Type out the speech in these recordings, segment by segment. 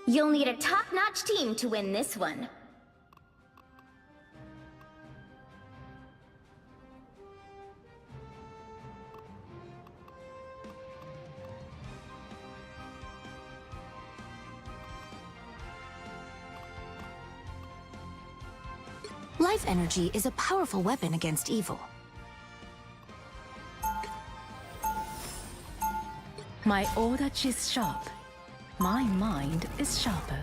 You'll need a top-notch team to win this one. Life energy is a powerful weapon against evil. My odachi is sharp. My mind is sharper.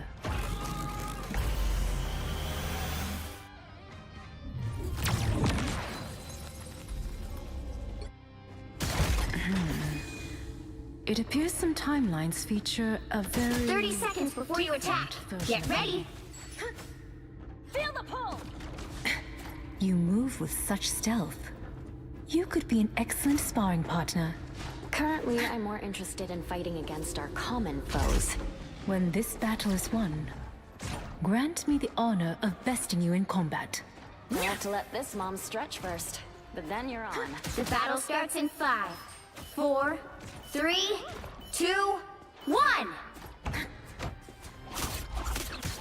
It appears some timelines feature a very... 30 seconds before you attack. Get ready. Feel the pull! You move with such stealth. You could be an excellent sparring partner. Currently, I'm more interested in fighting against our common foes. When this battle is won, grant me the honor of besting you in combat. We'll have to let this mom stretch first, but then you're on. The battle starts in 5, 4, 3, 2, 1!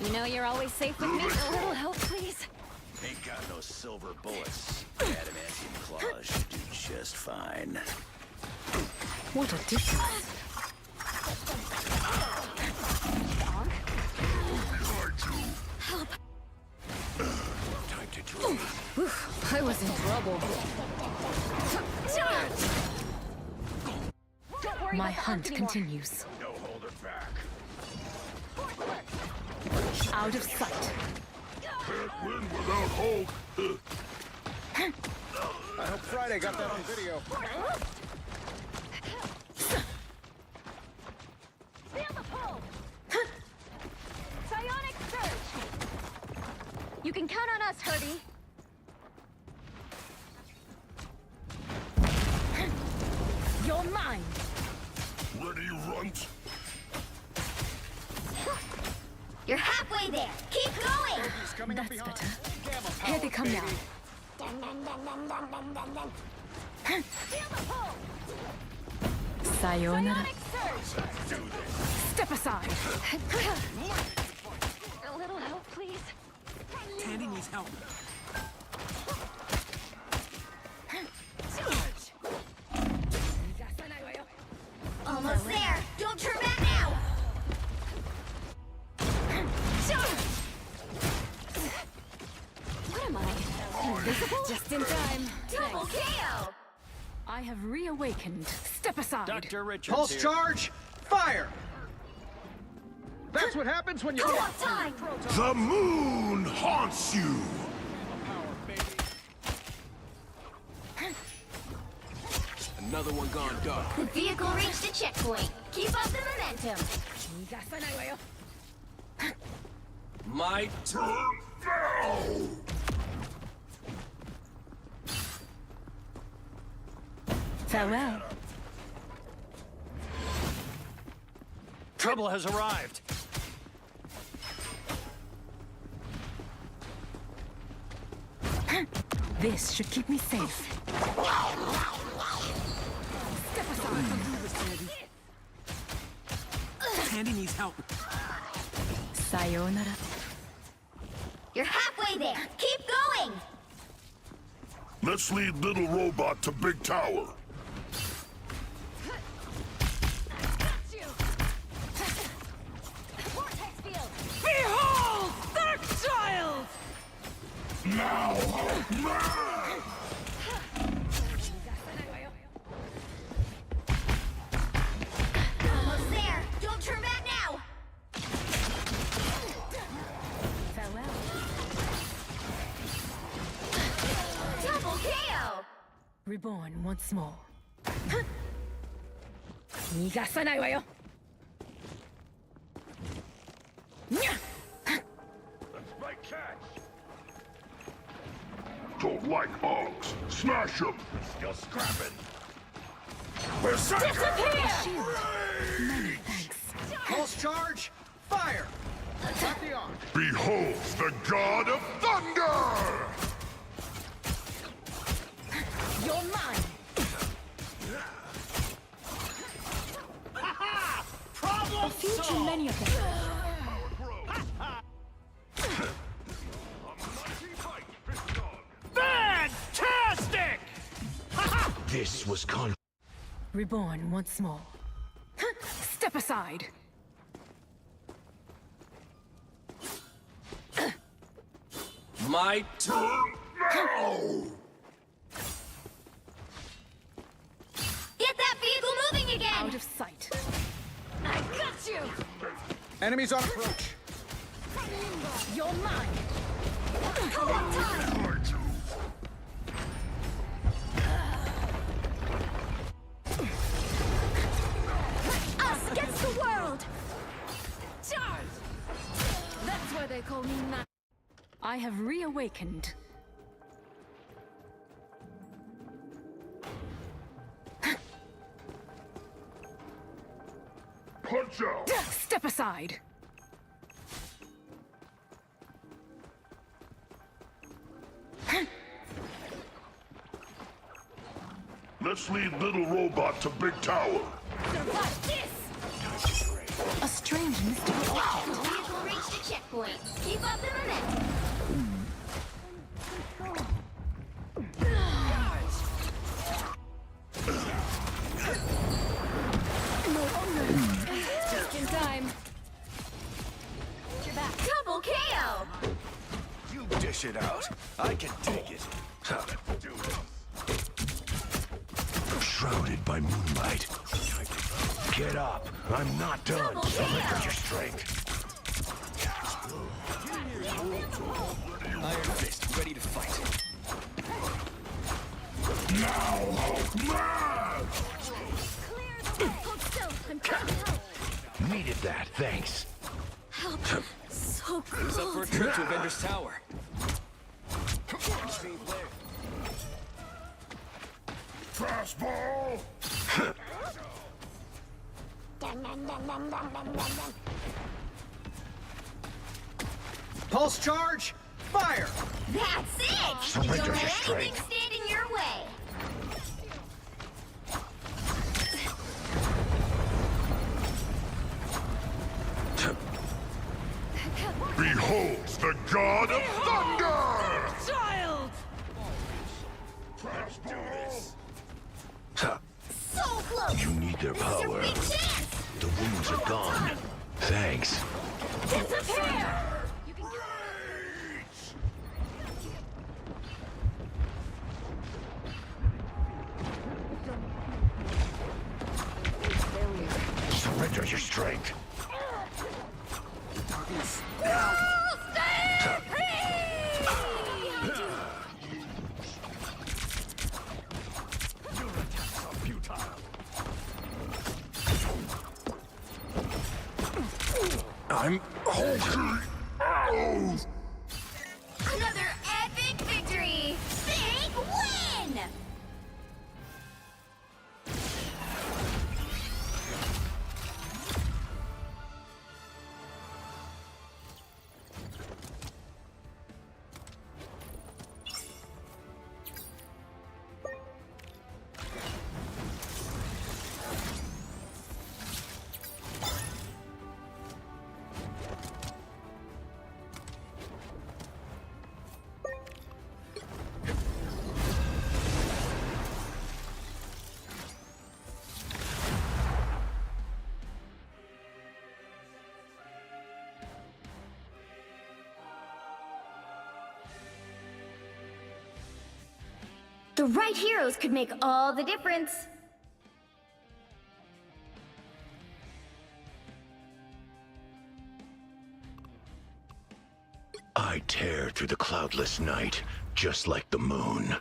You know you're always safe with me. A little help, please. Ain't got no silver bullets. Adamantium claws should do just fine. What a difference. Help! Time to draw. Oof, I was in trouble. Don't worry My about the hunt anymore. continues. No holder back. Out of sight. Can't win without Hulk. I hope Friday got that on video. Feel the pull! Psionic surge! You can count on us, Herbie. You're mine. Ready, runt? You're halfway there. Keep going. He's coming up That's behind. better. Gamma Here power, they come baby. now. Feel the pull! Sayonara. Psionic surge! Step aside. A little help, please. Tandy needs help. Almost there. Don't turn back now. What am I? Invisible? Just in time. Double KO. I have reawakened. Step aside. Dr. Richards Pulse here. charge, fire! That's what happens when you Go get up time. The moon haunts you. Another one gone dark. The vehicle reached a checkpoint. Keep up the momentum. My Turn now. Farewell. Trouble has arrived. This should keep me safe. Step aside. Tandy needs help. Sayonara. You're halfway there. Keep going. Let's lead little robot to big tower. Got you! Vortex field! Behold, Dark Child! Now, now. Almost there. Don't turn back now. Farewell. Double KO. Reborn once more. 逃がさないわよ。にゃっ My catch. Don't like Uggs. Smash them. Still scrapping. Berserker! Many thanks. Pulse charge, fire! Got the arm. Behold the god of thunder! You're mine. Problem A few too many of them. This was Reborn once more. Step aside! My Turn now! Get that vehicle moving again! Out of sight. I got you! Enemies on approach. You're mine! Us against the world! Charge! That's why they call me I have reawakened. Punch out! Step aside! Let's lead little robot to big tower. Survive this! A strange mystical object. Vehicle reached the checkpoint. Keep up the momentum. just in time. You're back. Double KO! You dish it out. I can take it. Shrouded by moonlight. Get up. I'm not done. Double Surrender KO. your strength. Iron Fist, ready to fight. Hold still. I'm trying to help. Needed that, thanks. Help. So Who's up for a cold. trip to Avenger's Tower? Fastball! Pulse charge. Fire. That's it! Surrender Don't your let anything strength. stand in your way. Behold the god of thunder! Child! So close! You need their This is your power. big chance! The wounds are gone. Thanks. Disappear! Surrender your strength. I'm holding. Another epic victory! Big win! The right heroes could make all the difference. I tear through the cloudless night, just like the moon.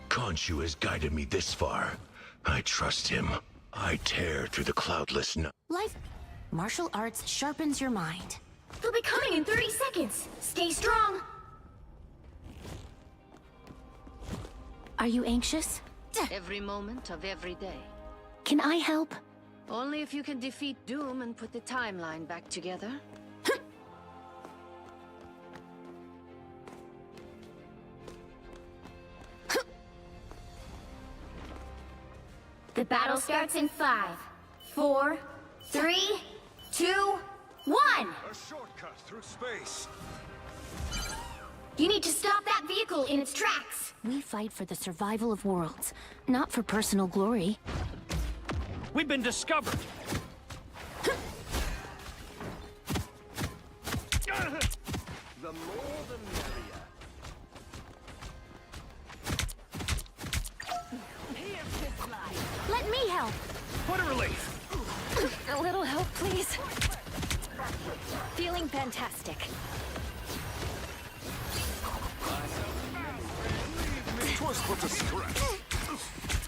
Khonshu has guided me this far. I trust him. I tear through the cloudless night. Life. Martial arts sharpens your mind. They'll be coming in 30 seconds. Stay strong. Are you anxious? Every moment of every day. Can I help? Only if you can defeat Doom and put the timeline back together. The battle starts in 5, 4, 3, 2, 1! A shortcut through space. You need to stop that vehicle in its tracks! We fight for the survival of worlds, not for personal glory. We've been discovered. The more the merrier. Let me help. What a relief. A little help, please. Feeling fantastic. Twas but a scratch.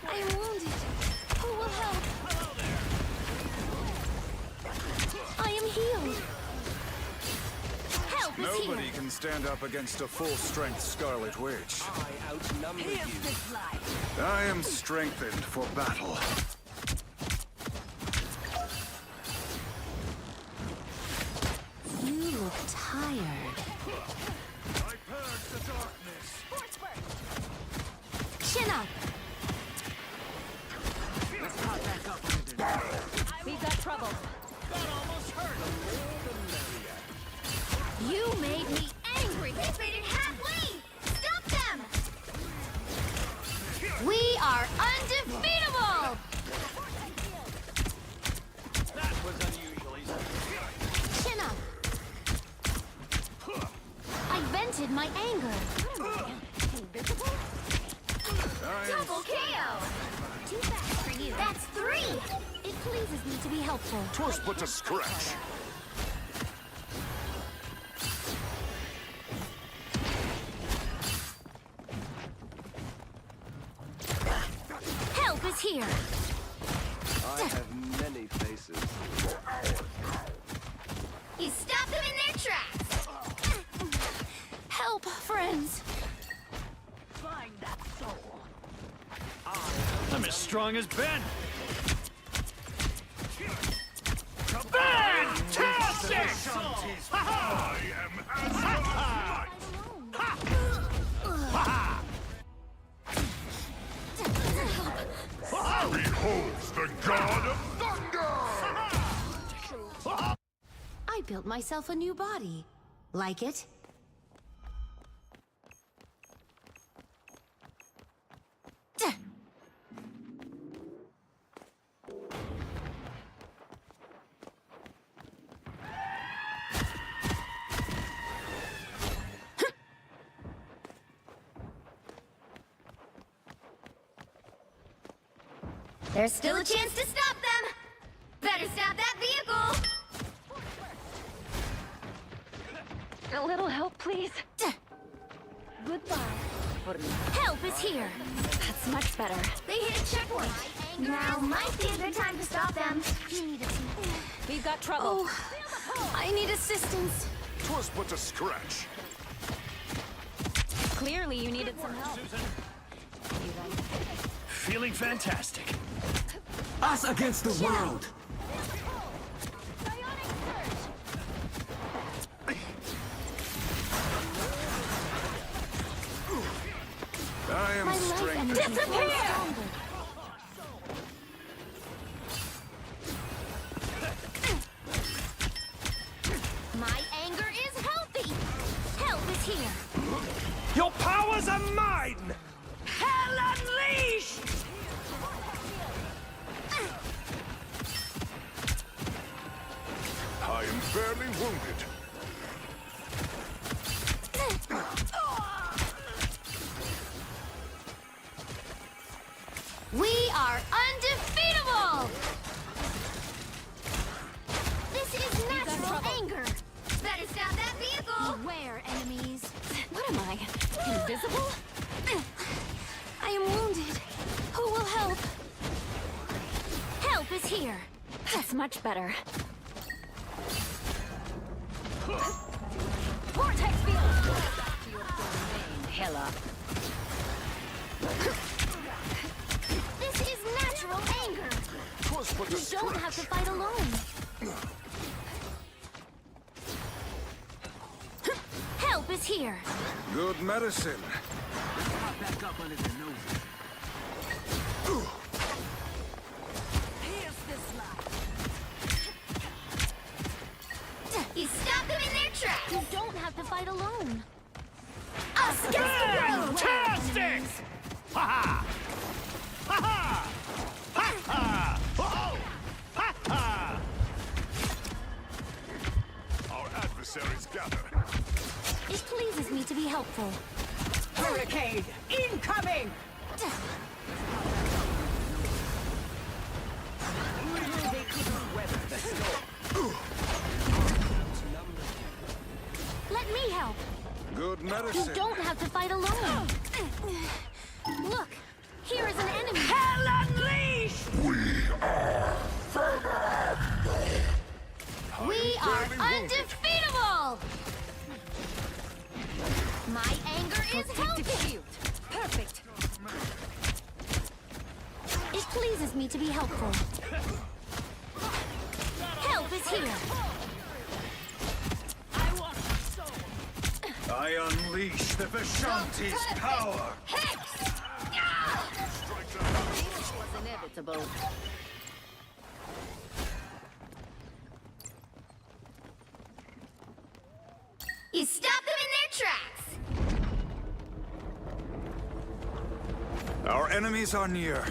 I am wounded. Who will help? I am healed. Help is here. Nobody can stand up against a full-strength Scarlet Witch. I outnumber you. I am strengthened for battle. You look tired. I purge the darkness. Chin up. We've got trouble. You made me angry! They made it halfway! Stop them! We are undefeatable! That was unusual, easy. Chin up. I vented my anger. Invisible? Double KO! Too fast for you. That's 3! It pleases me to be helpful. Twas but a scratch. Help is here. I have many faces. You stopped them in their tracks! Help, friends. I'm as strong as Ben. Fantastic! I am as beholds the god of thunder! I built myself a new body. Like it? There's still a chance to stop them! Better stop that vehicle! A little help, please. Goodbye. Help is here. That's much better. They hit a checkpoint! Now might be a good time to stop them. You need a team. We've got trouble. Oh, I need assistance. Twas but a scratch. Clearly, you needed some help. Feeling fantastic. Us against the world! I am My life strengthened. energy grows stronger. My anger is healthy. Help is here. Your powers are mine! Hell unleashed! I am barely wounded. We are undefeatable! This is natural anger. Better stop that vehicle! Beware, enemies. What am I? Invisible? I am wounded. Who will help? Help is here. That's much better. Vortex field! Hella. This is natural anger. Twas but a You don't have to scratch. fight alone. Help is here. Good medicine. Back up under their noses. tracks! You don't have to fight alone. Us against the world! Fantastic! Ha ha! Ha ha! Ha ha! Oh! Ha ha! Our adversaries gather. It pleases me to be helpful. Hurricane incoming! Let me help. Good You medicine. don't have to fight alone. Look, here is an enemy. Hell unleashed! We are undefeatable! My anger is healthy! Perfect. It pleases me to be helpful. Help is here! I unleash the Vishanti's power. Inevitable. You stop them in their tracks! Our enemies are near.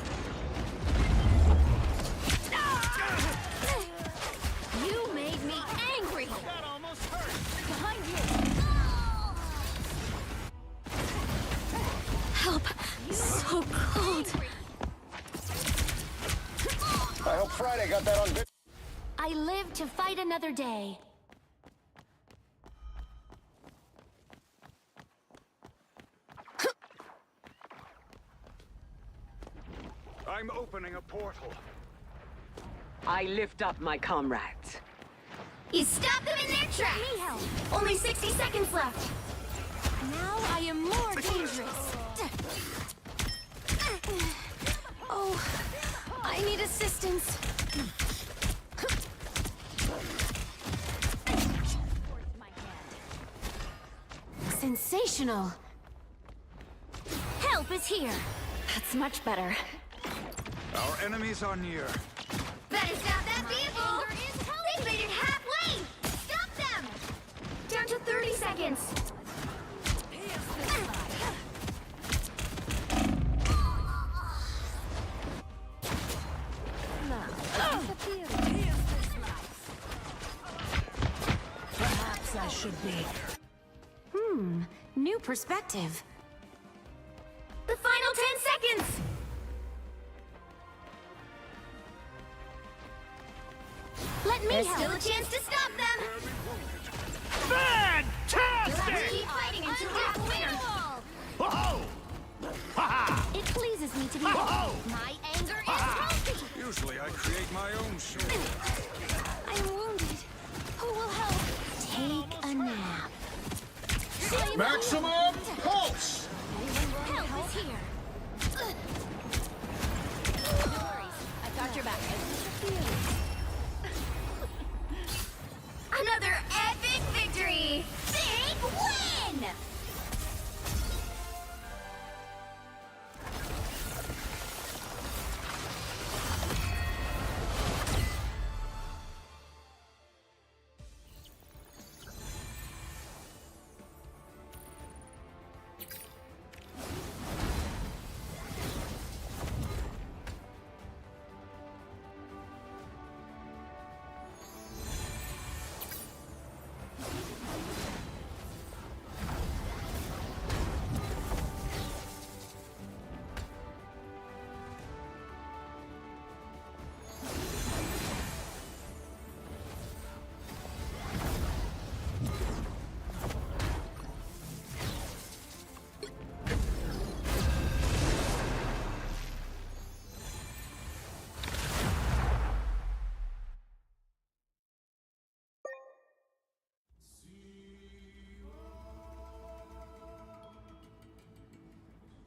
You made me angry! That almost hurt. Behind you! Help! So cold! I hope Friday got that on video. I live to fight another day. I'm opening a portal. I lift up my comrades. You stop them in their tracks! Me help! Only 60 seconds left! Now I am more dangerous. Oh, I need assistance. Sensational. Help is here. That's much better. Our enemies are near. Better stop that vehicle! They made it halfway! Stop them! Down to 30 seconds! Perhaps I should be. New perspective. The final 10 seconds! Let me There's help. still a chance to stop them! Fantastic! Keep fighting until we have a winner! Oh! Ha ha! It pleases me to be Oh! My anger is healthy. Usually I create my own shield. I'm wounded. Who will help? Take a nap. Maximum pulse! Help is here. I've got your back. Another epic victory! Big win!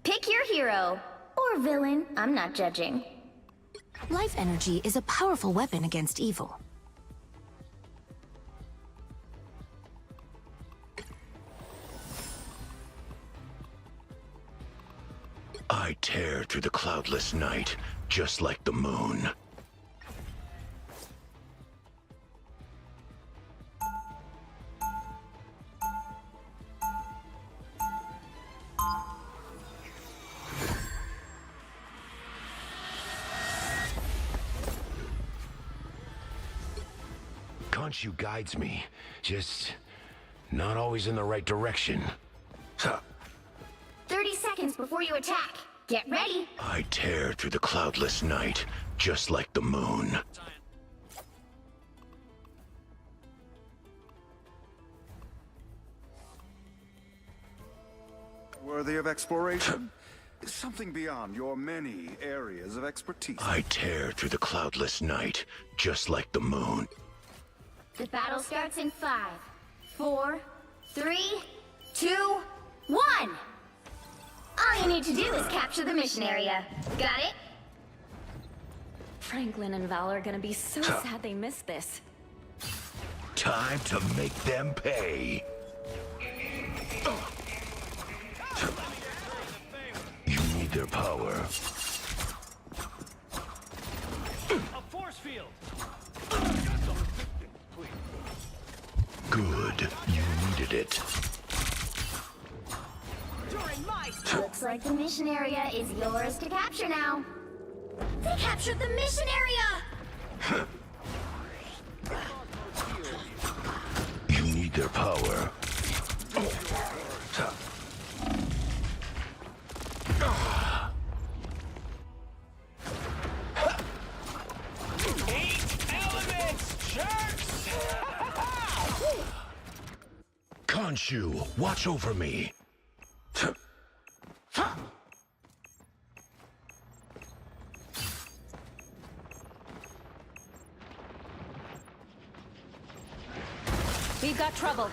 Pick your hero. Or villain, I'm not judging. Life energy is a powerful weapon against evil. I tear through the cloudless night, just like the moon. Khonshu guides me, just not always in the right direction. Huh. 30 seconds before you attack. Get ready. I tear through the cloudless night, just like the moon. Worthy of exploration? Something beyond your many areas of expertise. I tear through the cloudless night, just like the moon. The battle starts in 5, 4, 3, 2, 1. All you need to do is capture the mission area. Got it? Franklin and Val are gonna be so sad they missed this. Time to make them pay. You need their power. A force field. Good. You needed it. Looks like the mission area is yours to capture now. They captured the mission area! You need their power. Khonshu, watch over me. We've got trouble.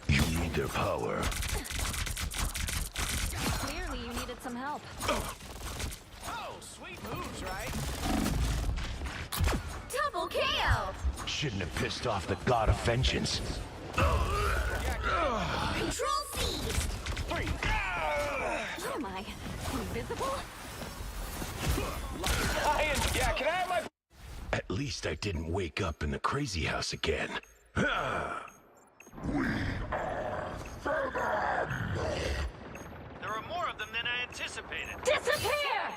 You need their power. Clearly you needed some help. Oh, sweet moves, right? Double KO! Shouldn't have pissed off the god of vengeance. Control seized! What am I? Invisible? Yeah, can I have my... At least I didn't wake up in the crazy house again. There are more of them than I anticipated. Disappear!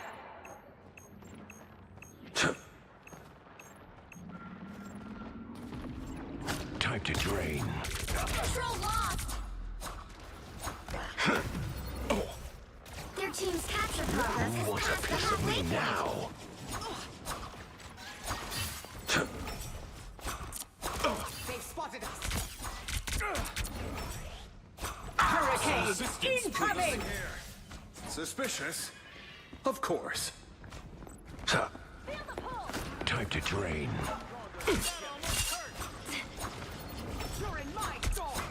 Time to drain. Control lost! Their team's capture progress Who has wants a passed the piece of halfway me point. now? They've spotted us. Hurricane incoming! Suspicious? Of course. Time to drain. You're in my zone!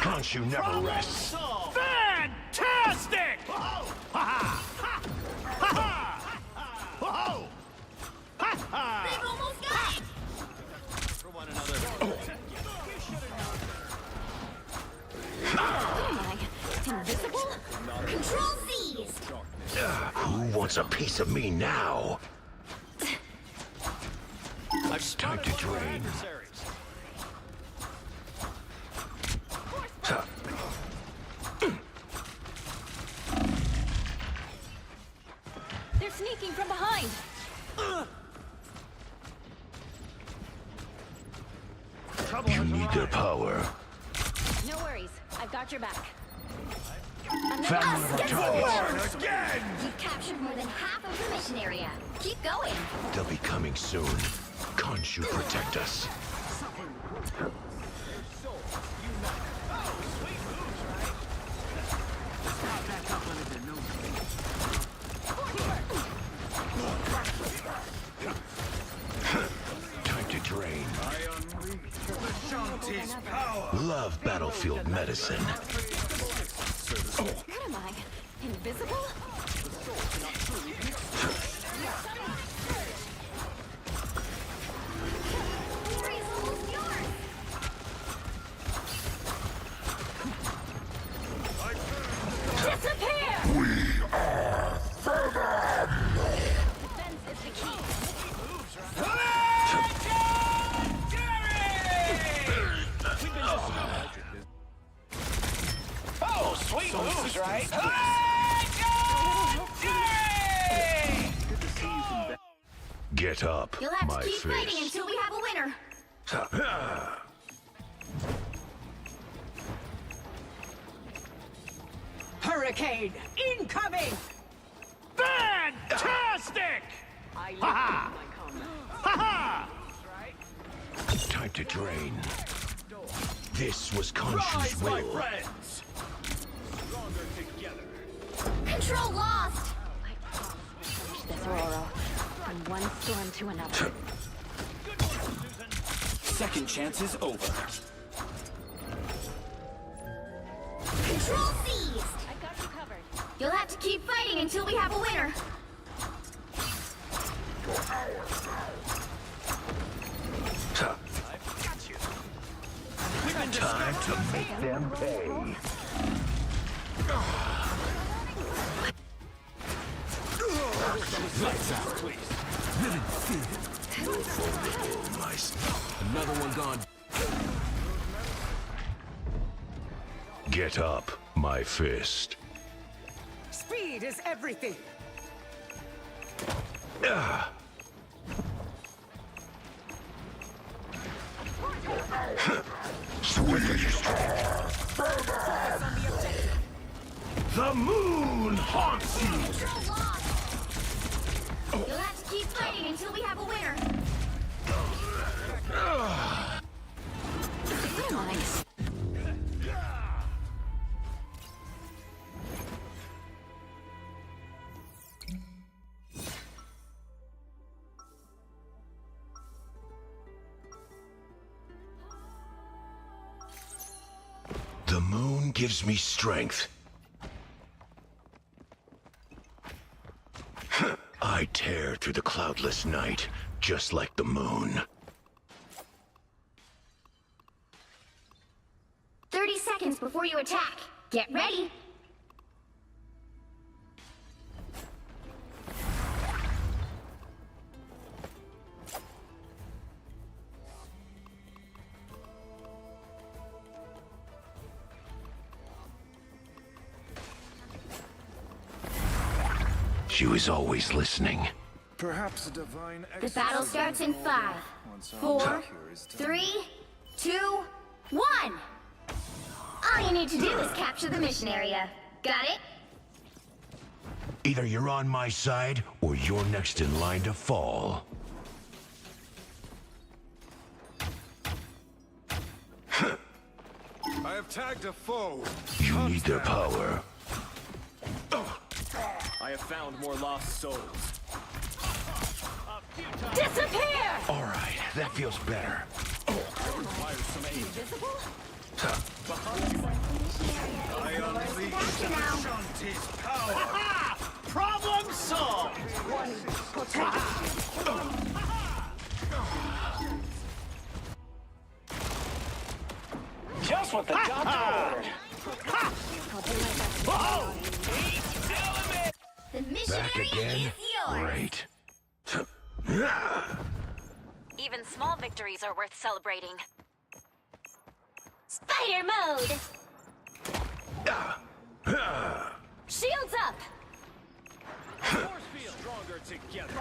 Khonshu never rests. Fantastic! Ha ha! Ha ha! Whoa! Ha ha! They've almost got it! For one another. What am I? Invisible? Control seized! Who wants a piece of me now? I've Time to drain. adversaries. They're sneaking from behind. You need their power. No worries. I've got your back. Found one of our targets. You've captured more than half of the mission area. Keep going. They'll be coming soon. Khonshu, protect us. Time to drain. Love battlefield medicine. What am I? Invisible? Area's almost yours! Disappear! Defense is the key. Oh, sweet moves, right? Get up, You'll have my to keep fighting fist. until we have a winner. Hurricane incoming! Fantastic! I Ha ha! my combat. Ha ha! Time to drain. This was Khonshu's Rise, my will. friends! Stronger together. Control lost. Finish this, Aurora. From one storm to another. Good one, Susan. Second chance is over. Control seized. I got you covered. You'll have to keep fighting until we have a winner. I've got you. Time to make them pay. Lights out, please. Another one gone. Get up, my fist. Speed is everything. The moon haunts you. Control lost. You'll have to keep fighting until we have a winner. Nice. The moon gives me strength. I tear through the cloudless night, just like the moon. 30 seconds before you attack. Get ready. She was always listening. Perhaps a divine The battle starts in 5, 4, 3, 2, 1. All you need to do is capture the mission area. Got it? Either you're on my side, or you're next in line to fall. I have tagged a foe. You need their power. I have found more lost souls. Disappear! All right, that feels better. Requires some aid. I unleash Shanti's power. Ha! Problem solved! Just what the doctor ordered. Whoa! The mission Back area again? is yours. Great. Even small victories are worth celebrating. Spider mode. Shields up. Force field. Stronger together.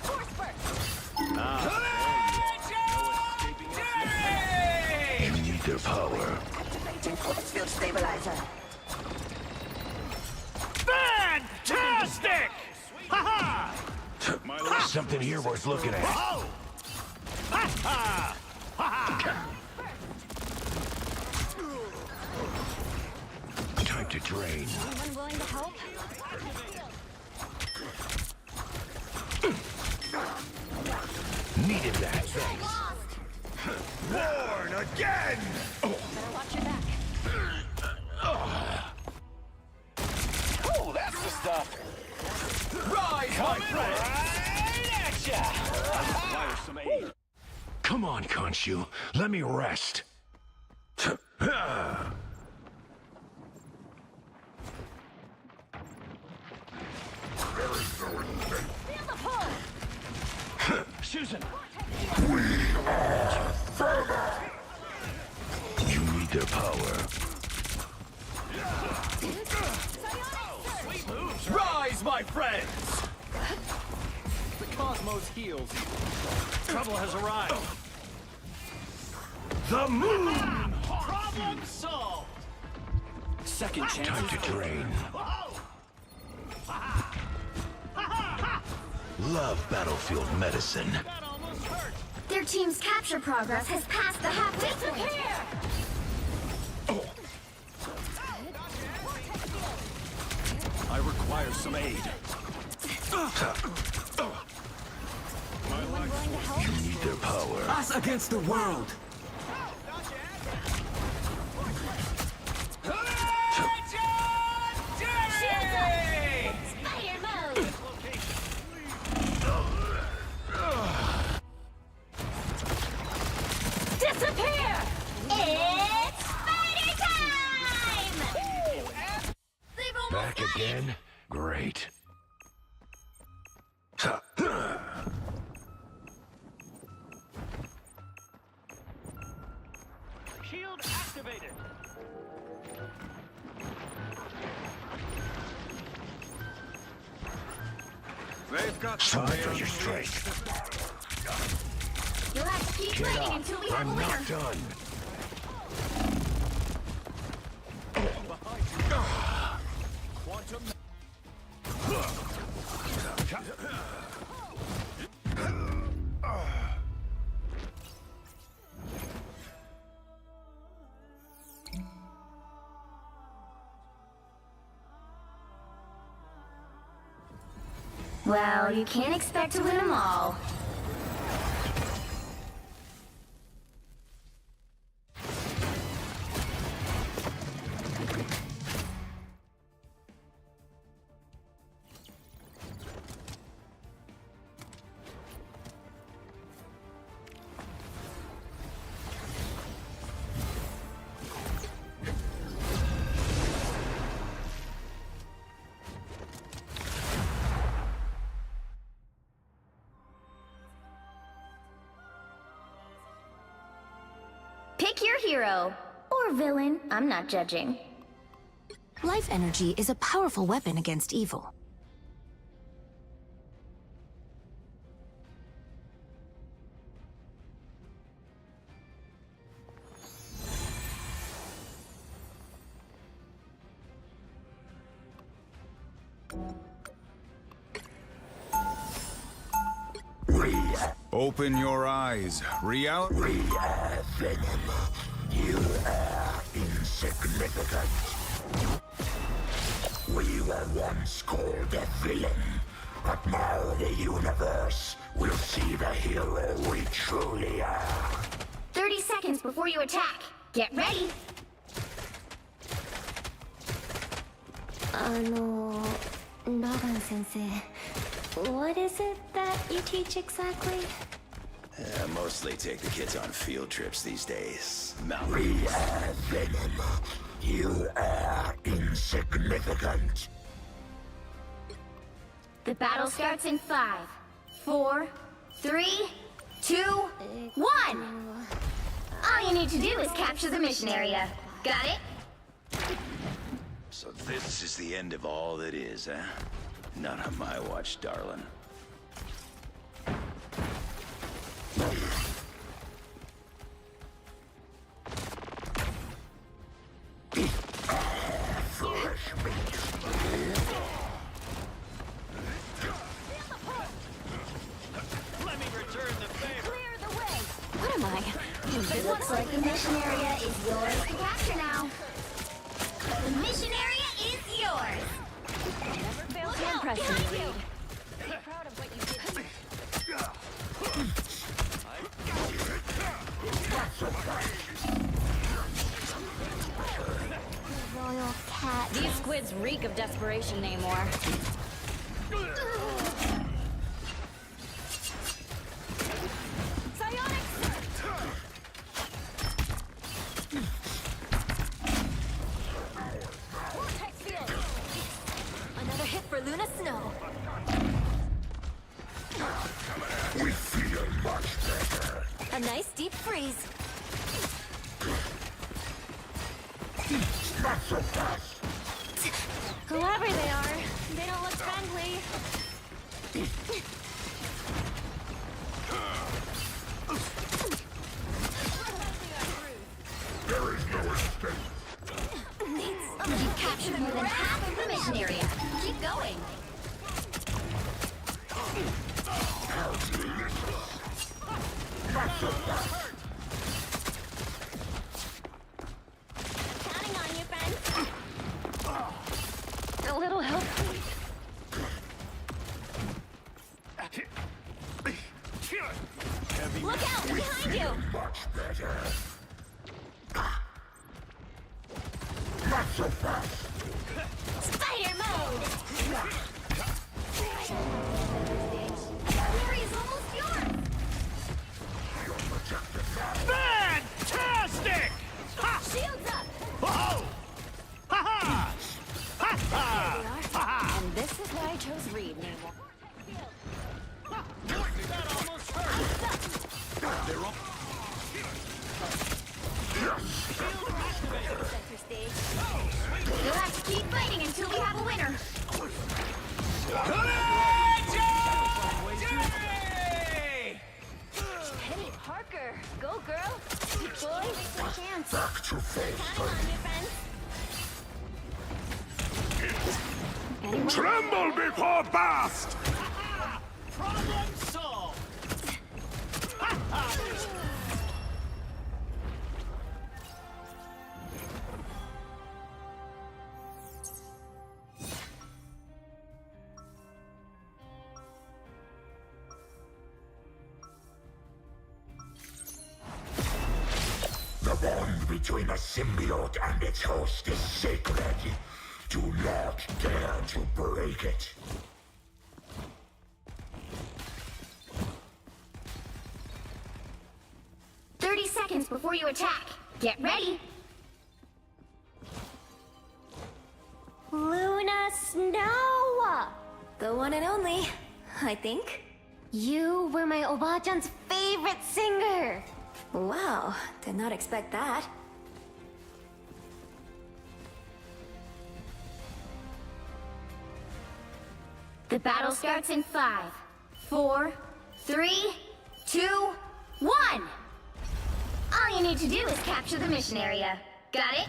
Force burst. You need their power. Field stabilizer. Fantastic! Ha ha! Something here worth looking at. Whoa! Ha ha! Ha ha! Time to drain. Anyone willing to help? Needed that, thanks. Born again! Better watch your back. Oh, that's the stuff. Rise, my friend. Right at ya! Requires some aid. Come on, Khonshu. Let me rest. Feel the pull! Susan! You need their power. Rise, my friends. cosmos heals you. Trouble has arrived. The moon! Problem solved. Second chance. Time to drain. Love battlefield medicine. That almost hurt. Their team's capture progress has passed the halfway point. I require some aid. You need their power. Us against the world. Fire mode! Disappear! It's spider time! Back again? Great. Shield activated. They've got Time for your strength. You'll have to keep Get fighting up. until we have a I'm winner. not done. Quantum. Well, you can't expect to win them all. Pick your hero. Or villain. I'm not judging. Life energy is a powerful weapon against evil. Open your eyes. Reality. We are Venom. You are insignificant. We were once called a villain, but now the universe will see the hero we truly are. 30 seconds before you attack. Get ready. Logan sensei, what is it that you teach exactly? I mostly take the kids on field trips these days. We are Venom. You are insignificant. The battle starts in 5, 4, 3, 2, 1. All you need to do is capture the mission area. Got it? So this is the end of all that is, huh? Not on my watch, darling. Let me return the favor. Clear the way! What am I? It looks like the mission area is yours to capture now. The mission area is yours. Never fail to impress me, Reed. Be proud of what you did. Royal cat. These squids reek of desperation, Namor. Another hit for Luna Snow. We feel much better. A nice deep freeze. Not so fast. Whoever they are, they don't look friendly. There is no escape. You've captured more than half of the mission area. Keep going. How delicious. Not so fast. Counting on you, friends. A little help, please. Look out! Behind you! Much better. Not so fast. Spider mode! Glory is almost yours! You're protected now. Fantastic! Ha! Shields up! Whoa! Ha ha! Ha ha! There we Ha ha! And this is why I chose Reed, Naval. That almost hurt! They're all... Center stage. You'll have to keep fighting until we have a winner. Hey, Parker. Go, girl. Good boy. Take your chance. Back to full Counting on you, friends. Tremble before Bast! Problem solved! Ha ha! The bond between a symbiote and its host is sacred. Do not dare to break it. Seconds before you attack. Get ready. Luna Snow! The one and only, I think. You were my Oba-chan's favorite singer! Wow, did not expect that. The battle starts in 5, 4, 3, 2, 1! All you need to do is capture the mission area. Got it?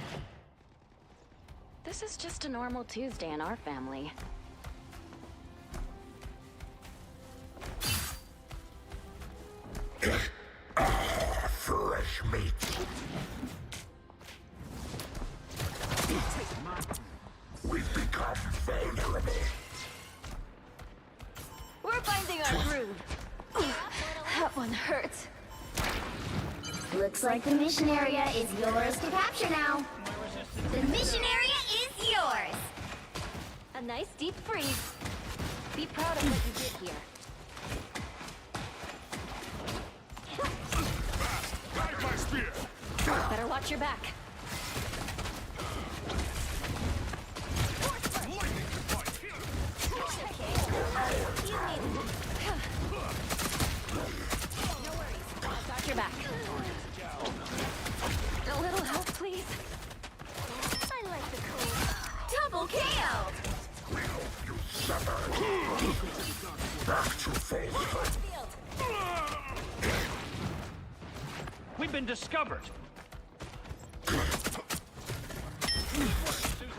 This is just a normal Tuesday in our family. Fresh meat. We've become vulnerable. We're finding our groove. That one hurts. Looks like the mission area is yours to capture now. The mission area is yours. A nice deep freeze. Be proud of what you did here. Guide my spear! Better watch your back. I've got your back. A little help, please. I like the cool. Double KO! We hope you suffer. Back to full. We've been discovered.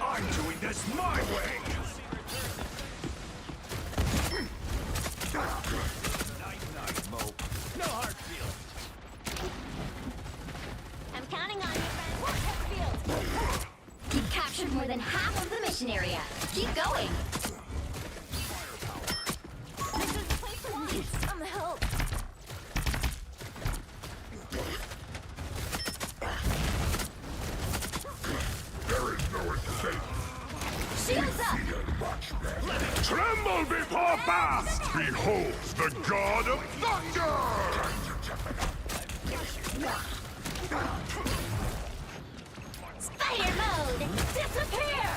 I'm doing this my way! Night, Mo. No hard feelings. I'm counting on you, friend. You've captured more than half of the mission area. Keep going. This is the place to launch. Some help. There is no escape. Shields up! Tremble before Bast! Behold the god of thunder! Spider mode! Disappear!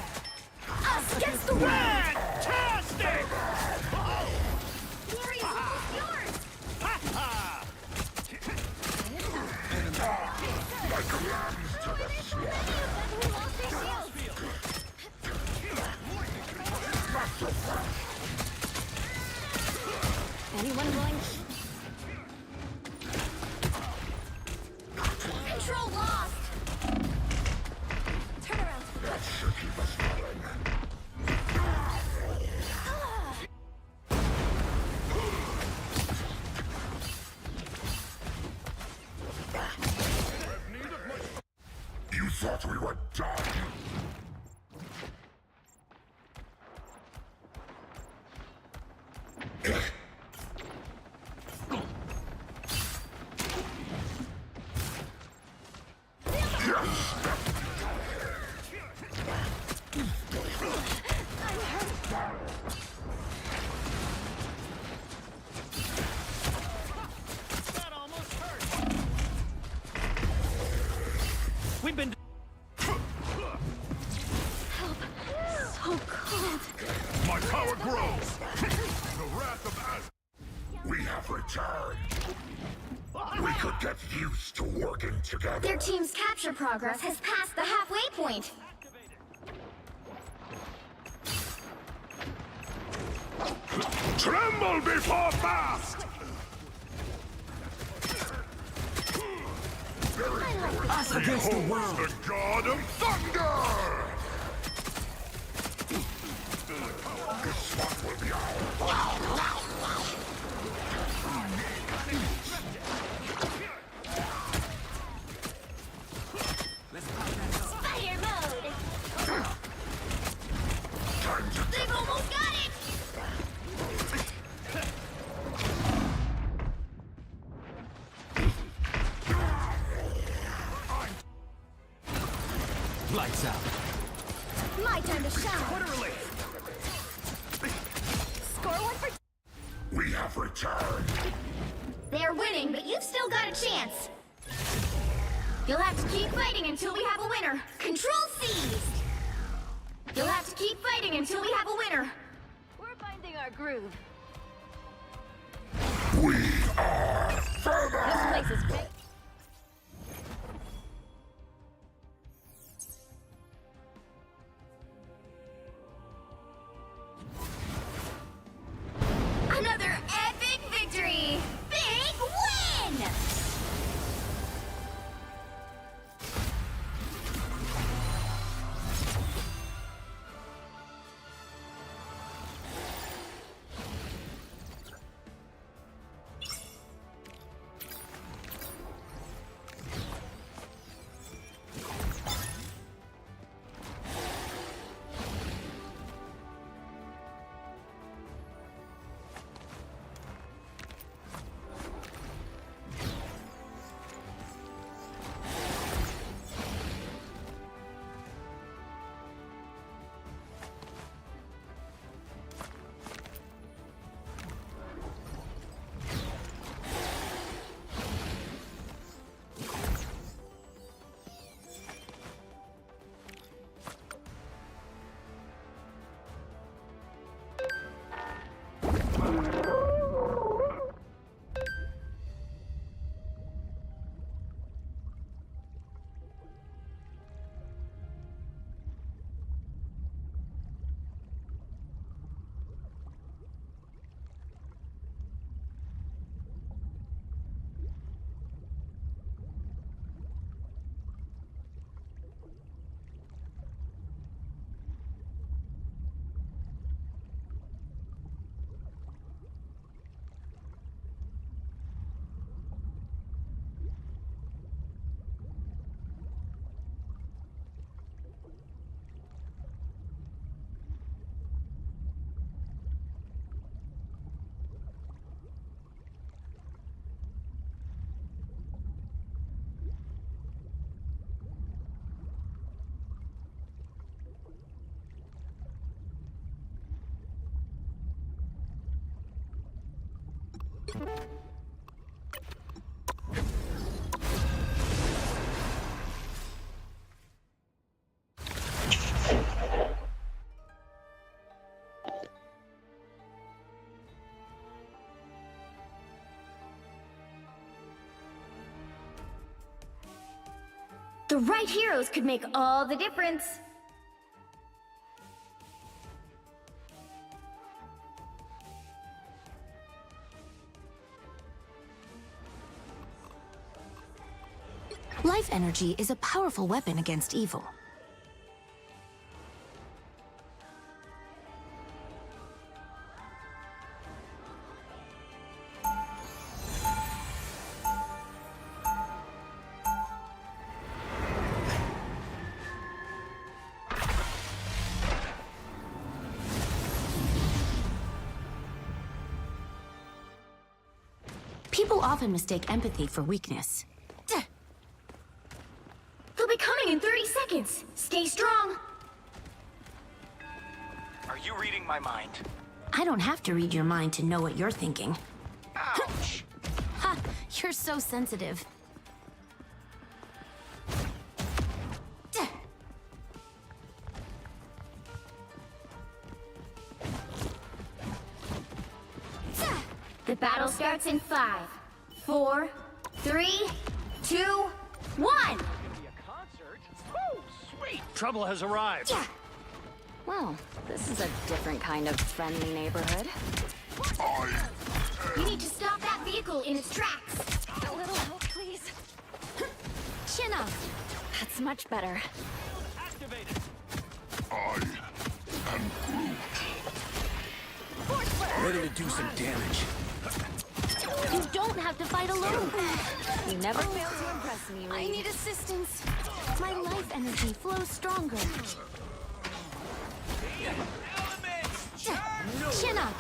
Us against the world! Fantastic! Glory is almost yours! Ha ha! Like lambs to the slaughter. Who lost their shields? Not so fast. Anyone going? Control lost! thought we were done. That almost hurt. We've been. So cold. My power grows. The wrath of Az. We have returned. We could get used to working together. Their team's capture progress has passed the halfway point. Tremble before fast! Us against the world. The god of thunder! This one will be ours. Fire mode! Time to They've almost got it! Lights out. My time to shine! Quarterly. Score one for... We have returned. They're winning, but you've still got a chance. You'll have to keep fighting until we have a winner. Control seized! You'll have to keep fighting until we have a winner. We're finding our groove. We are This further. place is fake. Another epic victory! Big win! The right heroes could make all the difference. Life energy is a powerful weapon against evil. People often mistake empathy for weakness. They'll be coming in 30 seconds. Stay strong. Are you reading my mind? I don't have to read your mind to know what you're thinking. Ouch! Ha! You're so sensitive. The battle starts in 5, 4, 3, 2, 1. A concert? Oh, sweet! Trouble has arrived. Well, this is a different kind of friendly neighborhood. You need to stop that vehicle in its tracks. A little help, please. Chin up. That's much better. Activated. Ready to do some damage. You don't have to fight alone. You never fail to impress me, I Reed. need assistance. My life energy flows stronger. Chin up.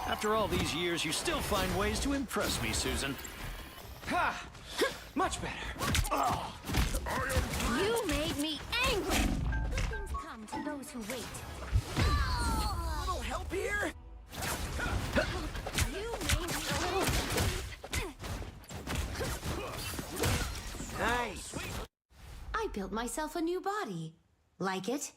After all these years, you still find ways to impress me, Susan. Ha! Much better. You made me angry. Good things come to those who wait. A little help here? You made me a little... Nice. I built myself a new body. Like it?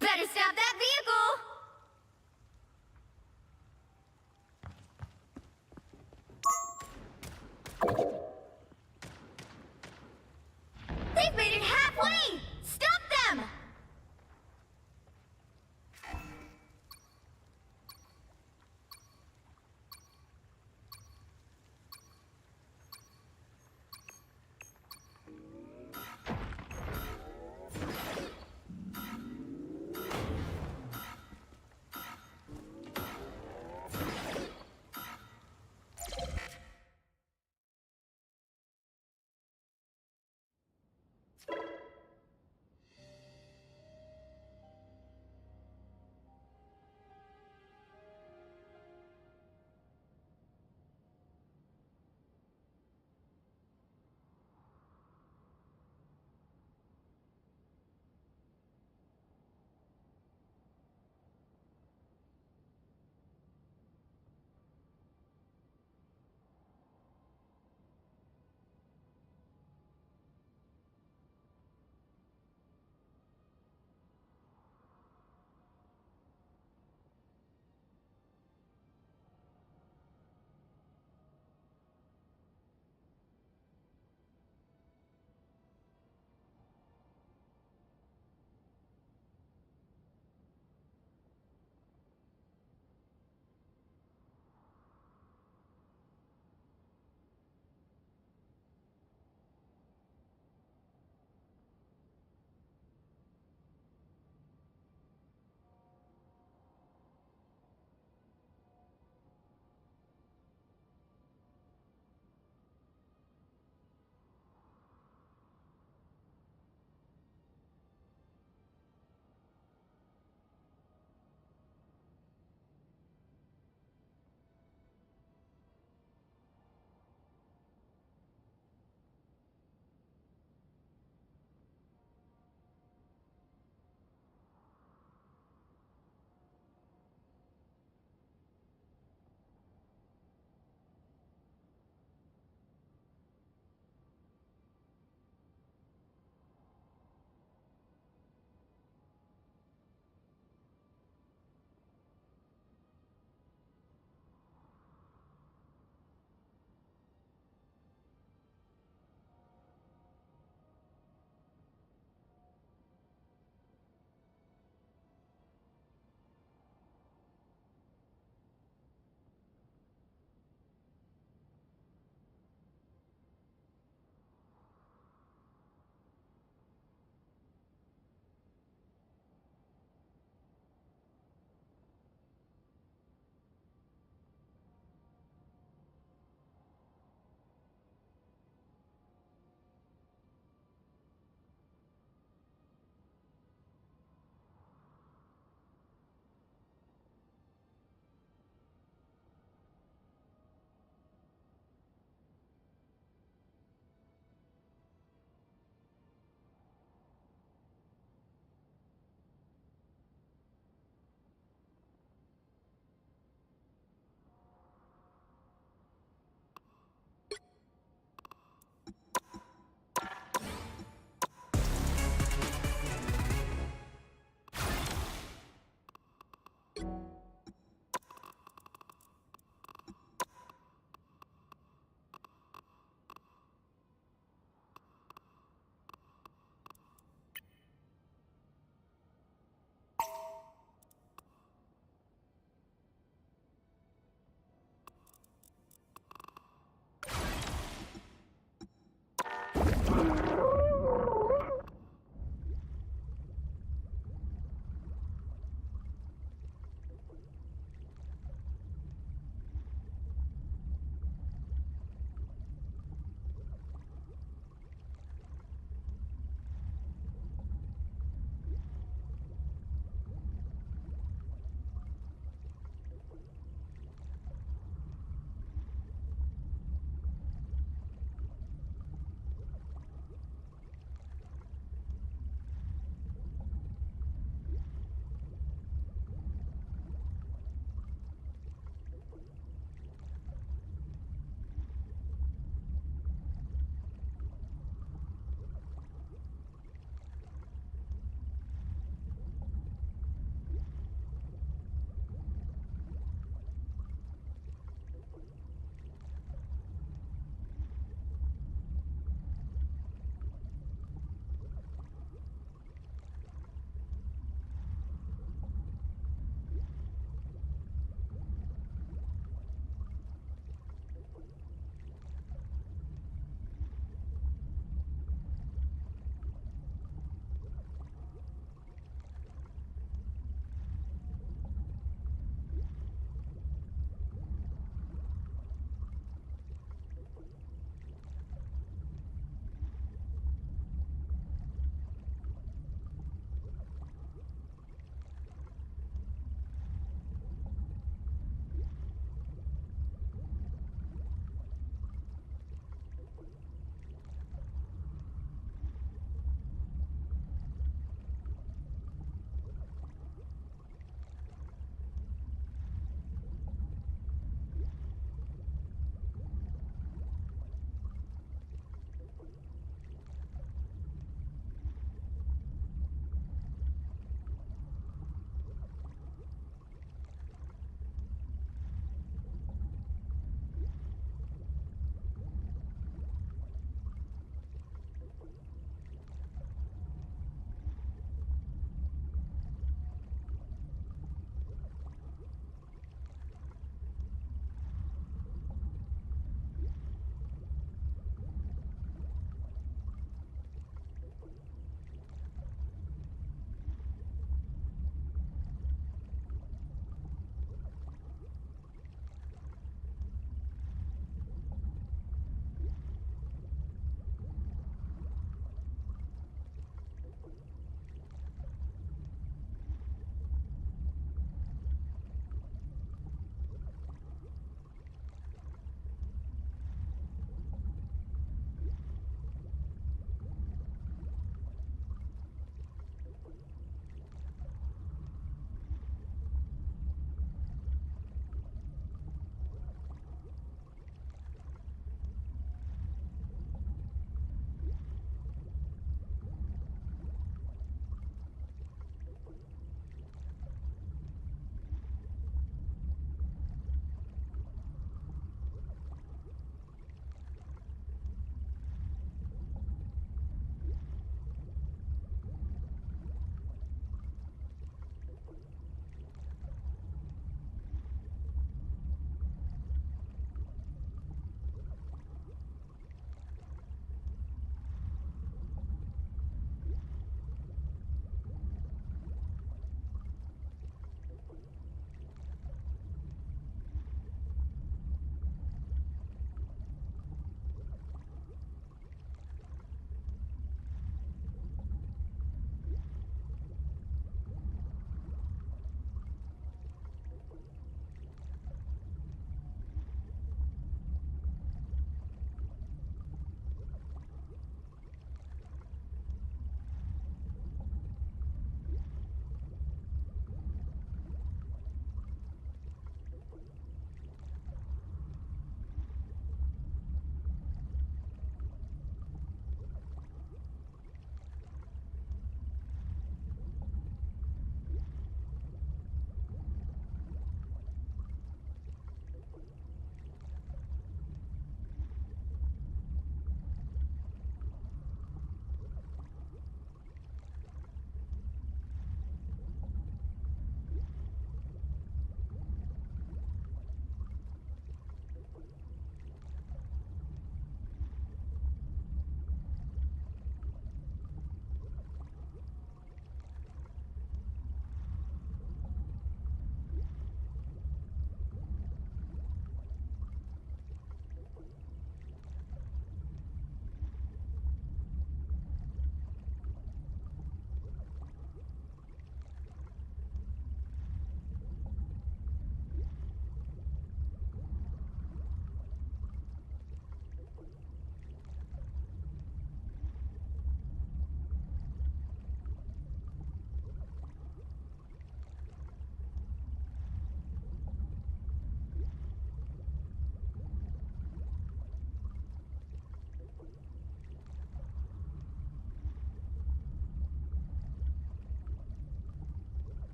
Better stop that vehicle!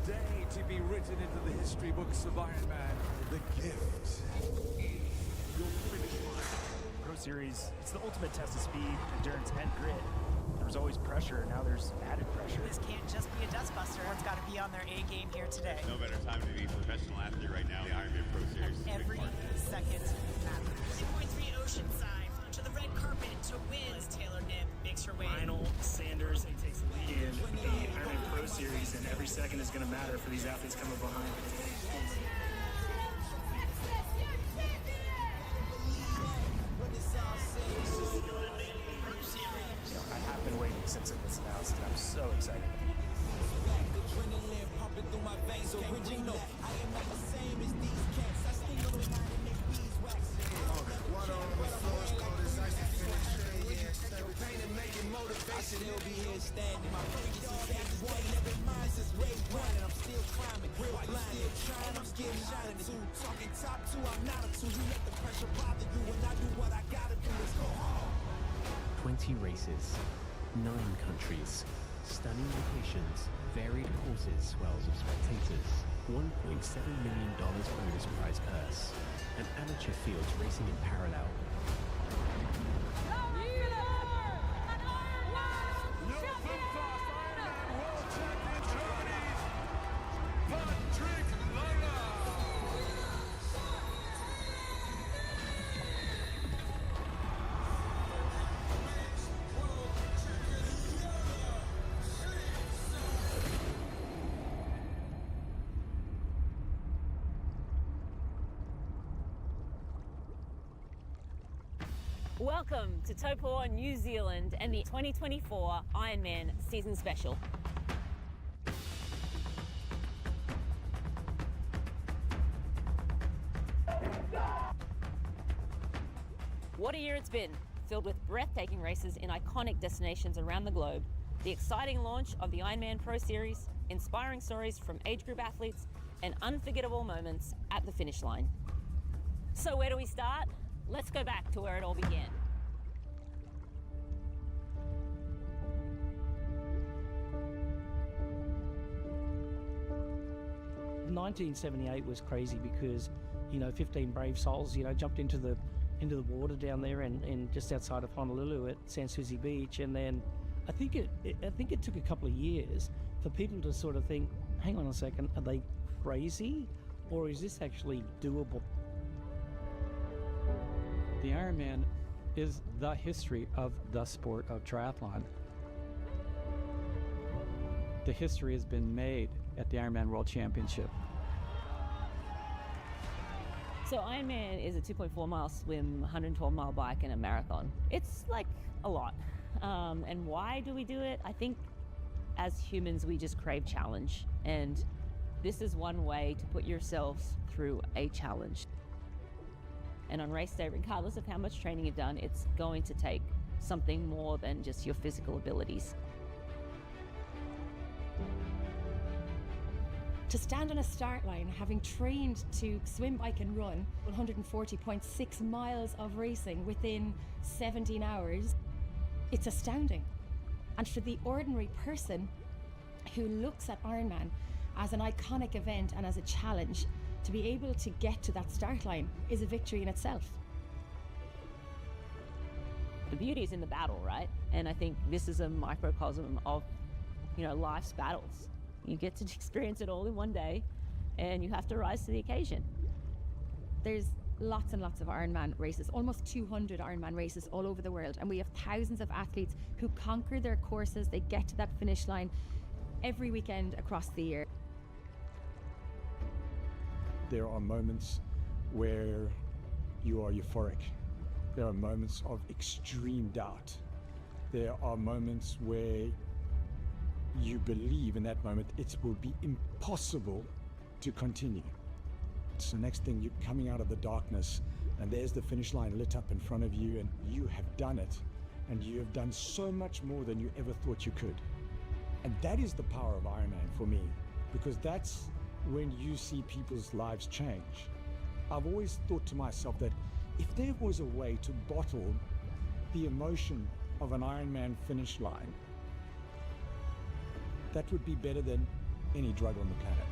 day to be written into the history books of Iron Man. The gift. Your finish line. Pro Series, it's the ultimate test of speed, endurance, and grit. There was always pressure, now there's added pressure. This can't just be a dustbuster. Everyone's got to be on their A game here today. No better time to be a professional athlete right now. The Ironman Pro Series. And every second matters. 2.3 Oceanside to the red carpet to wins. Taylor Nip makes her way. Lionel Sanders takes the lead in the Ironman Pro Series, and every second is going to matter for these athletes coming behind. I have been waiting since it was announced, and I'm so excited. I still be here standing. My focus is at one. Never mind since wave one, and I'm still climbing. Real blind, still trying. I'm getting shining. Two, talking top two. I'm not a two. You let the pressure bother you, and I do what I gotta do. Let's go home. 20 races, 9 countries, stunning locations, varied courses, swells of spectators, $1.7 million bonus prize purse, and amateur fields racing in parallel. Welcome to Taupo, New Zealand, and the 2024 Ironman Season Special. What a year it's been, filled with breathtaking races in iconic destinations around the globe, the exciting launch of the Ironman Pro Series, inspiring stories from age group athletes, and unforgettable moments at the finish line. So where do we start? Let's go back to where it all began. In 1978 was crazy because, 15 brave souls, jumped into the water down there and just outside of Honolulu at Sans Souci Beach, and then I think it took a couple of years for people to sort of think, hang on a second, are they crazy, or is this actually doable? The Ironman is the history of the sport of triathlon. The history has been made at the Ironman World Championship. So Ironman is a 2.4 mile swim, 112 mile bike, and a marathon. It's like a lot. And why do we do it? I think as humans, we just crave challenge. And this is one way to put yourself through a challenge. And on race day, regardless of how much training you've done, it's going to take something more than just your physical abilities. To stand on a start line, having trained to swim, bike and run 140.6 miles of racing within 17 hours, it's astounding. And for the ordinary person who looks at Ironman as an iconic event and as a challenge, to be able to get to that start line is a victory in itself. The beauty is in the battle, right? And I think this is a microcosm of, life's battles. You get to experience it all in one day, and you have to rise to the occasion. There's lots and lots of Ironman races, almost 200 Ironman races all over the world, and we have thousands of athletes who conquer their courses. They get to that finish line every weekend across the year. There are moments where you are euphoric. There are moments of extreme doubt. There are moments where you believe in that moment it will be impossible to continue. So next thing, you're coming out of the darkness, and there's the finish line lit up in front of you, and you have done it. And you have done so much more than you ever thought you could. And that is the power of Ironman for me, because that's when you see people's lives change. I've always thought to myself that if there was a way to bottle the emotion of an Ironman finish line, that would be better than any drug on the planet.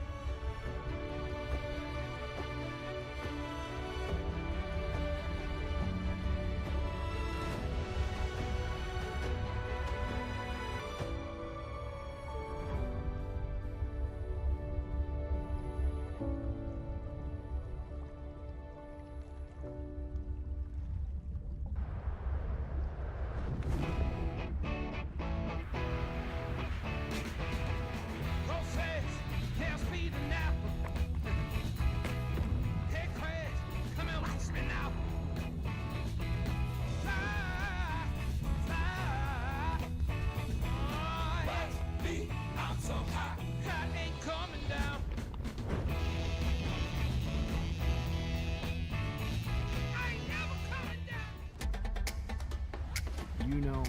You know,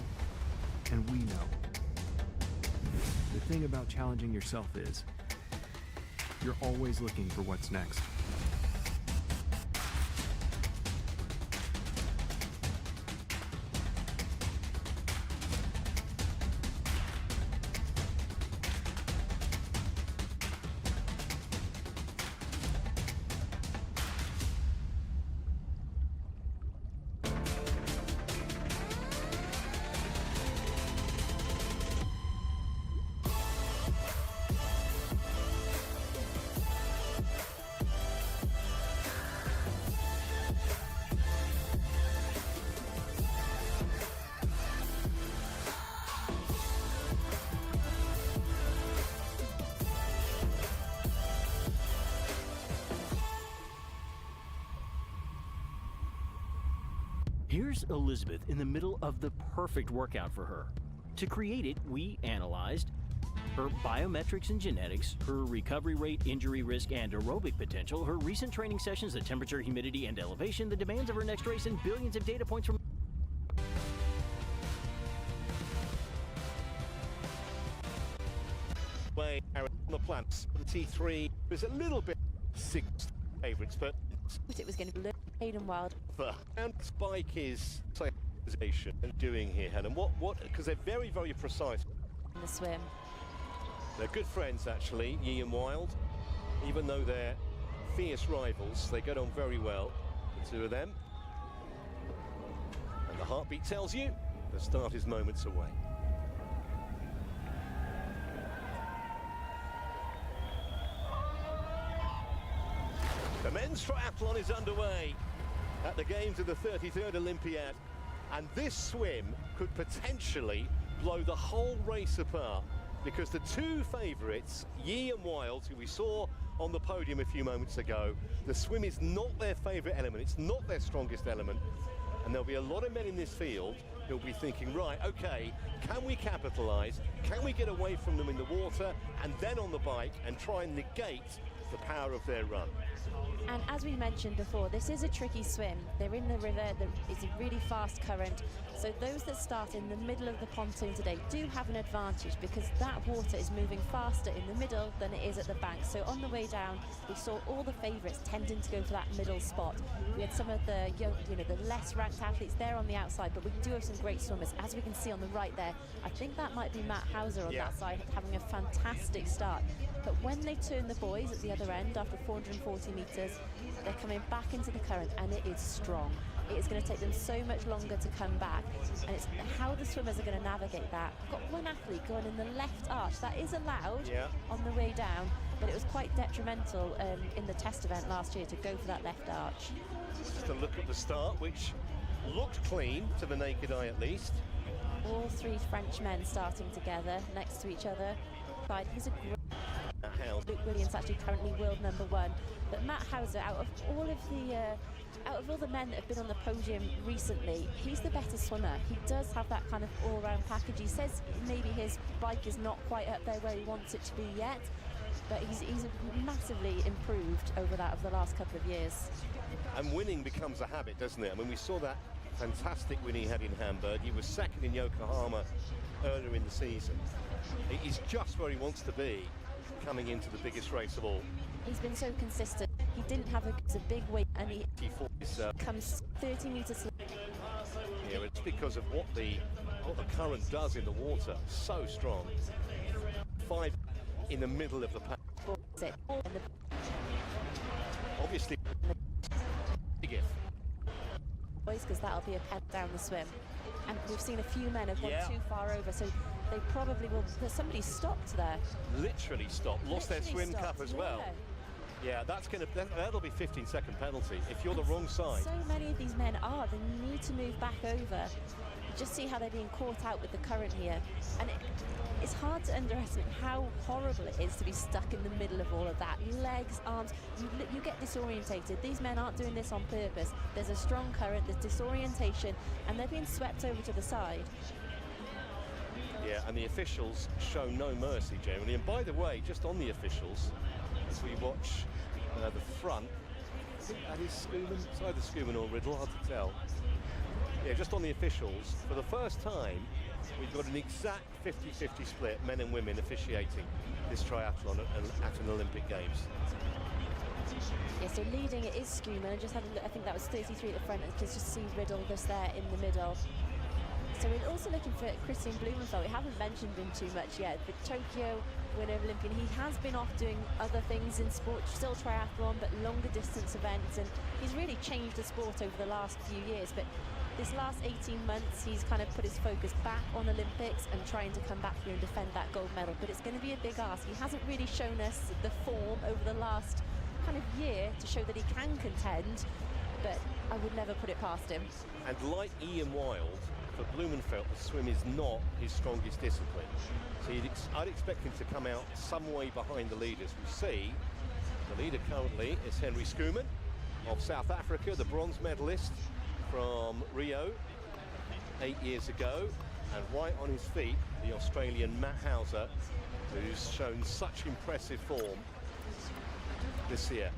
and we know. The thing about challenging yourself is, you're always looking for what's next. Here's Elizabeth in the middle of the perfect workout for her. To create it, we analyzed her biometrics and genetics, her recovery rate, injury risk, and aerobic potential, her recent training sessions, the temperature, humidity, and elevation, the demands of her next race, and billions of data points from way on the planets. The T3 was a little bit sixth favourites, but It was going to be Hayden Wild. and Spike is psycholization and doing here, Helen. What? Because they're very, very precise. In the swim. They're good friends, actually, Yi and Wild. Even though they're fierce rivals, they get on very well, the two of them. And the heartbeat tells you the start is moments away. The men's triathlon is underway at the Games of the 33rd Olympiad, and this swim could potentially blow the whole race apart, because the two favourites, Yi and Wild, who we saw on the podium a few moments ago, the swim is not their favourite element, it's not their strongest element, and there'll be a lot of men in this field who'll be thinking, right, okay, can we capitalise, can we get away from them in the water and then on the bike and try and negate the power of their run? And as we mentioned before, this is a tricky swim. They're in the river, it's a really fast current. So those that start in the middle of the pontoon today do have an advantage, because that water is moving faster in the middle than it is at the bank. So on the way down, we saw all the favourites tending to go for that middle spot. We had some of the young, the less ranked athletes there on the outside, but we do have some great swimmers. As we can see on the right there, I think that might be Matt Hauser on that side, having a fantastic start. But when they turn the boys at the other end after 440 metres, they're coming back into the current, and it is strong. It is going to take them so much longer to come back, and it's how the swimmers are going to navigate that. We've got one athlete going in the left arch. That is allowed on the way down, but it was quite detrimental in the test event last year to go for that left arch. Just a look at the start, which looked clean to the naked eye at least. All three French men starting together next to each other. He's a great... Luke Williams actually currently world #1, but Matt Hauser, out of all the men that have been on the podium recently, he's the better swimmer. He does have that kind of all-round package. He says maybe his bike is not quite up there where he wants it to be yet, but he's massively improved over that of the last couple of years. And winning becomes a habit, doesn't it? I mean, we saw that fantastic win he had in Hamburg. He was second in Yokohama earlier in the season. He's just where he wants to be coming into the biggest race of all. He's been so consistent. He didn't have a big weight, and he comes 30 metres. Yeah, it's because of what the current does in the water. So strong. in the middle of the pack. Obviously, boys, because that'll be a pen down the swim. And we've seen a few men have gone too far over, so they probably will. There's somebody stopped there. Literally stopped. Lost their swim stopped, cap as well. Yeah, that'll be 15-second penalty if you're the wrong side. So many of these men are. They need to move back over. Just see how they're being caught out with the current here. And it's hard to underestimate how horrible it is to be stuck in the middle of all of that. Legs, arms, you get disorientated. These men aren't doing this on purpose. There's a strong current, there's disorientation, and they're being swept over to the side. Yeah, and the officials show no mercy generally. And by the way, just on the officials, as we watch the front, I think that is Schumann. It's either Schumann or Riddle, hard to tell. Yeah, just on the officials, for the first time, we've got an exact 50-50 split, men and women officiating this triathlon at an Olympic Games. Yeah, so leading it is Schumann. I just had a look, I think that was 33 at the front. You can just see Riddle just there in the middle. So we're also looking for Christian Blumenfeld. We haven't mentioned him too much yet, but Tokyo winner of Olympian. He has been off doing other things in sport, still triathlon, but longer distance events, and he's really changed the sport over the last few years. But this last 18 months, he's kind of put his focus back on Olympics and trying to come back here and defend that gold medal. But it's going to be a big ask. He hasn't really shown us the form over the last kind of year to show that he can contend, but I would never put it past him. And like Ian Wilde, for Blumenfeld, the swim is not his strongest discipline. So I'd expect him to come out some way behind the leaders. We see the leader currently is Henry Schumann of South Africa, the bronze medalist from Rio 8 years ago, and right on his feet, the Australian Matt Hauser, who's shown such impressive form this year.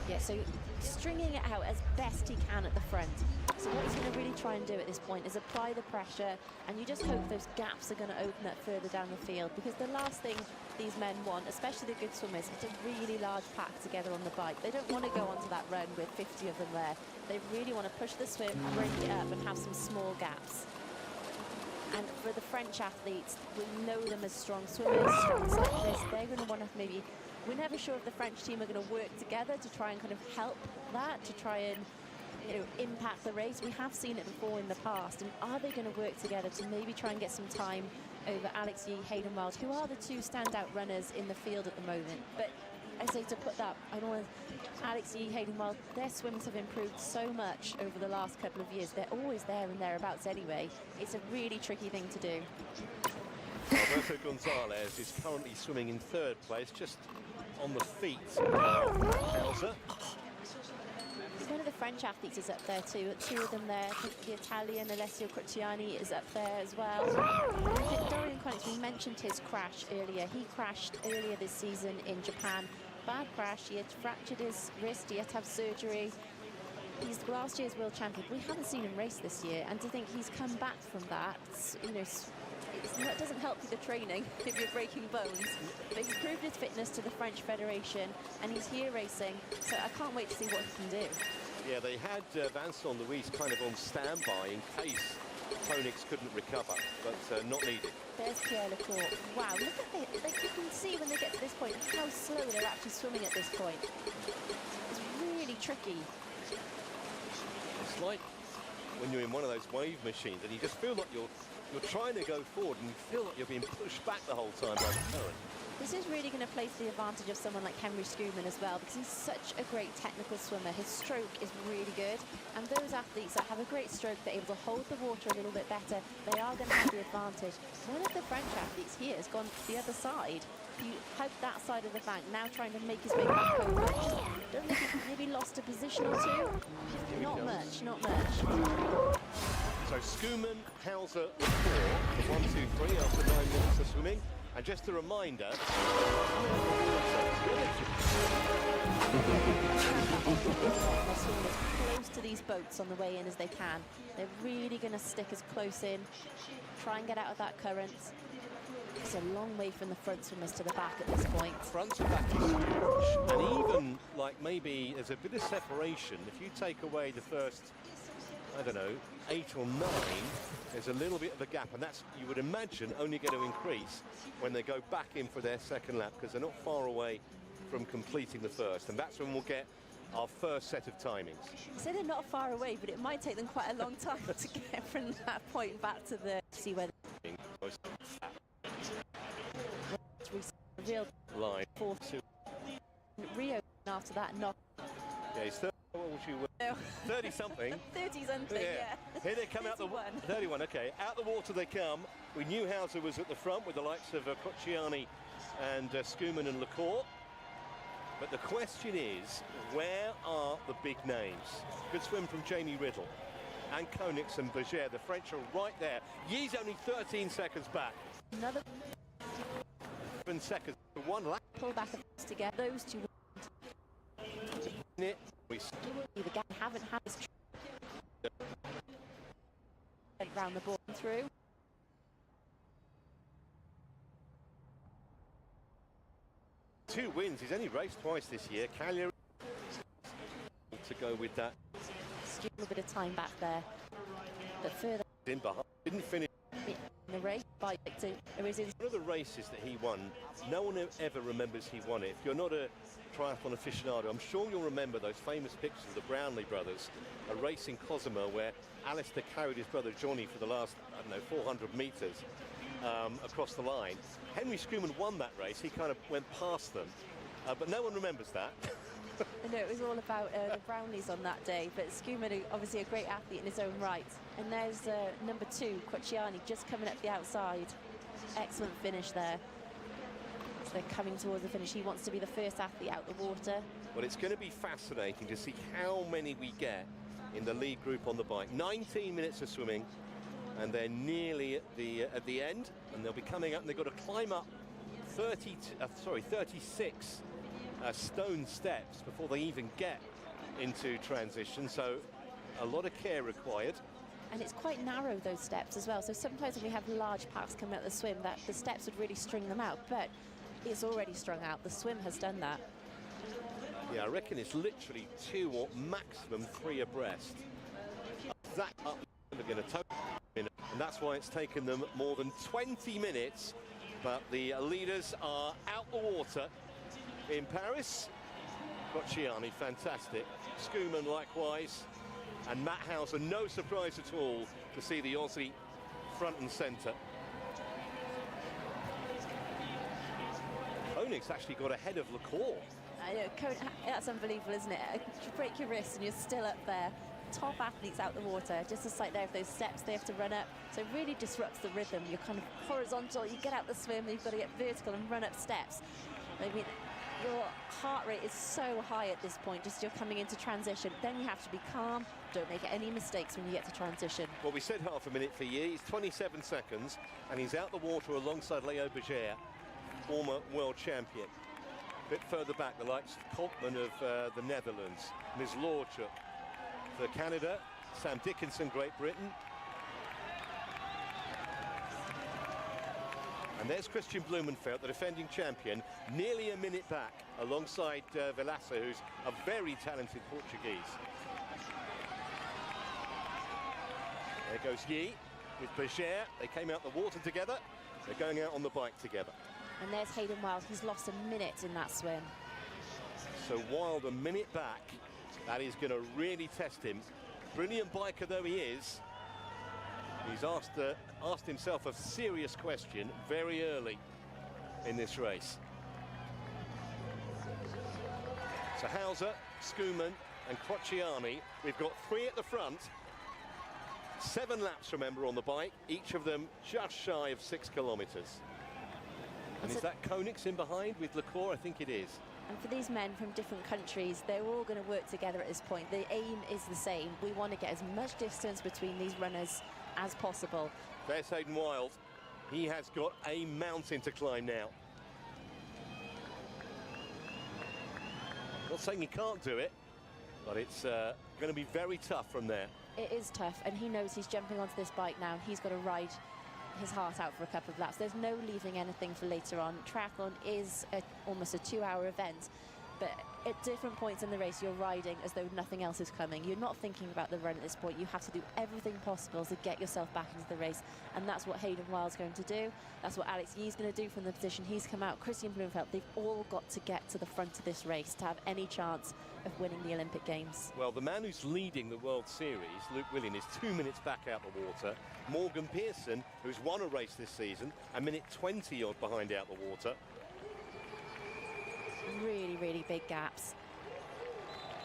Yeah, so stringing it out as best he can at the front. So what he's going to really try and do at this point is apply the pressure, and you just hope those gaps are going to open up further down the field, because the last thing these men want, especially the good swimmers, is a really large pack together on the bike. They don't want to go onto that run with 50 of them there. They really want to push the swim, break it up, and have some small gaps. And for the French athletes, we know them as strong swimmers, strong cyclists. They're going to want to maybe... We're never sure if the French team are going to work together to try and kind of help that, to try and, you know, impact the race. We have seen it before in the past. And are they going to work together to maybe try and get some time over Alex Yee, Hayden Wild, who are the two standout runners in the field at the moment? But I say to put that, I don't want to... Alex Yee, Hayden Wild, their swims have improved so much over the last couple of years. They're always there and thereabouts anyway. It's a really tricky thing to do. Alberto Gonzalez is currently swimming in third place, just on the feet of Hauser. One of the French athletes is up there too. Two of them there. I think the Italian Alessio Crociani is up there as well. Dorian Collins, we mentioned his crash earlier. He crashed earlier this season in Japan. Bad crash. He had fractured his wrist. He had to have surgery. He's last year's world champion. We haven't seen him race this year, and to think he's come back from that, you know, it doesn't help with the training if you're breaking bones. But he's proved his fitness to the French Federation, and he's here racing, so I can't wait to see what he can do. Yeah, they had Vincent Louis kind of on standby in case Konix couldn't recover, but not needed. There's Pierre Lecourt. Wow, look at it. Like, you can see when they get to this point how slow they're actually swimming at this point. It's really tricky. It's like when you're in one of those wave machines and you just feel like you're trying to go forward and you feel like you're being pushed back the whole time by the current. This is really going to place the advantage of someone like Henry Schumann as well, because he's such a great technical swimmer. His stroke is really good, and those athletes that have a great stroke, they're able to hold the water a little bit better. They are going to have the advantage. One of the French athletes here has gone the other side. He hugged that side of the bank, now trying to make his way back over. Don't think he maybe lost a position or two? Not much, not much. So Schumann, Hauser, for 1, 2, 3 after 9 minutes of swimming. And just a reminder, they're swimming as close to these boats on the way in as they can. They're really going to stick as close in, try and get out of that current. It's a long way from the front swimmers to the back at this point. Front to back is huge, and even like maybe there's a bit of separation. If you take away the first I don't know, 8 or 9, there's a little bit of a gap, and that's, you would imagine, only going to increase when they go back in for their second lap, because they're not far away from completing the first, and that's when we'll get our first set of timings. So they're not far away, but it might take them quite a long time to get from that point back to the see where real line. Fourth Rio after that knock. Yeah, he's 30, what would you 30 something. 30 something, yeah. Here they come 31. out the 31. Okay, out the water they come. We knew Hauser was at the front with the likes of Crociani and Skuman and Lacour. But the question is, where are the big names? Good swim from Jamie Riddle and Koenigs and Berger. The French are right there. Ye's only 13 seconds back. Another 7 seconds. 1 lap. Pull back together. Those two. The gap haven't had this round the ball through. Two wins. He's only raced twice this year. Cagliari to go with that. Just a little bit of time back there, but further in behind, didn't finish in the race. One of the races that he won, no one ever remembers he won it. If you're not a triathlon aficionado, I'm sure you'll remember those famous pictures of the Brownlee brothers, a race in Cozumel where Alistair carried his brother Johnny for the last, I don't know, 400 metres across the line. Henry Skuman won that race. He kind of went past them, but no one remembers that. I know it was all about the Brownlees on that day, but Skuman, obviously a great athlete in his own right. And there's number 2, Crociani, just coming up the outside. Excellent finish there. So they're coming towards the finish. He wants to be the first athlete out the water. Well, it's going to be fascinating to see how many we get in the lead group on the bike. 19 minutes of swimming, and they're nearly at the end, and they'll be coming up, and they've got to climb up 36 stone steps before they even get into transition, so a lot of care required. And it's quite narrow, those steps as well, so sometimes when we have large packs coming out the swim, that the steps would really string them out, but it's already strung out. The swim has done that. Yeah, I reckon it's literally 2 or maximum 3 abreast. That up, they're going to tow in, and that's why it's taken them more than 20 minutes, but the leaders are out the water in Paris. Crociani, fantastic. Skuman, likewise. And Matt Hauser, no surprise at all to see the Aussie front and centre. Koenigs actually got ahead of Lacour. I know, that's unbelievable, isn't it? You break your wrist and you're still up there. Top athletes out the water, just a sight there of those steps they have to run up. So it really disrupts the rhythm. You're kind of horizontal, you get out the swim, you've got to get vertical and run up steps. I mean, your heart rate is so high at this point, just you're coming into transition. Then you have to be calm, don't make any mistakes when you get to transition. Well, we said half a minute for Yi. He's 27 seconds, and he's out the water alongside Leo Berger, former world champion. A bit further back, the likes of Kolkman of the Netherlands, Ms. Lordchuk for Canada, Sam Dickinson, Great Britain. And there's Christian Blumenfeld, the defending champion, nearly a minute back, alongside Vilaça, who's a very talented Portuguese. There goes Yi with Berger. They came out the water together. They're going out on the bike together. And there's Hayden Wild. He's lost a minute in that swim. So Wild a minute back. That is going to really test him. Brilliant biker though he is, he's asked himself a serious question very early in this race. So Hauser, Skuman and Crociani, we've got 3 at the front. 7 laps, remember, on the bike, each of them just shy of 6 kilometres. And is that Koenigs in behind with Lacour? I think it is. And for these men from different countries, they're all going to work together at this point. The aim is the same. We want to get as much distance between these runners as possible. There's Hayden Wild. He has got a mountain to climb now. Not saying he can't do it, but it's going to be very tough from there. It is tough, and he knows he's jumping onto this bike now. He's got to ride his heart out for a couple of laps. There's no leaving anything for later on. Triathlon is almost a 2-hour event, But at different points in the race, you're riding as though nothing else is coming. You're not thinking about the run at this point. You have to do everything possible to get yourself back into the race. And that's what Hayden Wilde's going to do. That's what Alex Yee's going to do from the position he's come out. Christian Blumenfeld, they've all got to get to the front of this race to have any chance of winning the Olympic Games. Well, the man who's leading the World Series, Luke Willian, is 2 minutes back out the water. Morgan Pearson, who's won a race this season, a minute 20 odd behind out the water. Really, really big gaps.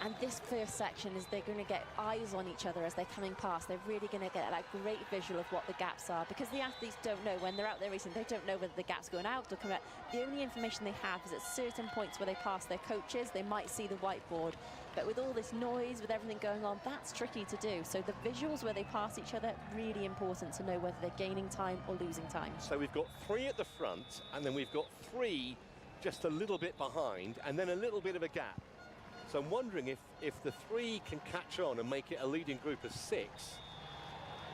And this first section is they're going to get eyes on each other as they're coming past. They're really going to get that great visual of what the gaps are, because the athletes don't know when they're out there racing. They don't know whether the gap's going out or come out. The only information they have is at certain points where they pass their coaches, they might see the whiteboard. But with all this noise, with everything going on, that's tricky to do. So the visuals where they pass each other, really important to know whether they're gaining time or losing time. So we've got 3 at the front, and then we've got 3 just a little bit behind, and then a little bit of a gap. So I'm wondering if the 3 can catch on and make it a leading group of 6,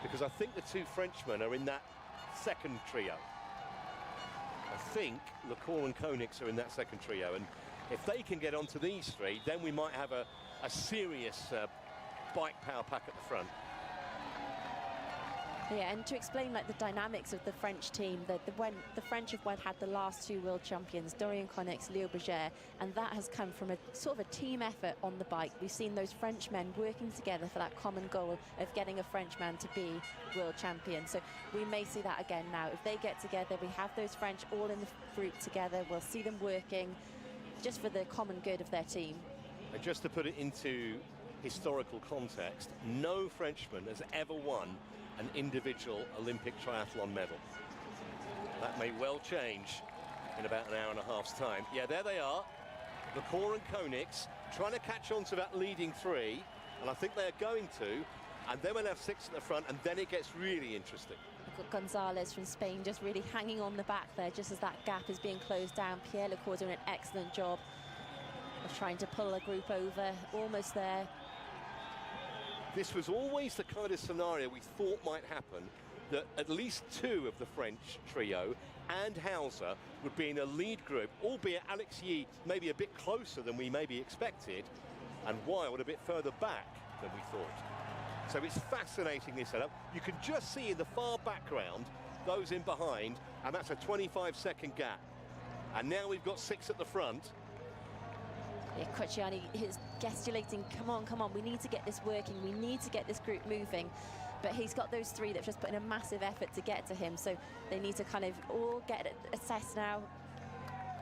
because I think the 2 Frenchmen are in that second trio. I think Lacour and Koenigs are in that second trio, and if they can get onto these 3, then we might have a serious bike power pack at the front. Yeah, and to explain like the dynamics of the French team, when the French have had the last 2 world champions, Dorian Koenigs, Leo Berger, and that has come from a sort of a team effort on the bike. We've seen those Frenchmen working together for that common goal of getting a Frenchman to be world champion. So we may see that again now. If they get together, we have those French all in the group together. We'll see them working just for the common good of their team. And just to put it into historical context, no Frenchman has ever won an individual Olympic triathlon medal. That may well change in about an hour and a half's time. Yeah, there they are. Lacour and Koenigs trying to catch on to that leading 3, and I think they're going to. And then we'll have 6 at the front, and then it gets really interesting. We've got Gonzalez from Spain just really hanging on the back there, just as that gap is being closed down. Pierre Lacour doing an excellent job of trying to pull a group over, almost there. This was always the kind of scenario we thought might happen, that at least 2 of the French trio and Hauser would be in a lead group, albeit Alex Yee maybe a bit closer than we maybe expected, and Wild a bit further back than we thought. So it's fascinating, this setup. You can just see in the far background those in behind, and that's a 25-second gap. And now we've got 6 at the front. Yeah, Cocciani is gesticulating, come on, we need to get this working, we need to get this group moving. But he's got those 3 that have just put in a massive effort to get to him, so they need to kind of all get assessed now.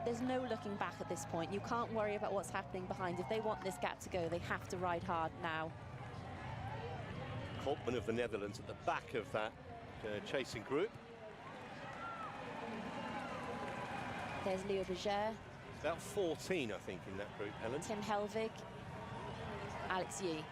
There's no looking back at this point. You can't worry about what's happening behind. If they want this gap to go, they have to ride hard now. Holtman of the Netherlands at the back of that chasing group. There's Leo Berger. About 14, I think, in that group, Helen. Tim Helvig, Alex Yee.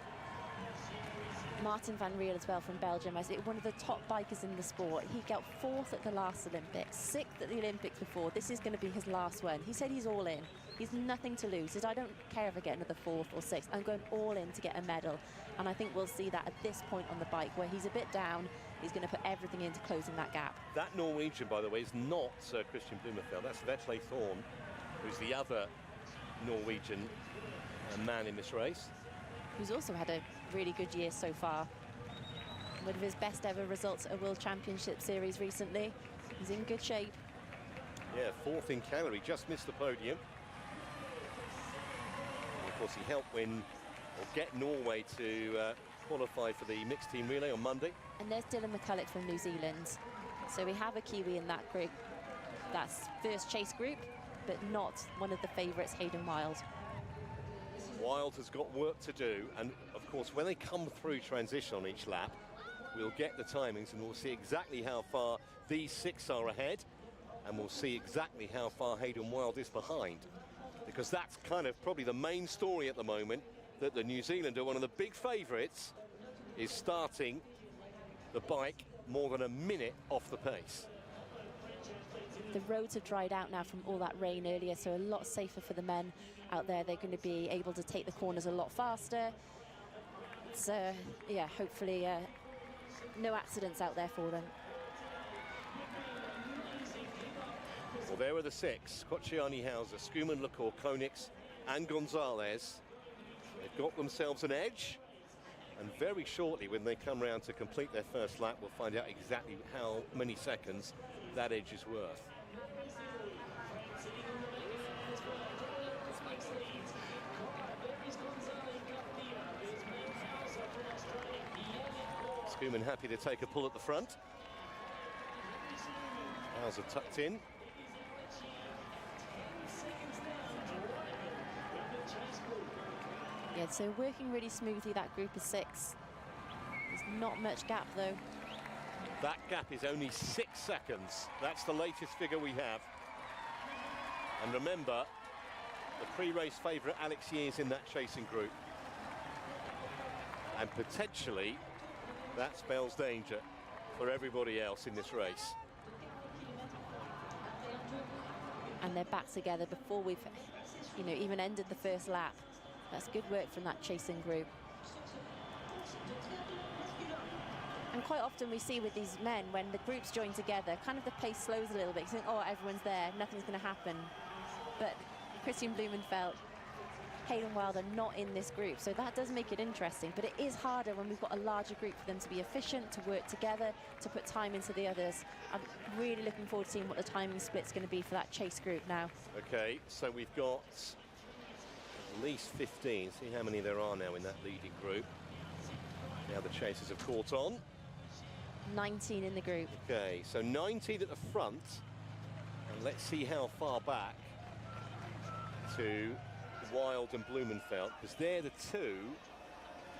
Martin van Riel as well from Belgium, as one of the top bikers in the sport. He got 4th at the last Olympics, 6th at the Olympics before. This is going to be his last one. He said he's all in. He's nothing to lose. He said, I don't care if I get another 4th or 6th. I'm going all in to get a medal. And I think we'll see that at this point on the bike, where he's a bit down. He's going to put everything into closing that gap. That Norwegian, by the way, is not Christian Blumenfeld. That's Vetle Thorn, who's the other Norwegian man in this race. Who's also had a really good year so far. One of his best ever results at a World Championship Series recently. He's in good shape. Yeah, 4th in Calgary, just missed the podium. And of course, he helped win, or get Norway to qualify for the mixed team relay on Monday. And there's Dylan McCulloch from New Zealand. So we have a Kiwi in that group. That's first chase group, but not one of the favourites, Hayden Wilde. Wilde has got work to do, and of course when they come through transition on each lap, we'll get the timings and we'll see exactly how far these 6 are ahead, and we'll see exactly how far Hayden Wilde is behind, because that's kind of probably the main story at the moment, that the New Zealander, one of the big favourites, is starting the bike more than a minute off the pace. The roads have dried out now from all that rain earlier, so a lot safer for the men out there. They're going to be able to take the corners a lot faster. It's, yeah, hopefully no accidents out there for them. Well, there are the 6. Cocciani, Hauser, Skuman, Lacour, Koenigs and Gonzalez. They've got themselves an edge. And very shortly, when they come round to complete their first lap, we'll find out exactly how many seconds that edge is worth. Schumann happy to take a pull at the front. Bowser tucked in. Yeah, so working really smoothly, that group of 6. There's not much gap, though. That gap is only 6 seconds. That's the latest figure we have. And remember, the pre-race favourite Alex Yee is in that chasing group. And potentially, that spells danger for everybody else in this race. And they're back together before we've, even ended the first lap. That's good work from that chasing group. And quite often we see with these men, when the groups join together, kind of the pace slows a little bit. You think, oh, everyone's there, nothing's going to happen. But Christian Blumenfeld, Hayden Wild are not in this group, so that does make it interesting. But it is harder when we've got a larger group for them to be efficient, to work together, to put time into the others. I'm really looking forward to seeing what the timing split's going to be for that chase group now. Okay, so we've got at least 15. See how many there are now in that leading group. Now the chasers have caught on. 19 in the group. Okay, so 19 at the front. And let's see how far back to Wild and Blumenfeld, because they're the two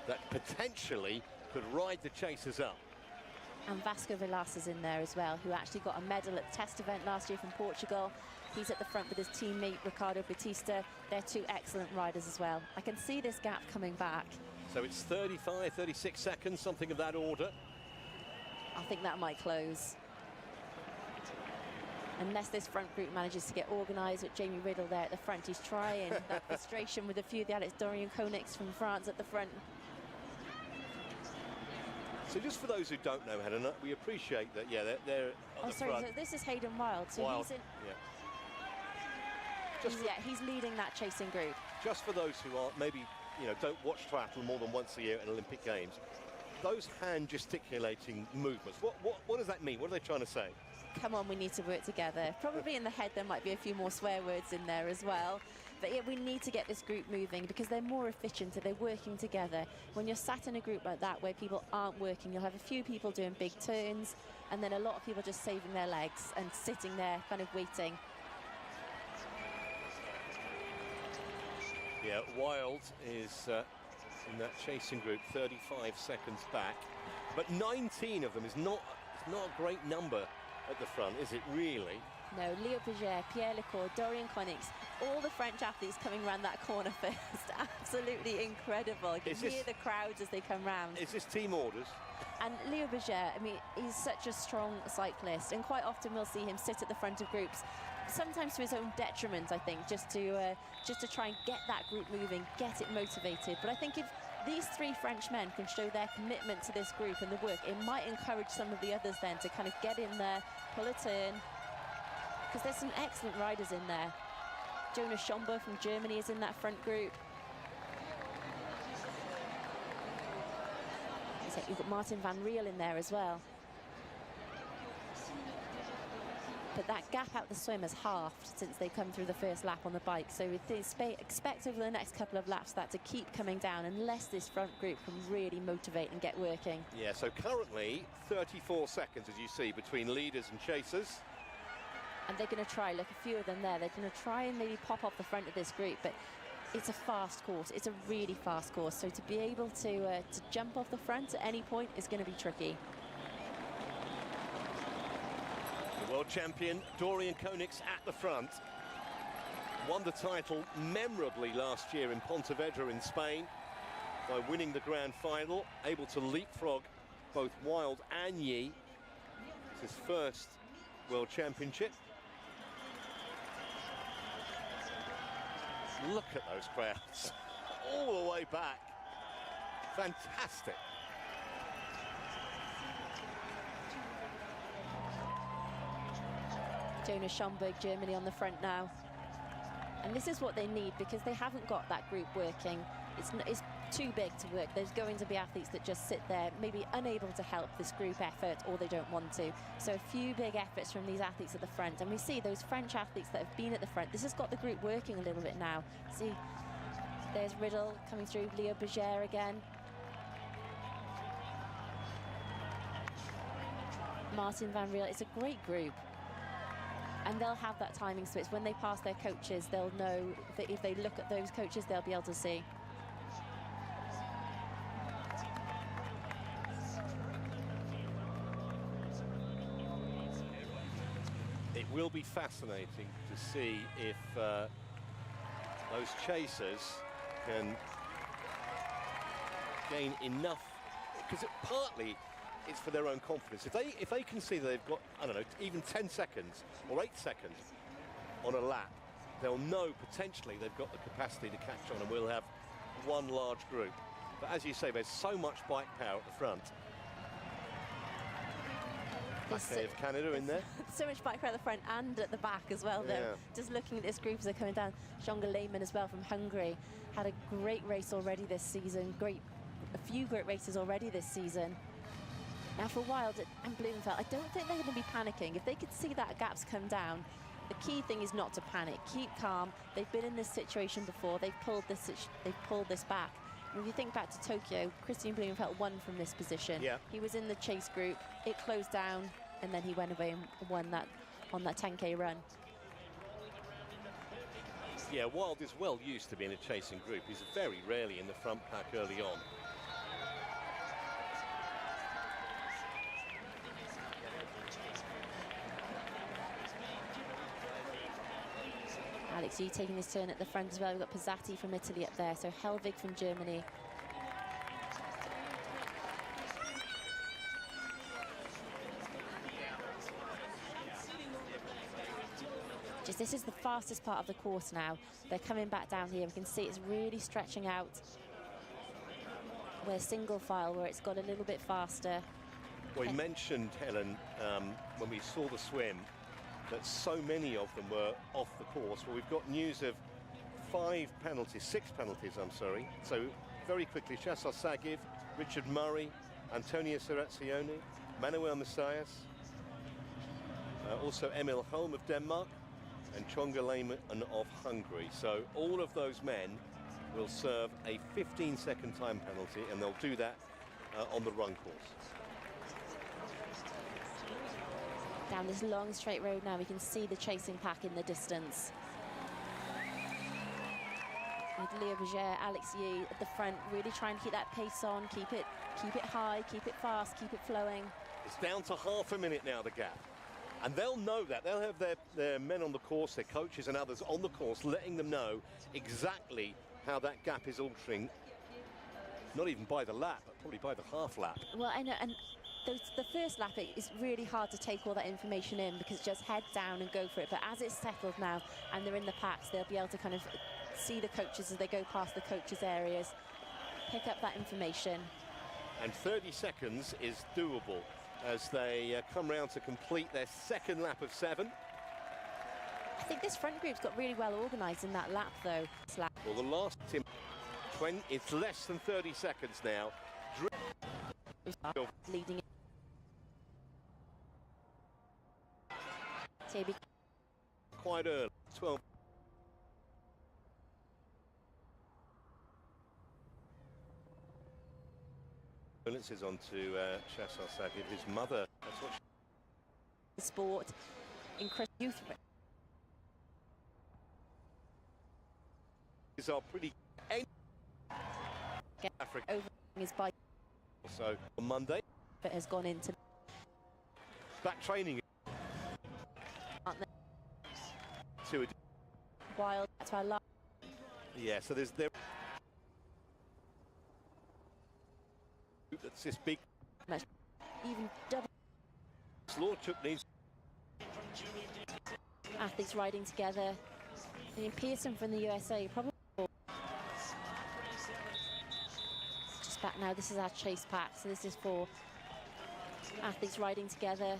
that potentially could ride the chasers up. And Vasco Velas is in there as well, who actually got a medal at the test event last year from Portugal. He's at the front with his teammate Ricardo Batista. They're two excellent riders as well. I can see this gap coming back. So it's 35, 36 seconds, something of that order. I think that might close. Unless this front group manages to get organised with Jamie Riddle there at the front. He's trying that frustration with a few of the adepts. Dorian Koenigs from France at the front. So just for those who don't know, Helen, we appreciate that, yeah, they're at the sorry, front. so this is Hayden Wild. So Wild, he's in, yeah. He's leading that chasing group. Just for those who are maybe, don't watch triathlon more than once a year at Olympic Games, those hand gesticulating movements, what does that mean? What are they trying to say? Come on, we need to work together. Probably in the head there might be a few more swear words in there as well. But yeah, we need to get this group moving because they're more efficient and they're working together. When you're sat in a group like that where people aren't working, you'll have a few people doing big turns and then a lot of people just saving their legs and sitting there kind of waiting. Yeah, Wild is in that chasing group 35 seconds back, but 19 of them is not a great number at the front, is it really? No, Leo Paget, Pierre Lecour, Dorian Koenigs, all the French athletes coming around that corner first. Absolutely incredible. You can hear the crowds as they come round. Is this team orders? And Leo Paget, I mean, he's such a strong cyclist, and quite often we'll see him sit at the front of groups, sometimes to his own detriment, I think, just to try and get that group moving, get it motivated. But I think if these three French men can show their commitment to this group and the work, it might encourage some of the others then to kind of get in there, pull a turn, because there's some excellent riders in there. Jonas Schomburg from Germany is in that front group. You've got Martin van Riel in there as well. But that gap out the swim has halved since they come through the first lap on the bike. So we expect over the next couple of laps that to keep coming down unless this front group can really motivate and get working. Yeah, so currently 34 seconds, as you see, between leaders and chasers. And they're going to try, look, a few of them there, they're going to try and maybe pop off the front of this group, but it's a fast course. It's a really fast course. So to be able to jump off the front at any point is going to be tricky. The world champion Dorian Koenigs at the front. Won the title memorably last year in Pontevedra in Spain by winning the grand final, able to leapfrog both Wild and Yee. It's his first world championship. Look at those crowds all the way back. Fantastic. Jonas Schomburg, Germany on the front now. And this is what they need, because they haven't got that group working. It's too big to work. There's going to be athletes that just sit there, maybe unable to help this group effort, or they don't want to. So a few big efforts from these athletes at the front. And we see those French athletes that have been at the front. This has got the group working a little bit now. See, there's Riddle coming through, Leo Berger again. Martin Van Riel. It's a great group. And they'll have that timing switch. When they pass their coaches, they'll know that if they look at those coaches, they'll be able to see. It will be fascinating to see if those chasers can gain enough, because partly it's for their own confidence. If they can see that they've got, I don't know, even 10 seconds or 8 seconds on a lap, they'll know potentially they've got the capacity to catch on, and we'll have one large group. But as you say, there's so much bike power at the front. Paquet of Canada in there. So much bike at the front and at the back as well, though. Yeah. Just looking at this group as they're coming down. Jonga Lehmann as well from Hungary. Had a great race already this season. A few great races already this season. Now for Wild and Blumenfeld, I don't think they're going to be panicking. If they could see that gaps come down, the key thing is not to panic. Keep calm. They've been in this situation before. They've pulled this back. And if you think back to Tokyo, Christian Blumenfeld won from this position. Yeah. He was in the chase group. It closed down, and then he went away and won that on that 10K run. Yeah, Wild is well used to being a chasing group. He's very rarely in the front pack early on. Alex Yee taking his turn at the front as well. We've got Pizzati from Italy up there, so Helvig from Germany. This is the fastest part of the course now. They're coming back down here. We can see it's really stretching out. We're single file where it's got a little bit faster. Well, we mentioned, Helen, when we saw the swim, that so many of them were off the course. Well, we've got news of 6 penalties, I'm sorry. So very quickly, Chassar Sagiv, Richard Murray, Antonio Serrazione, Manuel Messias, also Emil Holm of Denmark, and Chonga Lehmann of Hungary. So all of those men will serve a 15-second time penalty, and they'll do that on the run course. Down this long straight road now, we can see the chasing pack in the distance. With Leo Berger, Alex Yee at the front, really trying to keep that pace on, keep it high, keep it fast, keep it flowing. It's down to half a minute now, the gap. And they'll know that. They'll have their men on the course, their coaches and others on the course, letting them know exactly how that gap is altering. Not even by the lap, but probably by the half lap. Well, I know, and the first lap, it's really hard to take all that information in because just head down and go for it. But as it's settled now and they're in the packs, they'll be able to kind of see the coaches as they go past the coaches' areas, pick up that information. And 30 seconds is doable as they come round to complete their second lap of 7. I think this front group's got really well organised in that lap, though. Well, the last team, it's less than 30 seconds now. Leading it. Quite early, 12. Is on to Chassar Sagiv, his mother. That's what sport in youth. These are pretty. Africa over his bike. So on Monday, it has gone into back training. To Wild. That's why I love. Yeah, so there's that's this big. Even double. Slawchuk needs athletes riding together. And Pearson from the USA probably. Just back now. This is our chase pack. So this is for athletes riding together.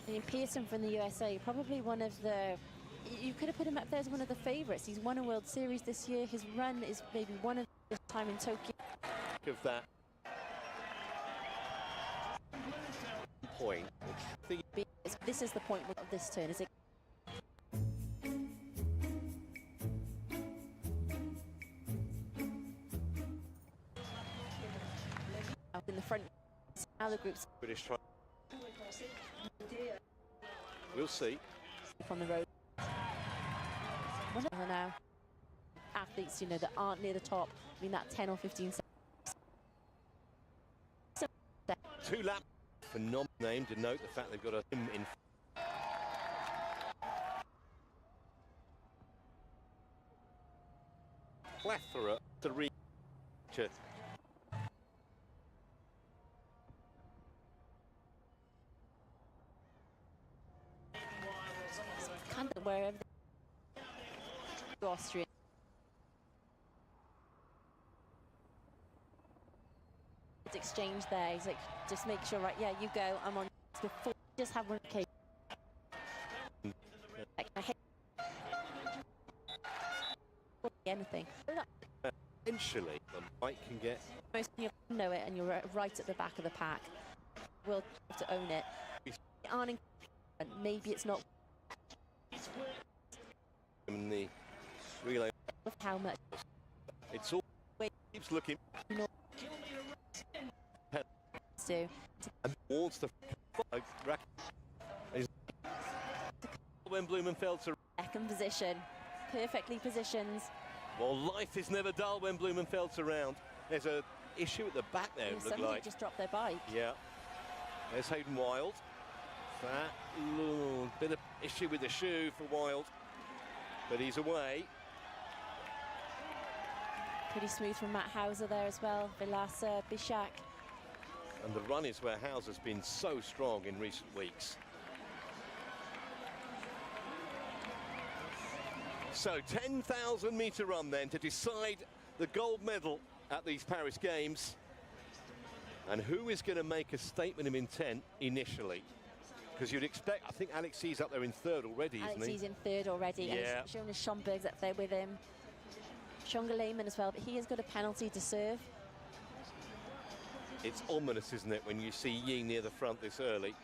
And Pearson from the USA, probably one of the you could have put him up there as one of the favourites. He's won a World Series this year. His run is maybe one of this time in Tokyo. Of that point. This is the point of this turn, is it? In the front, now the group's British try. We'll see. From the road. What are now? Athletes, you know, that aren't near the top. I mean, that 10 or 15 seconds. 2 laps. Phenomenal name to note the fact they've got a him in. Plethora to reach. Kind of wherever the Austrian. It's exchanged there. He's like, just make sure, right? Yeah, you go. I'm on. Before, just have one occasion. Anything. Eventually, the bike can get. Most of you know it, and you're right at the back of the pack. We'll have to own it. Aren't in, maybe it's not. In the relay. Of how much? It's all. Keeps looking. You know, do. And wants the rack. When Blumenfeld's second position, perfectly positioned. Well, life is never dull when Blumenfeld's around. There's a issue at the back there. It looked like just dropped their bike. Yeah. There's Hayden Wild. That little bit of issue with the shoe for Wild, but he's away. Pretty smooth from Matt Hauser there as well. Vilasa, Bishak. And the run is where Hauser's been so strong in recent weeks. So 10,000 metre run then to decide the gold medal at these Paris Games. And who is going to make a statement of intent initially? Because you'd expect, I think Alexei's up there in third already, isn't he? Alexei's in third already. Yeah. And Jonas Schomburg's up there with him. Schonga Lehmann as well, but he has got a penalty to serve. It's ominous, isn't it, when you see Yi near the front this early.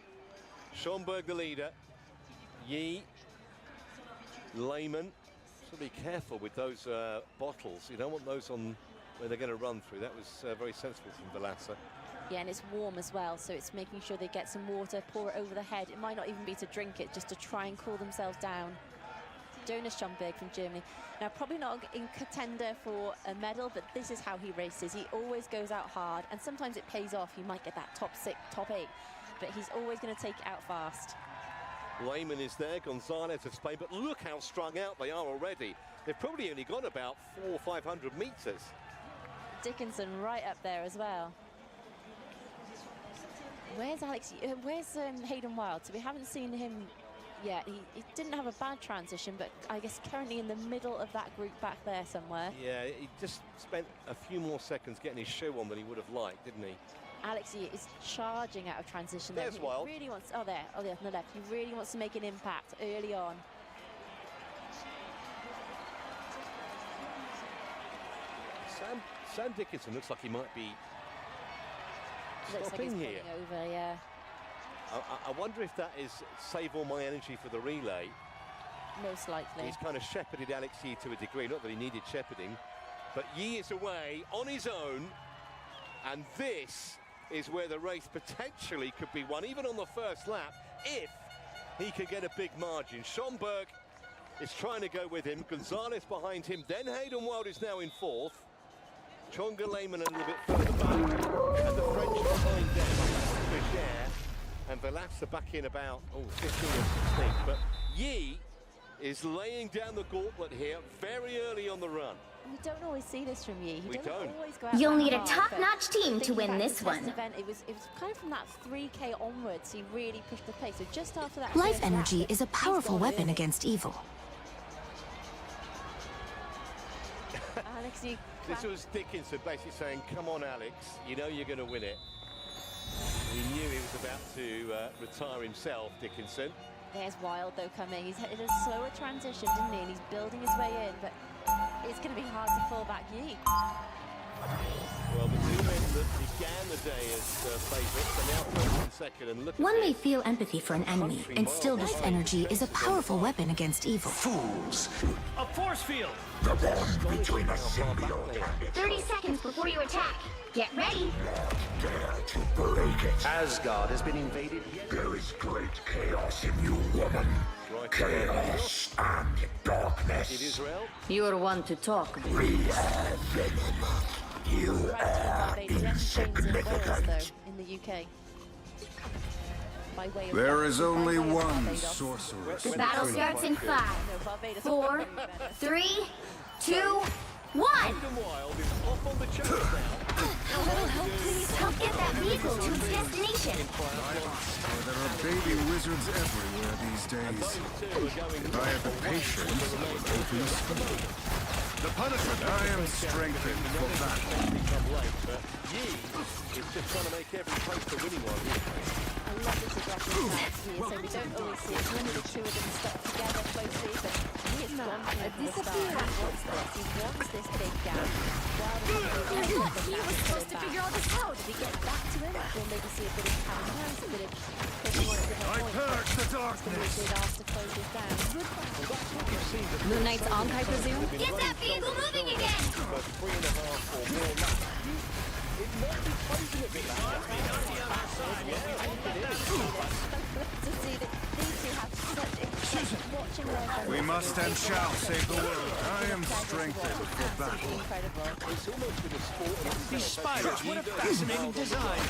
Schomburg the leader. Yi, Lehmann. So be careful with those bottles. You don't want those on where they're going to run through. That was very sensible from Vilasa. Yeah, and it's warm as well, so it's making sure they get some water, pour it over the head. It might not even be to drink it, just to try and cool themselves down. Jonas Schomburg from Germany. Now, probably not in contender for a medal, but this is how he races. He always goes out hard, and sometimes it pays off. You might get that top 6, top 8, but he's always going to take it out fast. Lehmann is there, Gonzalez of Spain, but look how strung out they are already. They've probably only got about 400 or 500 metres. Dickinson right up there as well. Where's Alex? Where's Hayden Wild? So we haven't seen him yet. He didn't have a bad transition, but I guess currently in the middle of that group back there somewhere. Yeah, he just spent a few more seconds getting his shoe on than he would have liked, didn't he? Alexei is charging out of transition. There's Wild. He really wants. Oh, there. Oh, there on the left. He really wants to make an impact early on. Sam Dickinson looks like he might be stopping here. Over, yeah. I wonder if that is save all my energy for the relay. Most likely. He's kind of shepherded Alexei to a degree, not that he needed shepherding, but Yi is away on his own, and this is where the race potentially could be won, even on the first lap, if he could get a big margin. Schomburg is trying to go with him, Gonzalez behind him, then Hayden Wild is now in fourth. Chonga Lehmann a little bit further back, and the French behind them, Bishare, and Vilasa back in about 15 or 16. But Yi is laying down the gauntlet here very early on the run. We don't always see this from Yi. We don't. Always go out You'll that need a hard, top-notch team to win this one. Event, it was kind of from that 3K onwards, he really pushed the pace. So just after that Life first energy lap, is a powerful he's gone weapon early. against evil. Alexei, This was Dickinson basically saying, come on, Alex, you know you're going to win it. He knew he was about to retire himself, Dickinson. There's Wild, though, coming. He's hit a slower transition, didn't he? And he's building his way in, but it's going to be hard to fall back Yi. Well, the two men that began the day as favourites are now first and second, and look at One may this. feel empathy for an enemy, and still this energy is a powerful weapon against evil. Fools! A force field! The bond between a symbiote and its 30 seconds before you attack. Get ready. dare to break it. Asgard has been invaded. There is great chaos in you, woman. Chaos and darkness. Israel. You're one to talk. We are venom. You are insignificant. In the UK. By way of There is only by way of one Barbados. sorceress. The battle starts in 5, No, Barbados 4, 3, 2, 1. Wild is off on the chase now. Please help get that vehicle to its destination. There are baby wizards everywhere these days. If I had the patience, I would open a school. The punishment I am strengthened for battle. Yi is just trying to make every post a winning one. I love this aggressive stance here, so we don't always see it. Normally the two of them stuck together closely, but he has gone for the start. He wants this. He wants this big gap. He was supposed to figure all this out. If he gets back to him, we'll maybe see a bit of power hands, a bit of pushing on a different point. purge the darkness. They'd asked to close this down. Moon Knight's on, I presume? Get that vehicle moving again. For 3.5 or more laps. It might be closing a bit back. To see that these two have such watching their We must and shall save the world. I am strengthened for battle. incredible. It's almost been a sport. These spiders, what a fascinating design!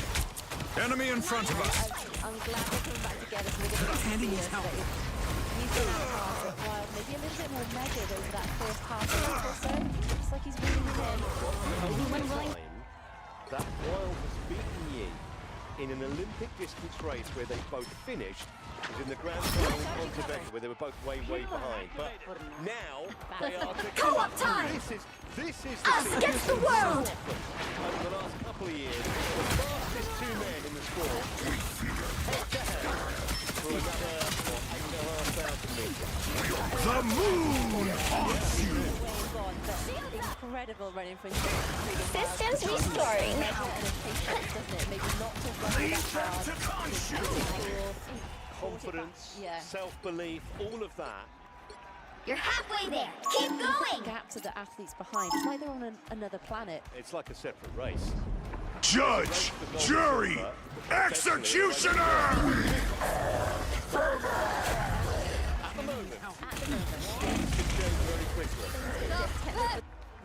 Enemy in front of us. I'm glad they're coming back together so we're going to Handing his help. He's been out hard for a while, maybe a little bit more measured over that first half a month or so. Looks like he's reeling him in. Anyone willing? That Wild has beaten Yi in an Olympic distance race where they both finished. It was in the Grand Final in Pontevedra where they were both way behind. But now they are together. Co-op time! This is Us against the world! Over the last couple of years, the fastest two men in the sport. For another 8,500 metres. The moon haunts you. Incredible running from Systems restoring. Maybe not to run that hard. Confidence, Yeah. self-belief, all of that. You're halfway there. Keep going. Gaps of the athletes behind. It's like they're on another planet. It's like a separate race. Judge, jury, executioner! At the moment, things could change very quickly.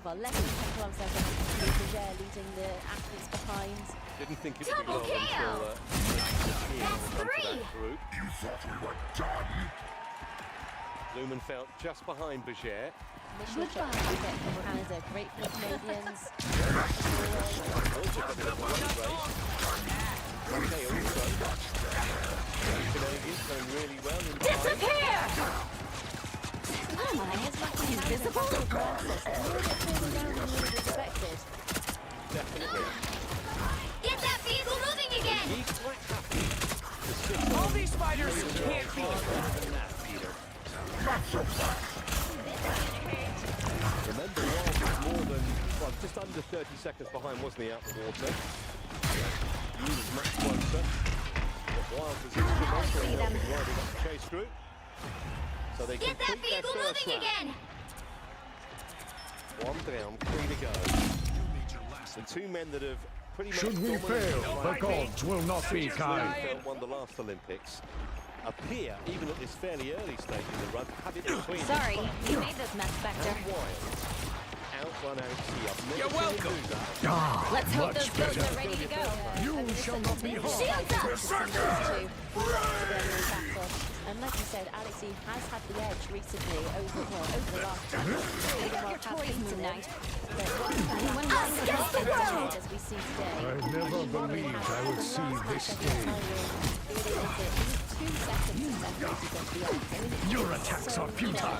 Well, less than 10 kilometers down Berger leading the athletes behind. Didn't think it would be Double long until KO. That's three. Group. You thought we were done? Blumenfeld just behind Berger. Michelin from Canada. Great for the Canadians. Also got a great race. Okay, also. Canadians going really well in Disappear! Oh, he's invisible? Definitely. Get that vehicle moving again! He's quite happy. All these spiders can't be... Remember, Wild was more than, well, just under 30 seconds behind, wasn't he, out the water? He was much closer. But Wild was riding up the chase group. So they Get that complete their vehicle first moving lap. again! One down, 3 to go. The two men that have pretty much Should we dominated fail, the the gods will not be kind. Blumenfeld won the last Olympics. Appear, even at this fairly early stage in the run, have it between them. Sorry, you made this mess, Spectre. And Wild outrun out here. I've never You're seen him welcome. do that. Ah, Let's hope much those boats better. are ready to go. You shall not be harmed. Shields up! Berserker! And like you said, Alexei has had the edge recently over the last tonight. Us against the world! As we see today. I never believed I would see this day. Your attacks are futile.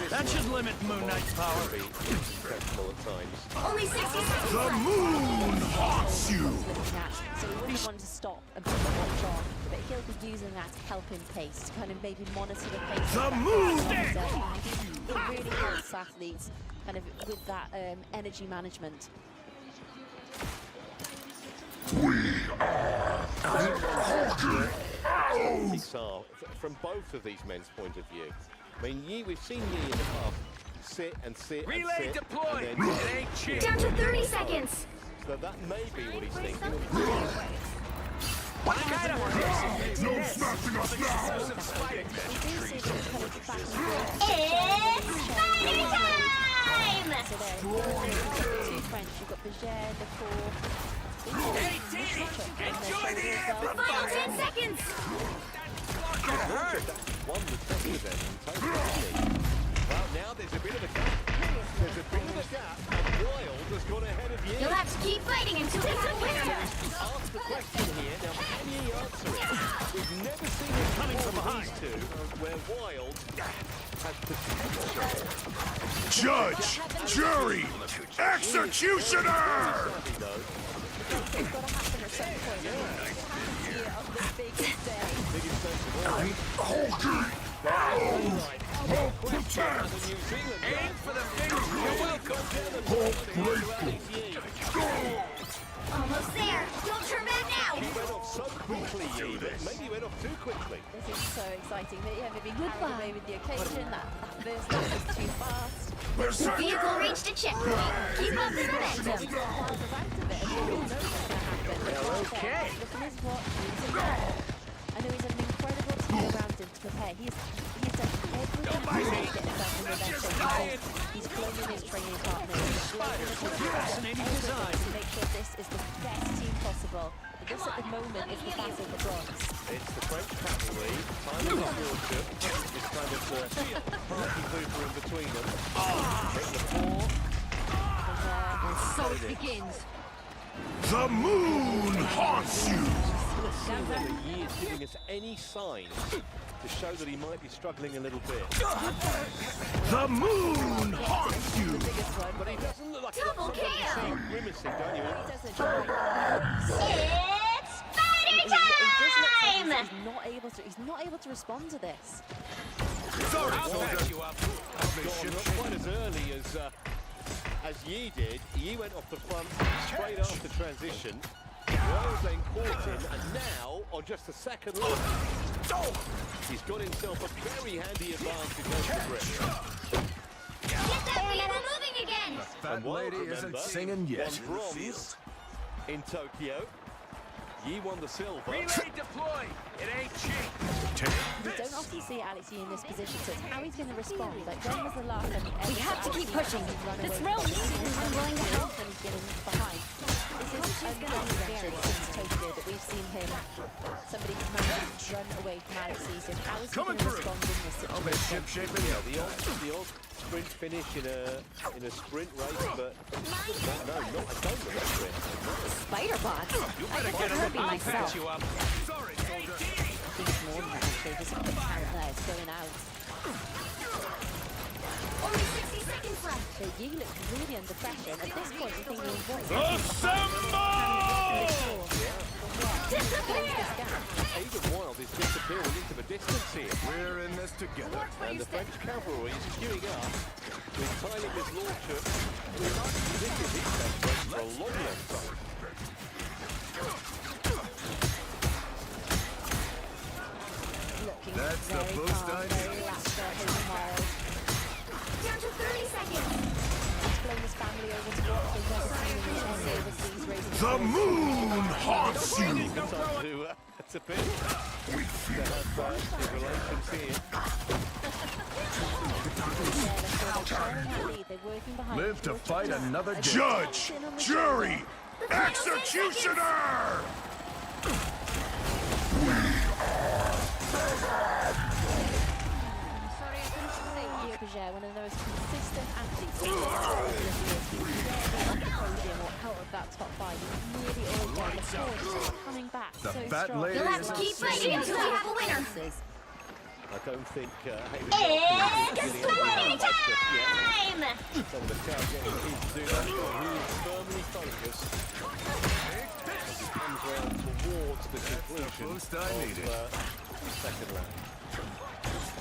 That should limit Moon Knight's power. Incredible at times. Only 60 seconds The left. moon haunts you. So we wouldn't want to stop and put the watch on, but he'll be using that to help him pace, to kind of maybe monitor the pace. The move! It really helps athletes kind of with that energy management. From both of these men's point of view. I mean, we've seen Yi in the past sit and sit Relay and sit. deployed! And then It ain't cheap. Down to 30 seconds. So that may be what he's thinking. What kind of no smashing us now! It's fighting time! So there, two French, you've got Berger, Nicole. Enjoy the air! Final 10 seconds! Won the second event in total, hasn't he? Well, now there's a bit of a gap. There's a bit of a gap, and Wild has gone ahead of you. You'll have to keep fighting until we have a winner! Ask the question here. Now, can you answer it? We've never seen it coming from behind. These two, where Wild has potential. Judge, jury, executioner! Aim for the finish. You're welcome. Almost there! Don't turn back now! He went off so quickly, maybe he went off too quickly. This is so exciting. Maybe carried away with the occasion. That first lap was too fast. The vehicle reached a checkpoint. Keep up the momentum. Okay. Look at his watch. I know he's an incredible team around him to prepare. He's done everything to get himself in the best shape. He's flown with his training partners. He's flown with his Fascinating design. to make sure this is the best team possible. But this at the moment is the battle for bronze. It's the French cavalry. Time of Georgia. It's kind of party pooper in between them. Hit the floor. And so it begins. The moon haunts you! Let's see whether Yi is giving us any signs to show that he might be struggling a little bit. The moon haunts you! But he doesn't look like Double kill! grimacing, don't you? It's fighting time! He's not able to respond to this. Sorry, I'll back you up. Not quite as early as Yi did. Yi went off the front straight after transition. Well then caught him, and now, on just the second lap, he's got himself a very handy advantage over the grip. Get that vehicle moving again! The fat lady isn't singing yet. Won bronze in Tokyo. Yi won the silver. Relay deployed! It ain't cheap! We don't often see Alex Yi in this position, so it's how he's going to respond. Like, when was the last time he ever We have to keep pushing. This road is willing to help. when he's getting behind? This is unprecedented since Tokyo that we've seen him. Somebody who's managed to run away from Alex Yi, so how is he going to respond in this situation? Yeah, the odd sprint finish in a sprint race, but no, I don't remember it. Spider-bots? I guess I could be myself. Sorry, I think it's more than that, actually. Just the talent there is going out. Only 60 seconds left. So Yi looks really under pressure, and at this point you're thinking, what's Aidan Wild is disappearing into the distance here. We're in this together. And the French cavalry is queuing up with Tyler with launcher. This is his best race for a long, long time. looking That's the very boost calm, I very need. relaxed there, Hayden Wild. Down to 30 seconds. He's flown his family over to watch. They've never seen him in any overseas races. The moon haunts you! It's a bit to have the relations here. They're working behind. Live to fight another day. Judge, jury, executioner! One of the most consistent athletes in the last couple of years. He's rarely off the podium or out of that top five. He's nearly always there. The force is coming back The so fat strong. lady You'll have to keep fighting until we have a winner. I don't think It's fighting time! some of the crowd getting keen to do that, but he is firmly focused. As he comes round towards the conclusion boost I needed. of second lap.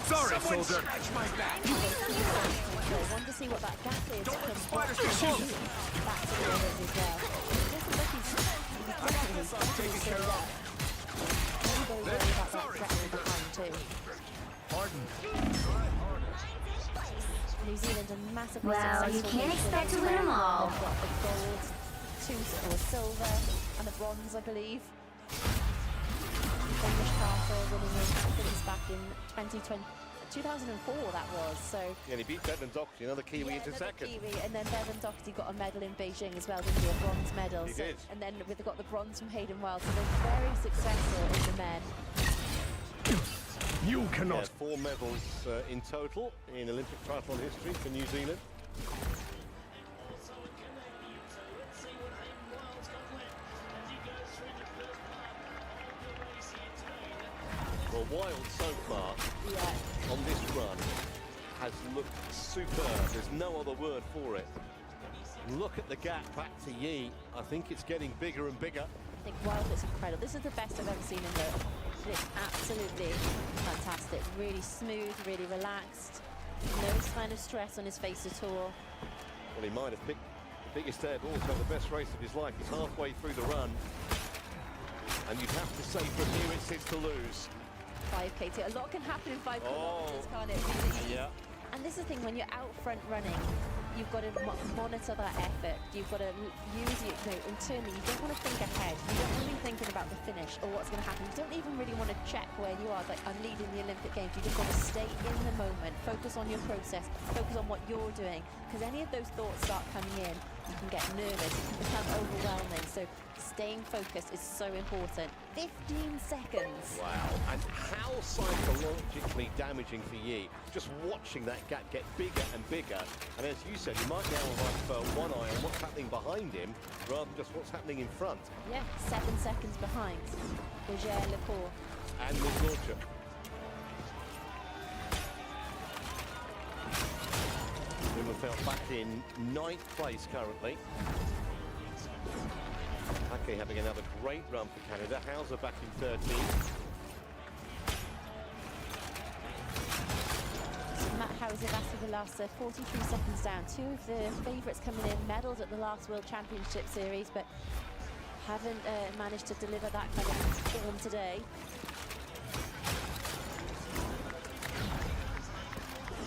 Sorry, Someone soldier. scratch my back. So I want to see what that gap is from back to the others as well. It doesn't look he's definitely slowed up. I'm very worried about that threat behind too. Pardon. New Zealand are massively Well, successful. you can't with expect to the win 'em all. They've got the gold, or silver, and the bronze, I believe. English Carter winning the Athens back in 2004 that was, so... Yeah, and he beat Bevan Doherty, another Kiwi into second. Kiwi, and then Bevan Doherty got a medal in Beijing as well, didn't he? A bronze medal. He did. And then we've got the bronze from Hayden Wild, so they're very successful in the men. You cannot. Yeah, 4 medals in total in Olympic triathlon history for New Zealand. Well, Wild so far on this run has looked superb. There's no other word for it. Look at the gap back to Yi. I think it's getting bigger and bigger. I think Wild looks incredible. This is the best I've ever seen him look. It's absolutely fantastic. Really smooth, really relaxed. No sign of stress on his face at all. Well, he might have picked the biggest air ball to have the best race of his life. He's halfway through the run. And you'd have to say from here it's his to lose. 5K too. A lot can happen in 5 Oh. kilometers, can't it? Yeah. And this is the thing, when you're out front running, you've got to monitor that effort. You've got to use it, internally. You don't want to think ahead. You don't want to be thinking about the finish or what's going to happen. You don't even really want to check where you are. Like, I'm leading the Olympic Games. You just want to stay in the moment, focus on your process, focus on what you're doing. Because any of those thoughts start coming in, you can get nervous, it can become overwhelming. So staying focused is so important. 15 seconds. Wow. And how psychologically damaging for Yi, just watching that gap get bigger and bigger. And as you said, you might now have one eye on what's happening behind him rather than just what's happening in front. Yeah, 7 seconds behind. Berger, Lecour. And Mislorchuk. Blumenfeld back in 9th place currently. Ake having another great run for Canada. Hauser back in 13th. Matt Hauser back to the last 43 seconds down. 2 of the favourites coming in, medals at the last World Championship Series, but haven't managed to deliver that kind of form today.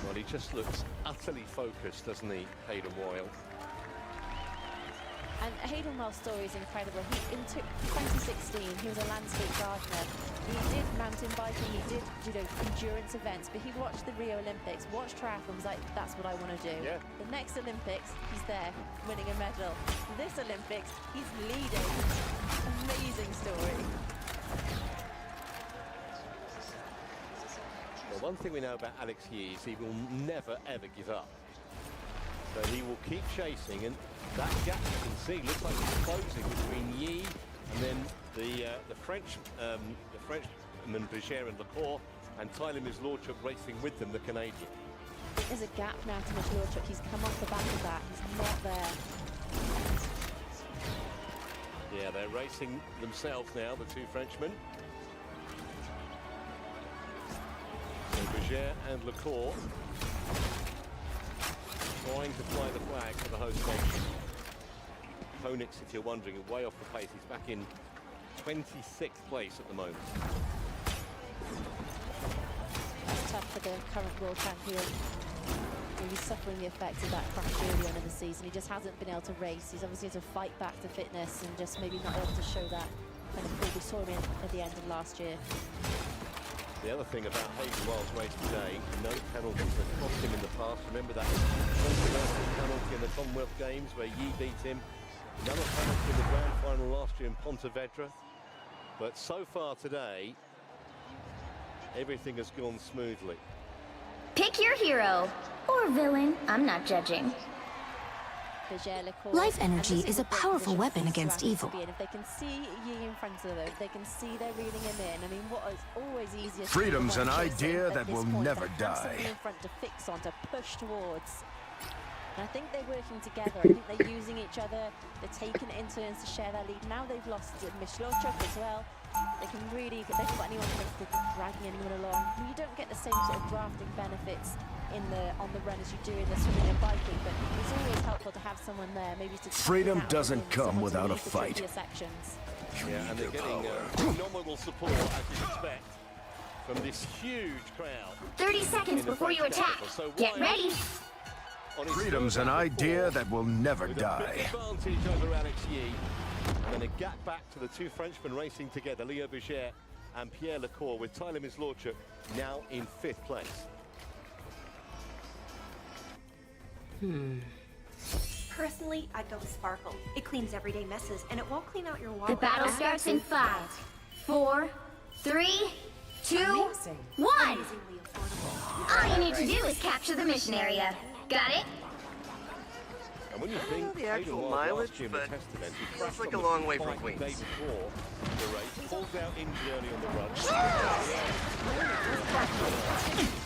Well, he just looks utterly focused, doesn't he, Hayden Wild? And Hayden Wild's story is incredible. In 2016, he was a landscape gardener. He did mountain biking, he did, endurance events, but he watched the Rio Olympics, watched triathlons, like, that's what I want to do. Yeah. The next Olympics, he's there, winning a medal. This Olympics, he's leading. Amazing story. Well, one thing we know about Alex Yi is he will never, ever give up. So he will keep chasing, and that gap you can see looks like it's closing between Yi and then the Frenchman Berger and Lecour, and Tyler Mislorchuk racing with them, the Canadian. There's a gap now to Mislorchuk. He's come off the back of that. He's not there. Yeah, they're racing themselves now, the 2 Frenchmen. So Berger and Lecour trying to fly the flag for the host nation. Konix, if you're wondering, way off the pace. He's back in 26th place at the moment. That's tough for the current world champion. He's suffering the effects of that crash early on in the season. He just hasn't been able to race. He's obviously had to fight back to fitness and just maybe not able to show that kind of full. We saw him at the end of last year. The other thing about Hayden Wild's race today, no penalties that cost him in the past. Remember that controversial penalty in the Commonwealth Games where Yi beat him. Another penalty in the grand final last year in Pontevedra. But so far today, everything has gone smoothly. Pick your hero or villain. I'm not judging. Life energy is a powerful weapon against evil. And if they can see Yi in front of them, they can see they're reeling him in. I mean, what is always easier? Freedom's an idea that will never die. In front to fix on, to push towards. And I think they're working together. I think they're using each each other. They're taking it in turns to share their lead. Now they've lost Mishlochuk as well. They can really, they've got anyone close to dragging anyone along. You don't get the same sort of drafting benefits on the run as you do in the swimming and biking, but it's always helpful to have someone there, maybe to Freedom doesn't come without a fight. Sections. Yeah, and they're getting phenomenal support, as you'd expect, from this huge crowd. 30 seconds before you attack. So Get ready. Freedom's an idea that will never die. Advantage over Alex Yee. And then a gap back to the two Frenchmen racing together, Leo Berger and Pierre Lecour, with Tyler Mislorchuk now in 5th place. Personally, I'd go with Sparkle. It cleans everyday messes, and it won't clean out your water. The battle starts in 5, 4, 3, 2, 1. All you need to do is capture the mission area. Got it? And when you think the actual mileage, but feels like a long way from Queens. The day before the race, pulls out injury early on the run.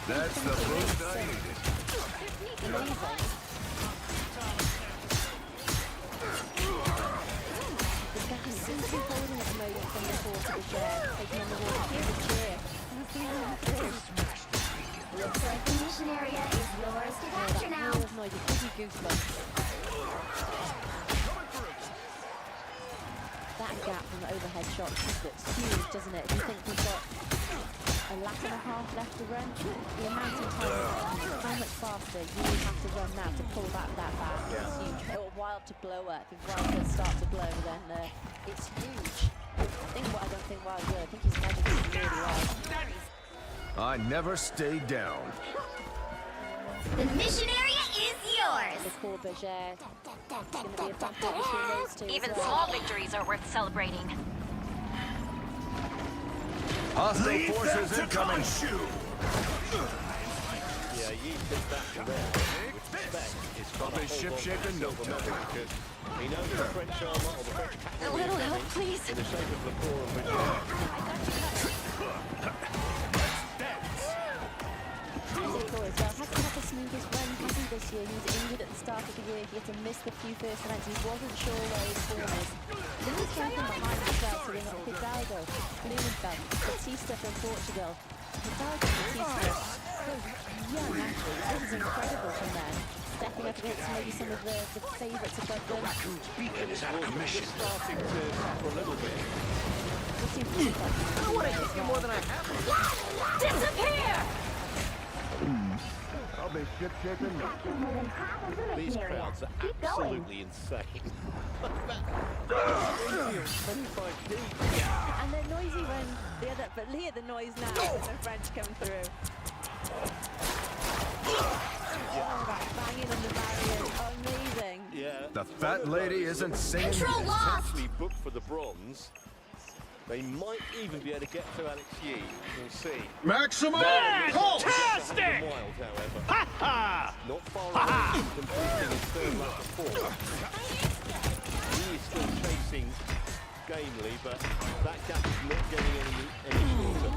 That's the boost I needed. The gap seems to be holding at the moment from the 4 to the share, taking on the water here with cheer. The mission area is yours to capture now. Noise, it gives you goosebumps. That gap from the overhead shot just looks huge, doesn't it? You think we've got a lap and a half left to run? The amount of time, how much faster you have to run now to pull that back. It's huge. It will wild to blow up. If Wild does start to blow, then it's huge. I don't think Wild will. I think he's measured it really well. I never stay down. The mission area is yours. Lecour Berger. Going to be a battle between those two. Even as well. small victories are worth celebrating. Hostile forces incoming. Yeah, you think that to there. With respect, it's got I'll be ship-shape in no time. Because he knows the French armor or the French A little help, please. in the shape of Lecour and Berger. Lecour as well hasn't had the smoothest run this year. He was injured at the start of the year. He had to miss the few first events. He wasn't sure where his form is. Then he's come from behind as well to win up Hidalgo, Blumenfeld, Batista from Portugal. Hidalgo, Batista, both young athletes. This is incredible from them. Stepping up against maybe some of the favourites above them. It's starting to for a little bit. I want to hit you more than I have. Disappear! I'll be ship-shaping. These crowds are absolutely insane. And they're noisy when the other, but hear the noise now when the French come through. Banging on the barrier, amazing. Yeah. The fat lady isn't singing. Control lost. Actually booked for the bronze. They might even be able to get to Alex Yee. We'll see. Maximum! Fantastic! Wild, however. Ha-ha! Not far away from completing his third lap of 4. He is still chasing gamely, but that gap is not getting any shorter.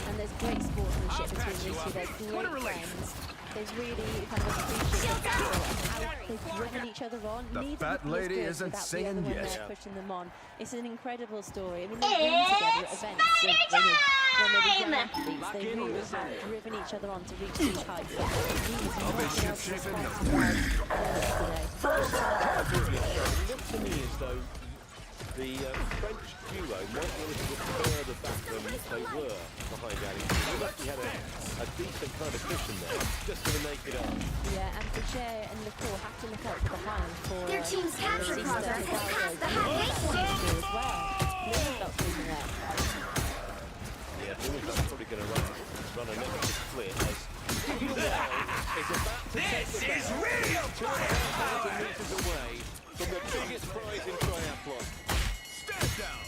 And there's great sportsmanship between these two. They're great friends. They've really kind of appreciated battle and how they've driven each other on. The Neither fat of them is lady good isn't without singing the other one yet. there pushing them on. It's an incredible story. I mean, they've been together at events when they were young athletes. They really have driven each other on to reach these heights. I'll be ship-shaping. It looks to me as though the French duo might be a little bit further back than they were behind Alex. They actually had a decent kind of cushion there, just going to make it up. Yeah, and Berger and Lecour have to look out from behind for Their team's capture Batista, progress has Hidalgo, passed the Blumenfeld halfway as well. Blumenfeld's losing there. Yeah, Blumenfeld's probably going to run a negative split as it's about to take the This is bell. real 2,500 metres away from the biggest prize in triathlon. Stand down.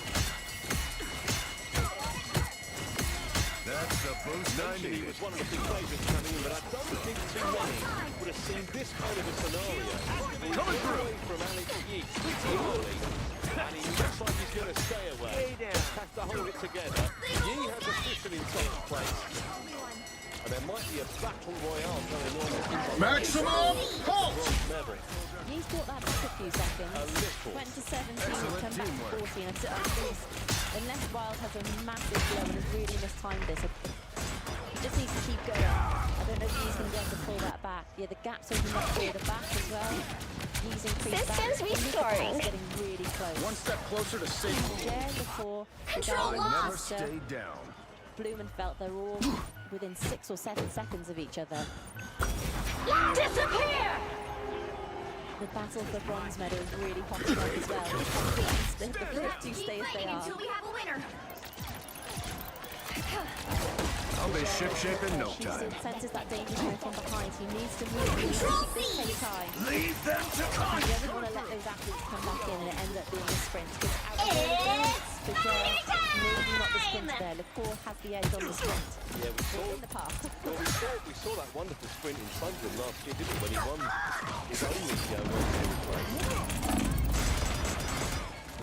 That's the boost I He needed. was one of the big favourites coming in, but I don't think too many would have seen this kind of a scenario. Coming away from Alex Yee pretty early, and he looks like he's going to stay away. Has to hold it together. Yee has a position in 10th place. And there might be a battle royale going on. Maximum halt! Bronze medal. fought that back a few seconds. Went to 17, come back to 14. And unless Wild has a massive blow and has really mistimed this, he just needs to keep going. I don't know if he's going to be able to pull that back. Yeah, the gap's opening up further back as well. He's increased Systems back. restoring. Getting really close. One step closer to safety. Jared before. Control Never lost. stay down. Blumenfeld, they're all within 6 or 7 seconds of each other. Disappear! The battle for bronze medal is really hotting up as well. The first two stay as they are. Until we have a winner. I'll be ship-shape in no He time. senses that danger coming from behind. He needs to move. He needs to keep this pace high. Leave them to He doesn't want to let those athletes come back in and it ends up being a sprint. Because out of all of those, maybe not the sprint there. Lacour has the edge on the sprint. Yeah, we saw in the past. Well, we saw that wonderful sprint in front of him last year, didn't we? When he won his only World Series race.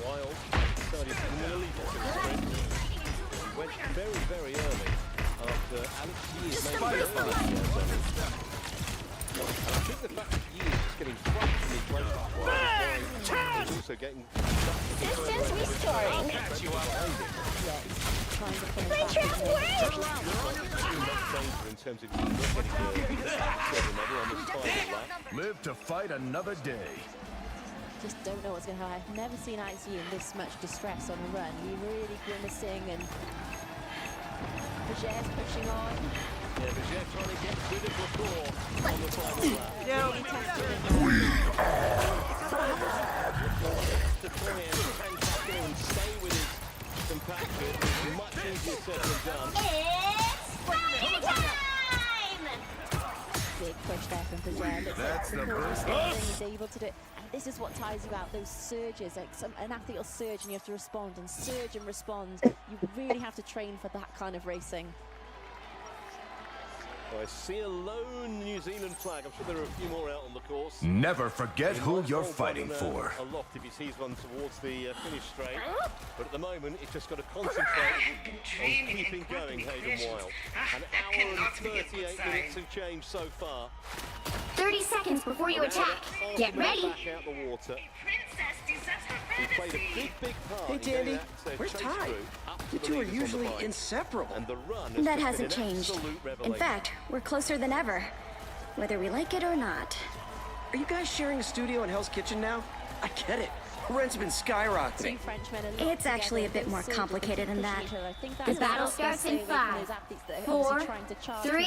Wild started nearly to the sprint. He went very, very early after Alex Years made it 5 years on it. And I think the fact that Years is getting frightfully close to Wild is why he's also getting Systems restoring. catch you up. Trying to finish My trap worked! In terms of you not getting the silver medal on this final lap. Live to fight another day. Just don't know what's going to happen. I've never seen Alex Yee in this much distress on a run. He's really grimacing and Berger's pushing on. Yeah, Berger trying to get rid of Lacour on the final lap. Really testing him. To try and hang back in and stay with his compatriot is much easier said than done. It's fighting time! Big push there from Berger. That's the first He's able to do it. And this is what ties you out, those surges. Like an athlete will surge and you have to respond and surge and respond. You really have to train for that kind of racing. I see a lone New Zealand flag. I'm sure there are a few more out on the course. Never forget He who might you're hold fighting one, for. Aloft if he sees one towards the finish straight. But at the moment, it's just got to concentrate on keeping going, Hayden Wild. An hour and 38 minutes of change so far. 30 seconds before you attack. Get ready. Back out the water. He played a big part. Hey, in getting Dandy, that, where's chase Ty? route up to You the two are leaders on the usually bike. inseparable. And the run has That just hasn't been an changed. absolute In revelation. fact, we're closer than ever, whether we like it or not. Are you guys sharing a studio in Hell's Kitchen now? I get it. Rent's been skyrocketing. It's actually a bit more complicated than that. The battle starts in 5, 4, 3,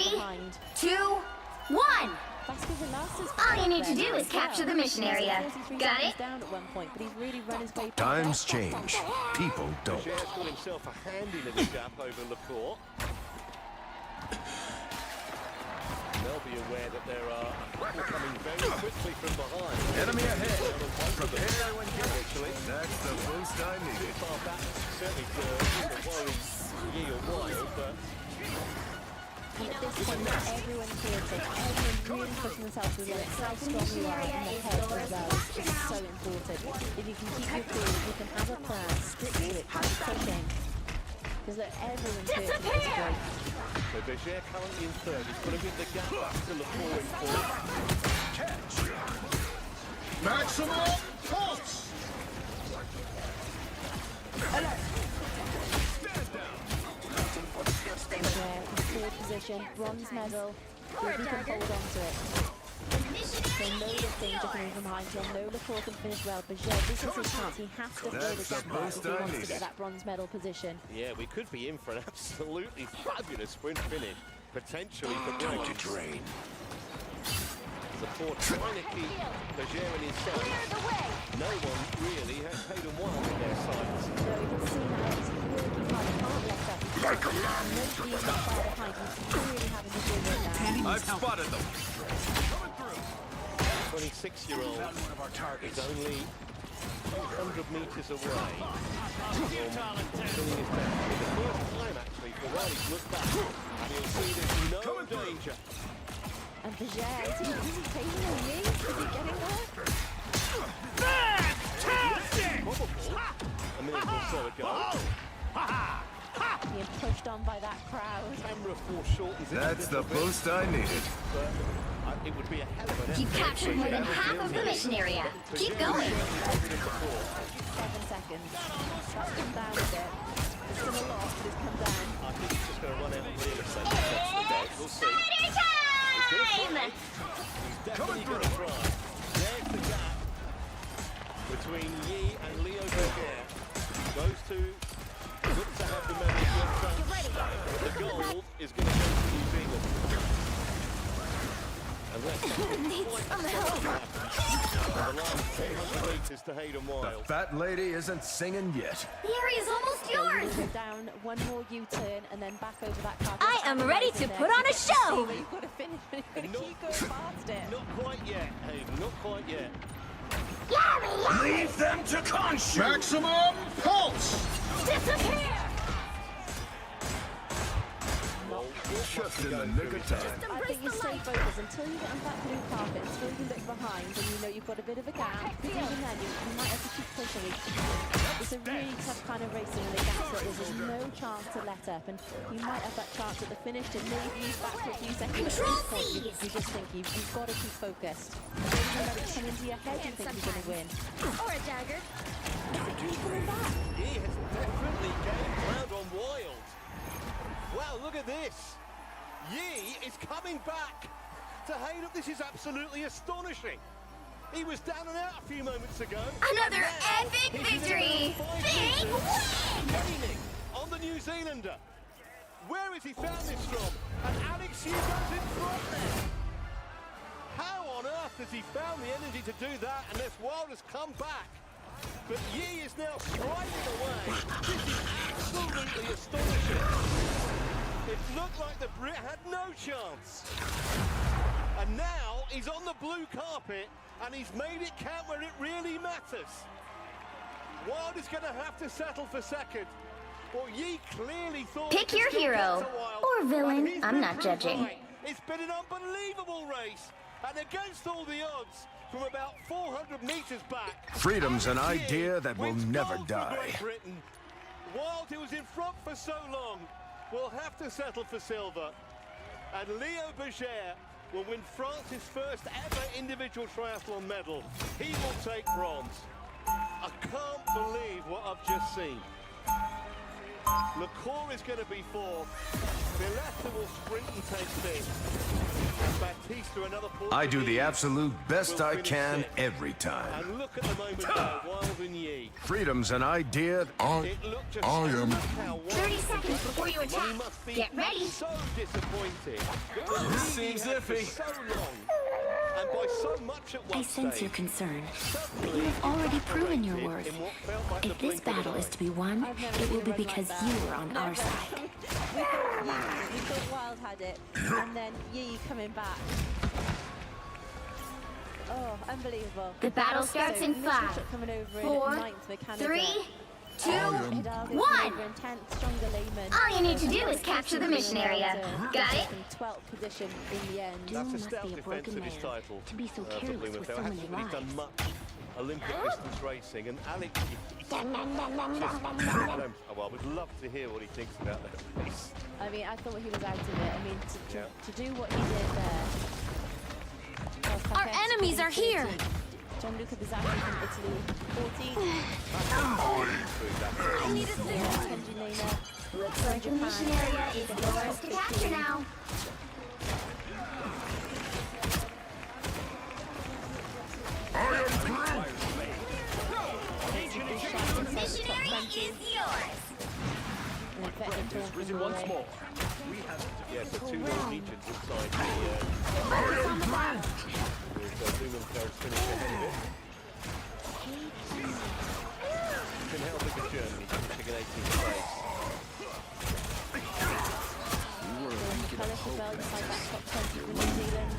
2, 1. All you need to do is capture the mission area. Got it? Times change. People don't. Berger's got himself a handy little gap over Lacour. They'll be aware that there are people coming very quickly from behind. Enemy ahead. Prepare when actually. That's the boost I needed. Far back, certainly to worry Yee or Wild, but At this point, everyone feels it. Everyone really pushing themselves to the limit. How strong you are in the head as well is so important. If you can keep your cool, if you can have a plan, stick to it, keep pushing. Because look, everyone's here to this point. so Berger currently in third. He's got a bit of the gap to Lacour in fourth. Catch. Maximum force. Third position, bronze medal, if he can hold on to it. So know the danger coming from behind him, know Lacour can finish well, but yeah, this is his chance, he has to throw the gap out if he wants to get that bronze medal position. Yeah, we could be in for an absolutely fabulous sprint finish, potentially for Time bronze. to drain. Support trying to keep Berger in his sight. No one really has Hayden Wild in their sights. So you can see now he's working hard, he can't let up. Nobody's that far behind, he's really having to do it now. I've spotted them. 26-year-old is only 200 meters away from doing his best. For the first time, actually, for Riley's looked back, and he'll see there's no danger. And Berger, is he taking a wing? Is he getting there? Probable a minute or so ago. being pushed on by that crowd. Camera foreshortens it. That's the boost I needed. But it would be a hell of an You've captured more than half of the mission area. Keep going. 7 seconds. That's come down a bit. It's still a loss, but it's come down. I think he's just going to run out and really say that's the day. We'll see. Time! He's definitely going to try. There's the gap between Yi and Leo Berger. Those two look to have the medal of the gold is going to go to New Zealand. Unless Needs some help. the last 200 metres to Hayden The Wild. fat lady isn't singing yet. The area's almost So you yours. go down one more U-turn and then back over that carpet. I am ready to put on a show. You've got to finish, but you've got to keep going past it. Not quite yet, Hayden, not quite yet. Leave them to consume! Maximum pulse! Disappear! Just in the nick of time. I think you stay focused until you get on that blue carpet, until you look behind and you know you've got a bit of a gap. Because even then, you might have to keep pushing. It's a really tough kind of racing when the gap's like this. There's no chance to let up, and you might have that chance at the finish to maybe use back for a few seconds. At this point, you just think you've got to keep focused. Don't let it come into your head and think you're going to win. Or a dagger. Keep going back. He has definitely gained ground on Wild. Wow, look at this. Yi is coming back to Hayden. This is absolutely astonishing. He was down and out a few moments ago. Another epic victory! Big win! Gaining on the New Zealander. Where has he found this from? And Alex Yi goes in front there. How on earth has he found the energy to do that unless Wild has come back? But Yi is now striding away. This is absolutely astonishing. It looked like the Brit had no chance. And now he's on the blue carpet and he's made it count where it really matters. Wild is going to have to settle for second. Well, Yi clearly thought... Pick your hero. Or villain. I'm not judging. Right. It's been an unbelievable race. And against all the odds, from about 400 metres back... Freedom's an idea that will wins never gold for die. Great Britain. Wild, who was in front for so long, will have to settle for silver. And Leo Berger will win France's first ever individual triathlon medal. He will take bronze. I can't believe what I've just seen. Lacour is going to be fourth. Villetta will sprint and take fifth. And Batista, another I do the absolute best I can every time. And look at the moment now, Wild and Yi. Freedom's an idea. It looked just 30 seconds before you attack. Get ready. So disappointing. This seems iffy. So long. And by so much at one I sense your stage. concern. But you have already proven your worth. If this battle is to be won, it will be because you were on our side. We thought Wild had it, and then Yi coming back. Oh, unbelievable. The battle starts in 5, 4, 3, 2, 1. All you need to do is capture the mission area. Got it? 12th position in the end. That's a stout defence of his title. To be so for careless with Blumenfeld. so many Hasn't really done lives. much Olympic distance racing, and Alex, I would love to hear what he thinks about that race. I mean, I thought he was out of it. I mean, to do what he did there. Our enemies are here! Gianluca Bizzatti from Italy, 14. I need a signal. Looks like the mission area is yours to capture now. Mission area is yours. Risen once more. Yeah, so 2 Norwegians inside the... with Blumenfeld's finish ahead of it. Can help with the Germany, finishing in 18th place. Colours as well inside that top 20 for New Zealand.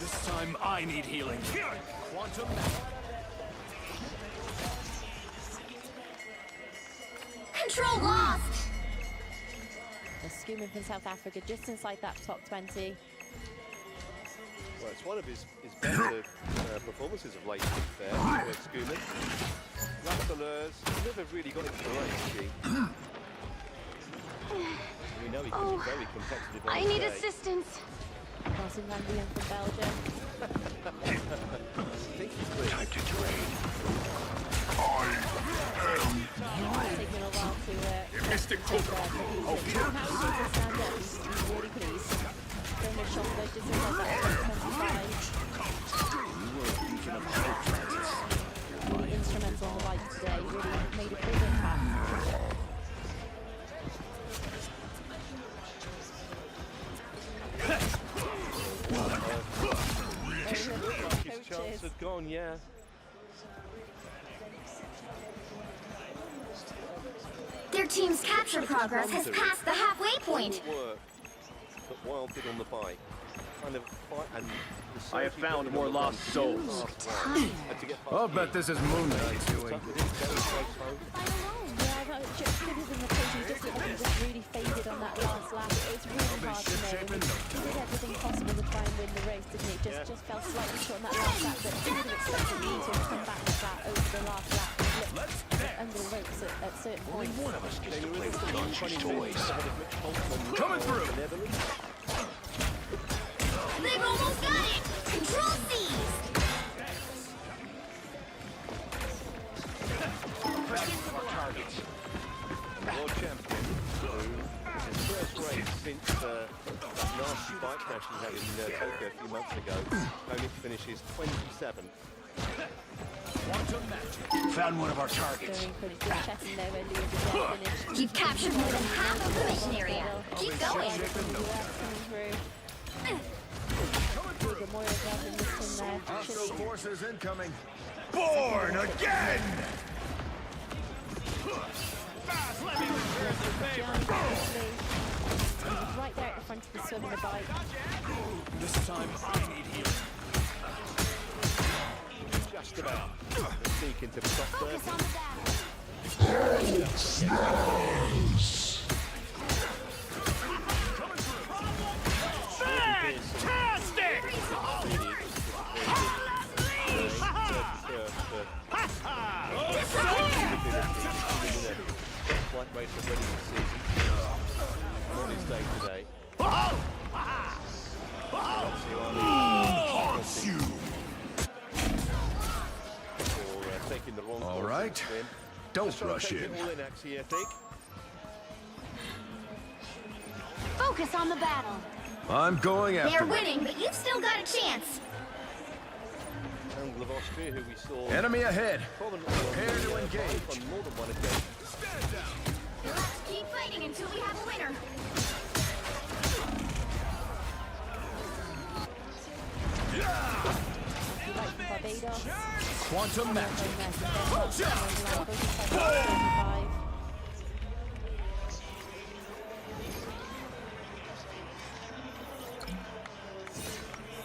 This time I need healing. Quantum. Control lost. The Skuman from South Africa just inside that top 20. Well, it's one of his better performances of late, to be fair. Schumann. Lafaleurs never really got into the race, G. We know he can be very competitive on I the need day. assistance. Passing Van Dien from Belgium. Time to train. Taking a while to Mystic Cobra. How he stand up, he's really pleased. Going to shop those just really instrumental on the bike today, really made a big impact. His chance had gone, yeah. Their team's capture progress has passed the halfway point. Work that Wild did on the bike. Kind of fight and I have found more lost souls. I'll bet this is Moonlight doing. Just really faded on that last lap. It was really hard to know. He did everything possible to try and win the race, didn't he? Just fell slightly short on that last lap, but he would have expected me to come back like that over the last lap and look under the ropes at certain points. One of us gets to play with Launch's toys. Coming through! They've almost got it! Control seized! Targets. World champion, his first race since that nasty bike crash he had in Tokyo a few months ago, only finishes 27th. Found one of our targets. You've captured more than half of the mission area. Keep going. Forces incoming. Born again! Right there at the front of the swim and the bike. This time I need healing. Just about. Sneak into the top there. Fantastic! Flight race already this season. On his day today. Taking the wrong All right. Don't rush in. All in actually, I think. Focus on the battle. I'm going after They're them. winning, but you've still got a chance. Angle of Austria, who we saw. Enemy ahead. Prepare to engage. On more than one occasion. Let's keep fighting until we have a winner. Barbados. Quantum magic.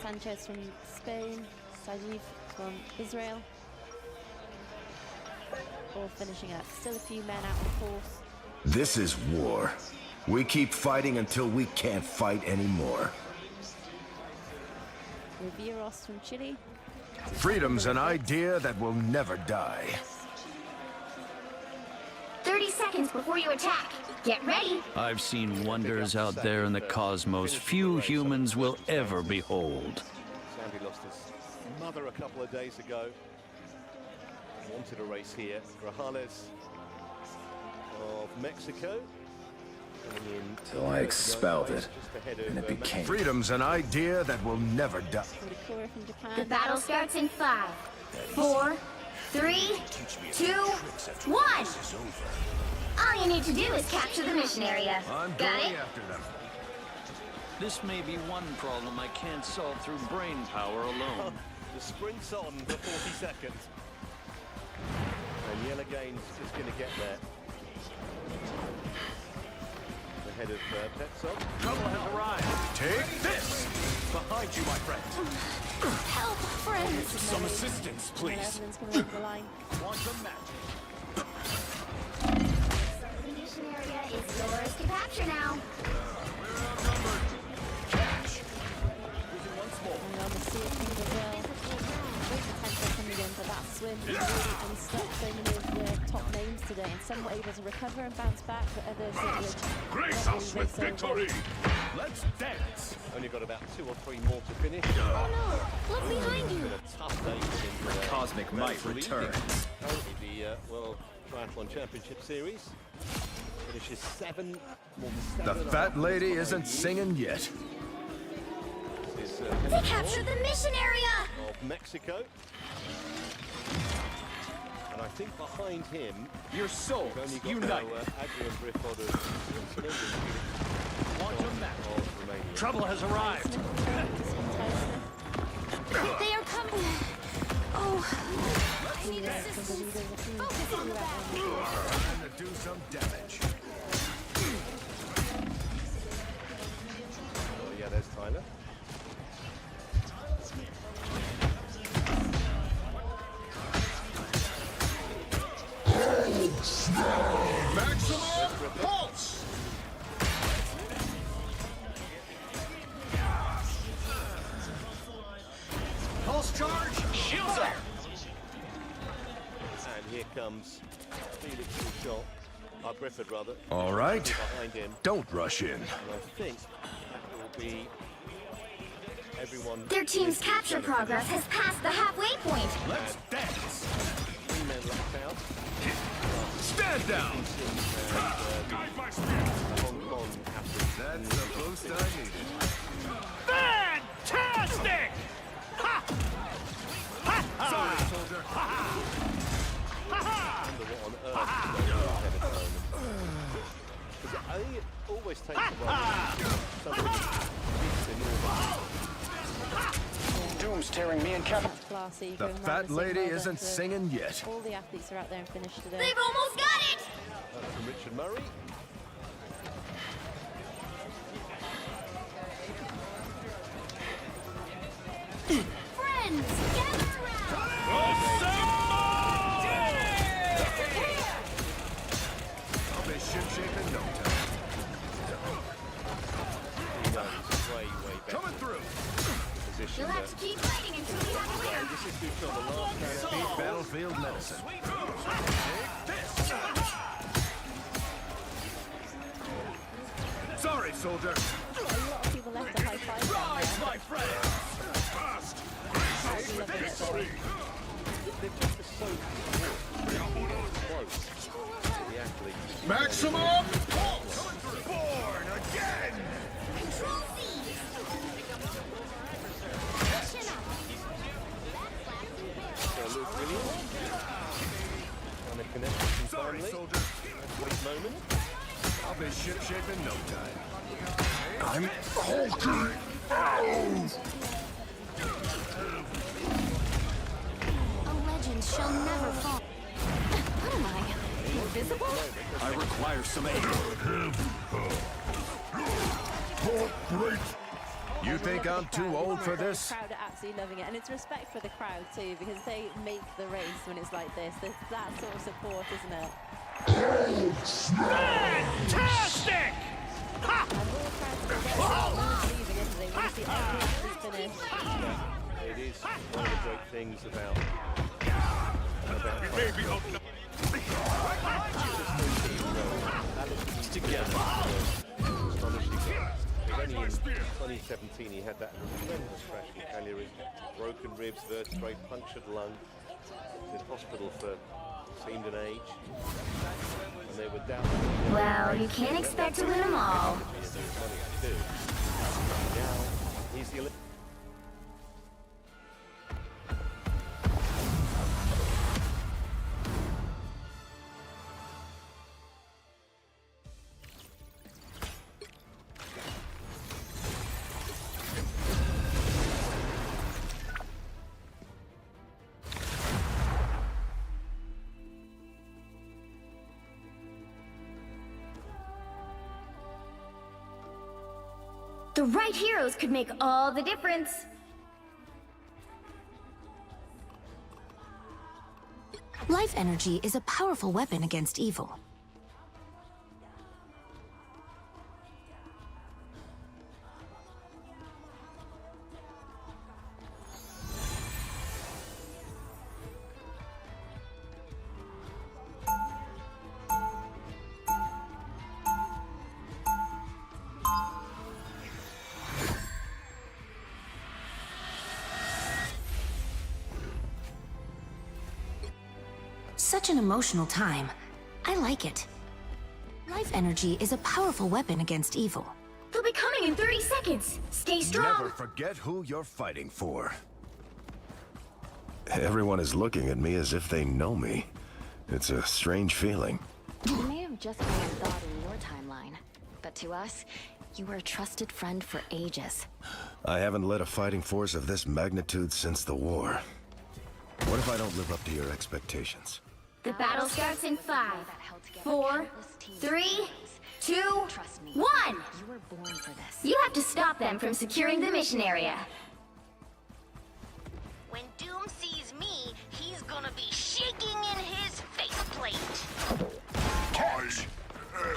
Sanchez from Spain, Sajiv from Israel. All finishing up. Still a few men out on course. This is war. We keep fighting until we can't fight anymore. Riveros from Chile. Freedom's an idea that will never die. 30 seconds before you attack. Get ready. I've seen wonders out there in the cosmos few humans will ever behold. Sandy lost his mother a couple of days ago. Wanted a race here. Grajales of Mexico. Till I expelled it, and it became... Freedom's an idea that will never die. The battle starts in 5, 4, 3, 2, 1. All you need to do is capture the mission area. Got it? After them. This may be one problem I can't solve through brain power alone. The sprint's on for 40 seconds. And Yellowgain's just going to get there. Ahead of Petsov. Trouble has arrived. Take this! Behind you, my friend. Help, friends. Some assistance, please. Quantum magic. The mission area is yours to capture now. We're outnumbered. Catch. Losing once more. and stuck so many of the top names today, and some were able to recover and bounce back, but others Grace us with victory! Let's dance! Only got about 2 or 3 more to finish. Oh no! Look behind you! It's been a tough day for him. Cosmic might return. Currently the World Triathlon Championship Series finishes 7. The fat lady isn't singing yet. They captured the mission area! Of Mexico. And I think behind him, your souls unite. Adrian Griffith of Switzerland. Quantum match. Trouble has arrived. They are coming. Oh, I need assistance. Focus on the battle. Time to do some damage. Oh yeah, there's Tyler. Maximum pulse! Pulse charge. Shields up. And here comes Felix Bouchon. Griffith, rather. All right. Behind him. Don't rush in. And I think that will be everyone. Their team's capture progress has passed the halfway point. Let's dance! 3 men left out. Stand down! Guide my spear! Hong Kong athletes. That's the boost I needed. Fantastic! Ha! Ha! Sorry, soldier. I wonder what on earth is going on ahead of time. Because I think it always takes a while. Doom's tearing me and Kevin. Classy, The going round fat the same lady weather isn't to singing yet. All the athletes are out there and finished today. They've almost got it! That's from Richard Murray. Friends, gather around! I'll be ship-shape in no time. Way better. Coming through. Position You'll have to keep fighting until we have a winner. This is Bouchon, the last man. Speed battlefield medicine. Sorry, soldier. A lot of people left a high five. Rise, my friends! Fast! Grace us with victory! They're just so close. The athletes. Maximum pulse! Born again! Control C! Chin up! Luke Williams. Trying to connect with some Sorry, family. soldier. Great moment. I'll be ship-shape in no time. I'm hulking out! A legend shall never fall. What am I? Invisible? I require some aid. Great! You think I'm too old for this? The crowd are absolutely loving it, and it's respect for the crowd too, because they make the race when it's like this. There's that sort of support, isn't it? Fantastic! Ha! And all the crowds are leaving, isn't they? When you see every athlete finish. It is one of the great things about Together. astonishing. Only in 2017 he had that horrendous crash in Cagliari, broken ribs, vertebrae, punctured lung. He was in hospital for seemed an age, and they were down. Well, you can't expect to win them all. Now he's the The right heroes could make all the difference. Life energy is a powerful weapon against evil. such an emotional time. I like it. Life energy is a powerful weapon against evil. They'll be coming in 30 seconds. Stay strong. Never forget who you're fighting for. Everyone is looking at me as if they know me. It's a strange feeling. You may have just been a thought in your timeline, but to us, you were a trusted friend for ages. I haven't led a fighting force of this magnitude since the war. What if I don't live up to your expectations? The battle starts in 5, 4, 3, 2, 1! You were born for this. You have to stop them from securing the mission area. When Doom sees me, he's gonna be shaking in his faceplate. I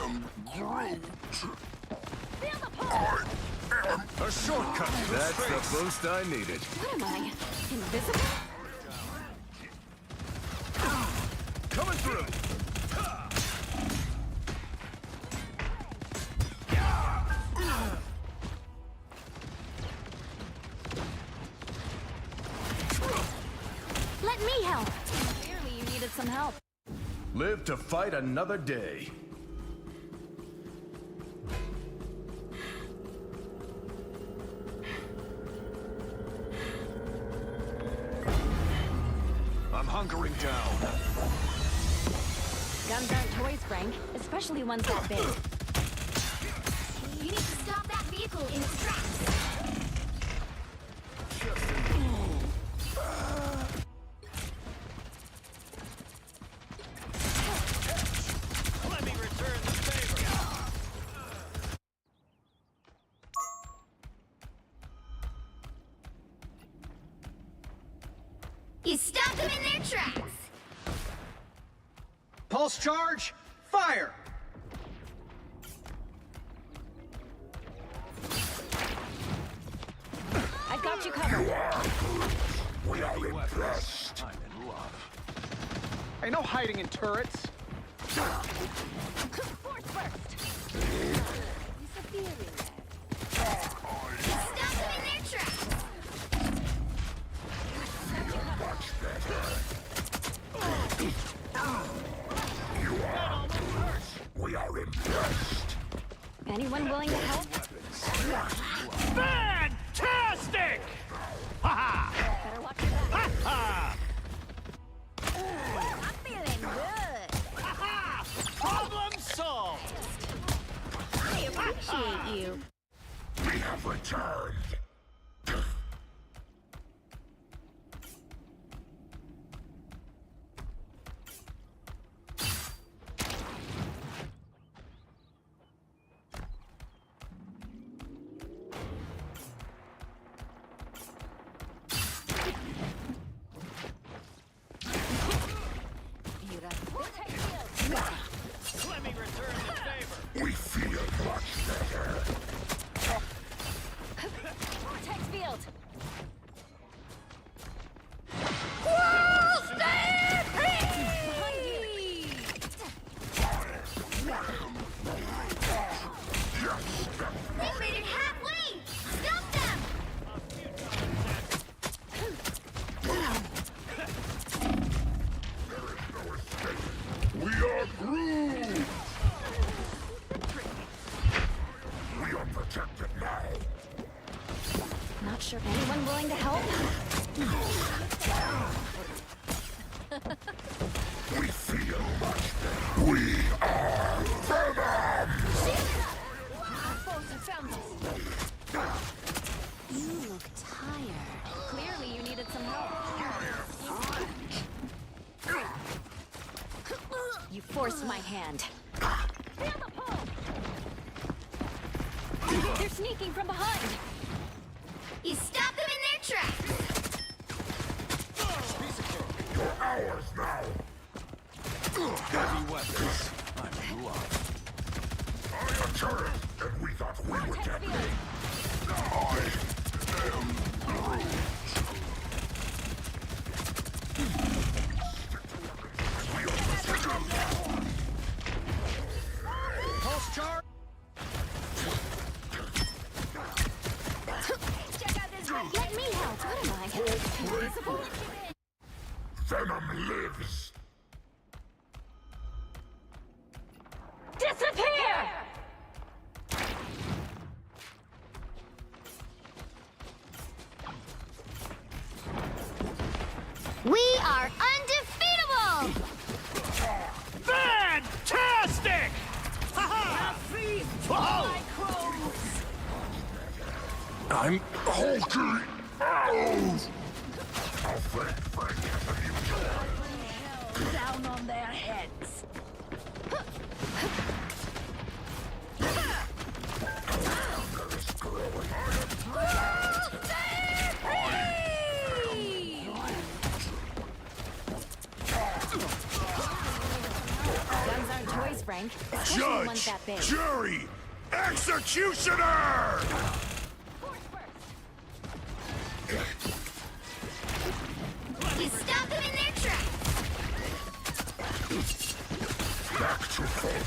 am Groot. Feel the pull! A shortcut! That's the boost I needed. What am I? Invisible? Coming through! Let me help! Clearly you needed some help. Live to fight another day. I'm hunkering down. Guns aren't toys, Frank. Especially ones that big. You need to stop that vehicle in its tracks. Let me return the favor. You stopped them in their tracks. Pulse charge, fire! I've got you covered. We are impressed. I'm in love. Ain't no hiding in turrets. Force burst! Stop them in their tracks. We are impressed. Anyone willing to help? Fantastic! Ha Better watch your back. ha! I'm feeling good. Ha! Problem solved! I appreciate you. We have returned. Let me return the favor. We feel much better. Vortex field! They made it halfway. Stop them. We are Groot! We are protected now. Not sure anyone willing to help? We feel much better. We are Venom! You look tired. Clearly you needed some help. You forced my hand. Feel the pull! They're sneaking from behind. You stop them in their tracks. You're ours now. Heavy weapons. I'm in love. A turret, and we thought we were dead. I am Groot. Pulse charge. Check out this one. Let me help. What am I? Invisible? Venom lives. We are undefeatable! Fantastic! I'm hulking out! Down on their heads. Guns aren't toys, Frank. Especially ones that big. Jury! Executioner! You stop them in their tracks! Back to full.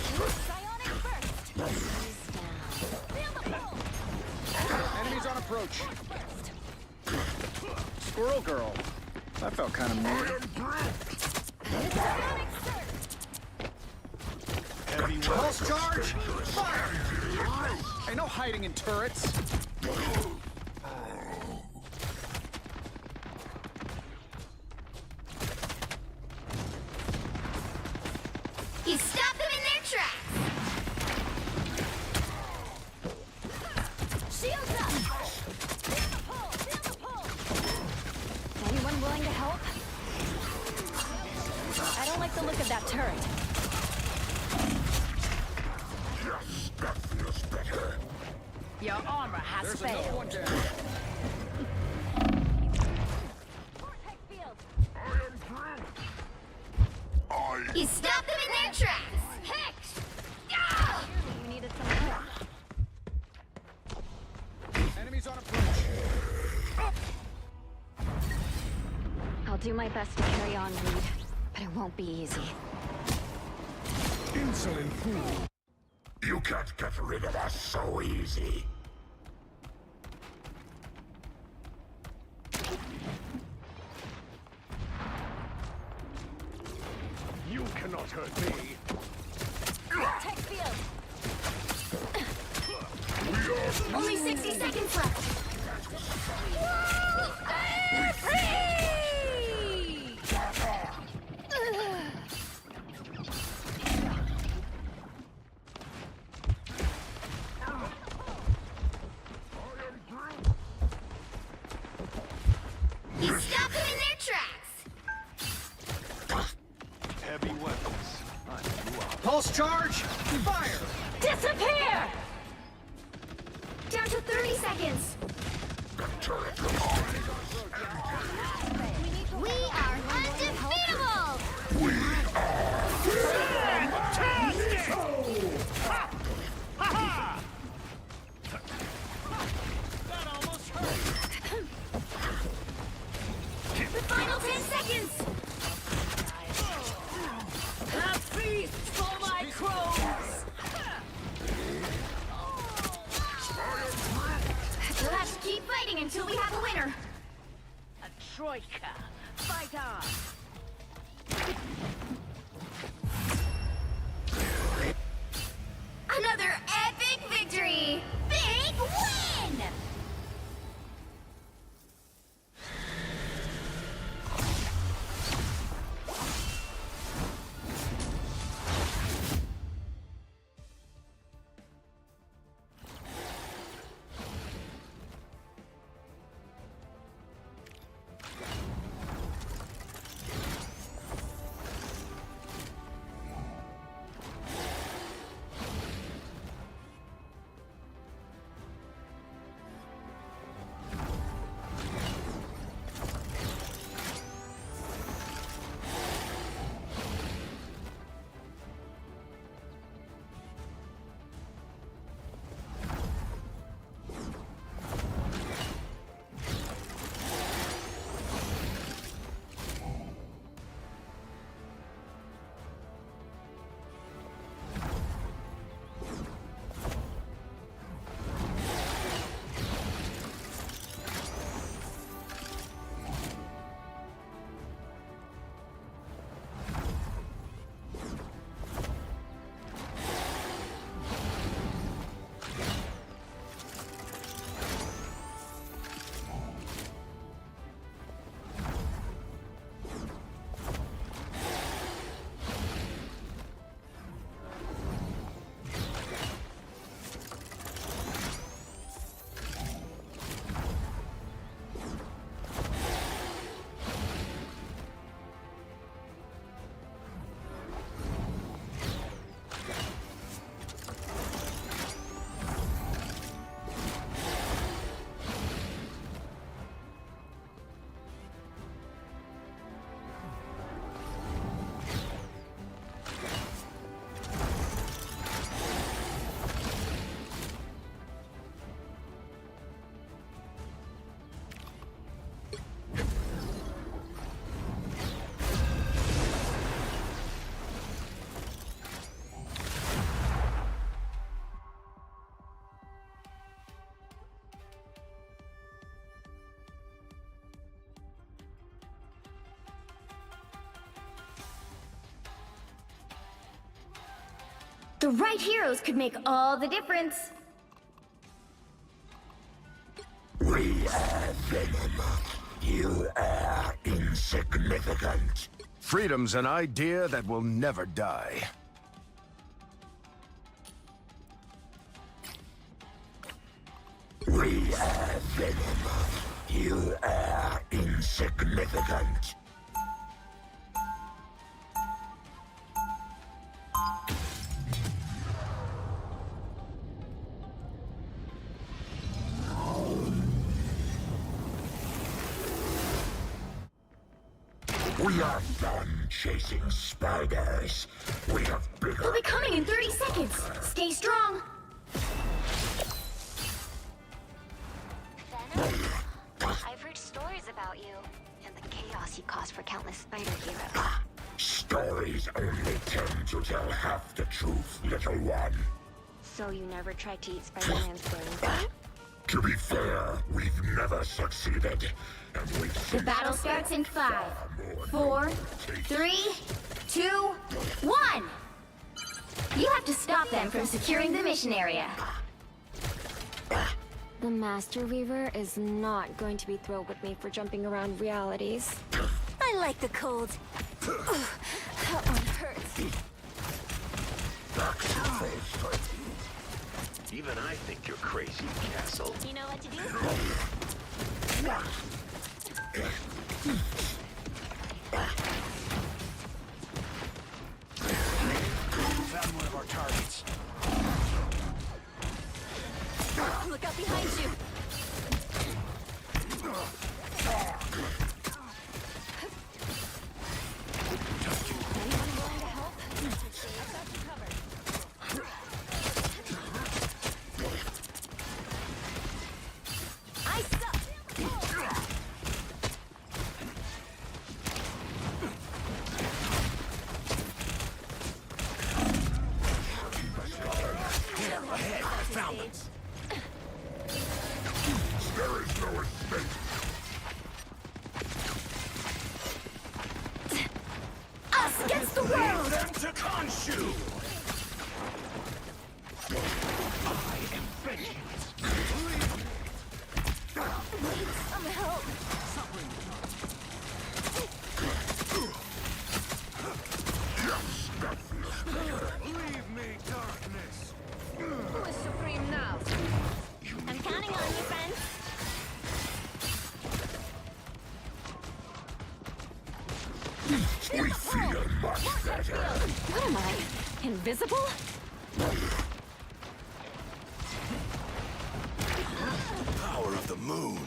Enemies on approach. Squirrel girl. That felt kind of mean. Pulse charge! Fire! Ain't no hiding in turrets. You stop them in their tracks! Shields up! Anyone willing to help? I don't like the look of that turret. Yes, that feels better. Your armor has There's failed. another one down. You stop them in their tracks! Hex! Ah! You needed some help. Enemies on approach. I'll do my best to carry on, Reed, but it won't be easy. Insolent fool. You can't get rid of us so easy. You cannot hurt me. Tech field! Only 60 seconds left! You stop them in their tracks! Heavy weapons. Pulse charge! Fire! Disappear! Down to 30 seconds! We are undefeatable! Fantastic! Ha! Ha ha! That almost hurt. The final 10 seconds! A feast for my crows! We'll have to keep fighting until we have a winner! A troika! Fight on! Another epic victory! Big win! The right heroes could make all the difference. We are Venom. You are insignificant. Freedom's an idea that will never die. We are Venom. You are insignificant. We are done chasing spiders. We have bigger... They'll be coming in 30 seconds. Stay strong. I've heard stories about you and the chaos you cause for countless spider heroes. Stories only tend to tell half the truth, little one. So you never tried to eat Spider-Man's brains out? To be fair, we've never succeeded. And we've The battle starts in 5, 4, 3, 2, 1. You have to stop them from securing the mission area. The Master Weaver is not going to be thrilled with me for jumping around realities. I like the cold. That one hurts. Even I think you're crazy, Castle. You know what to do? Found one of our targets. Look out behind you. Anyone willing to help? I've got you covered. I suck. Ahead, I found them. There is no escape. Us against the world! Them to Khonshu! I am vengeance. Some help! Leave me, darkness. Who is supreme now? I'm counting on you, friends. We feel much better. What am I? Invisible? Power of the moon.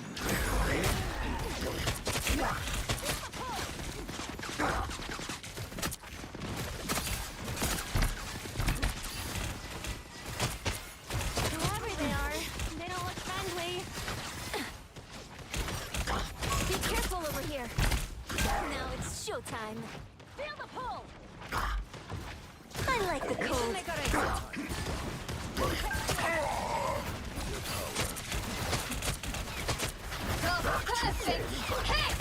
Whoever they are, they don't look friendly. Be careful over here. Now it's showtime. Feel the pull. I like the cold. Perfect! Hit!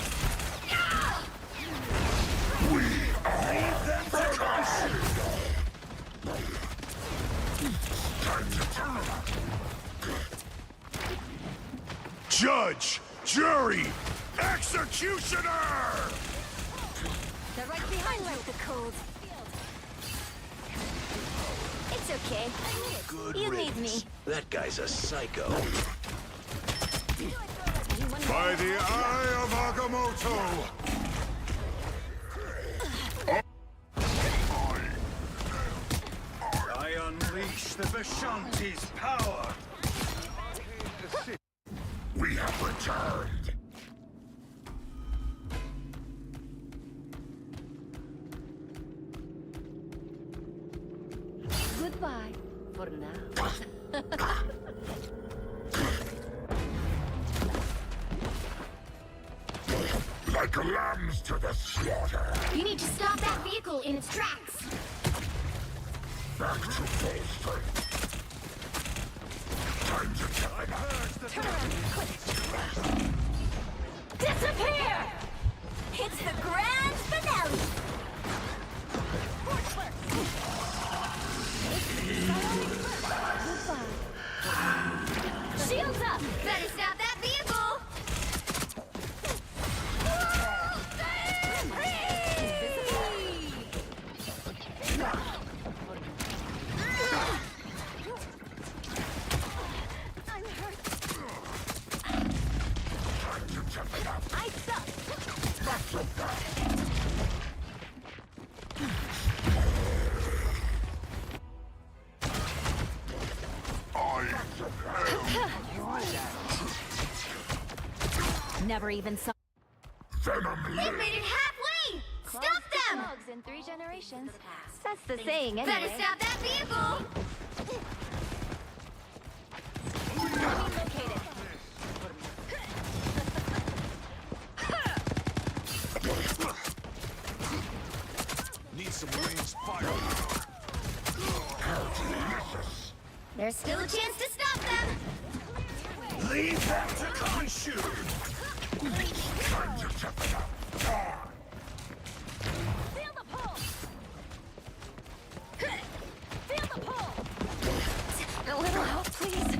Judge, jury, executioner! They're right behind you. The cold. It's okay. Good You need riddance. me. That guy's a psycho. By the eye of Agamotto! I unleash the Vishanti's power! We have returned. Goodbye for now. Like lambs to the slaughter. You need to stop that vehicle in its tracks. Back to full strength. Time to time. Turn around quick. Disappear! It's the grand finale. Never even saw. They've made it halfway! Stop them! Dogs in 3 generations. That's the saying, anyway. Better stop that vehicle! Located. Need some range fire. There's still a chance to stop them! Leave them to consume. Feel the pull. Feel the pull. A little help, please.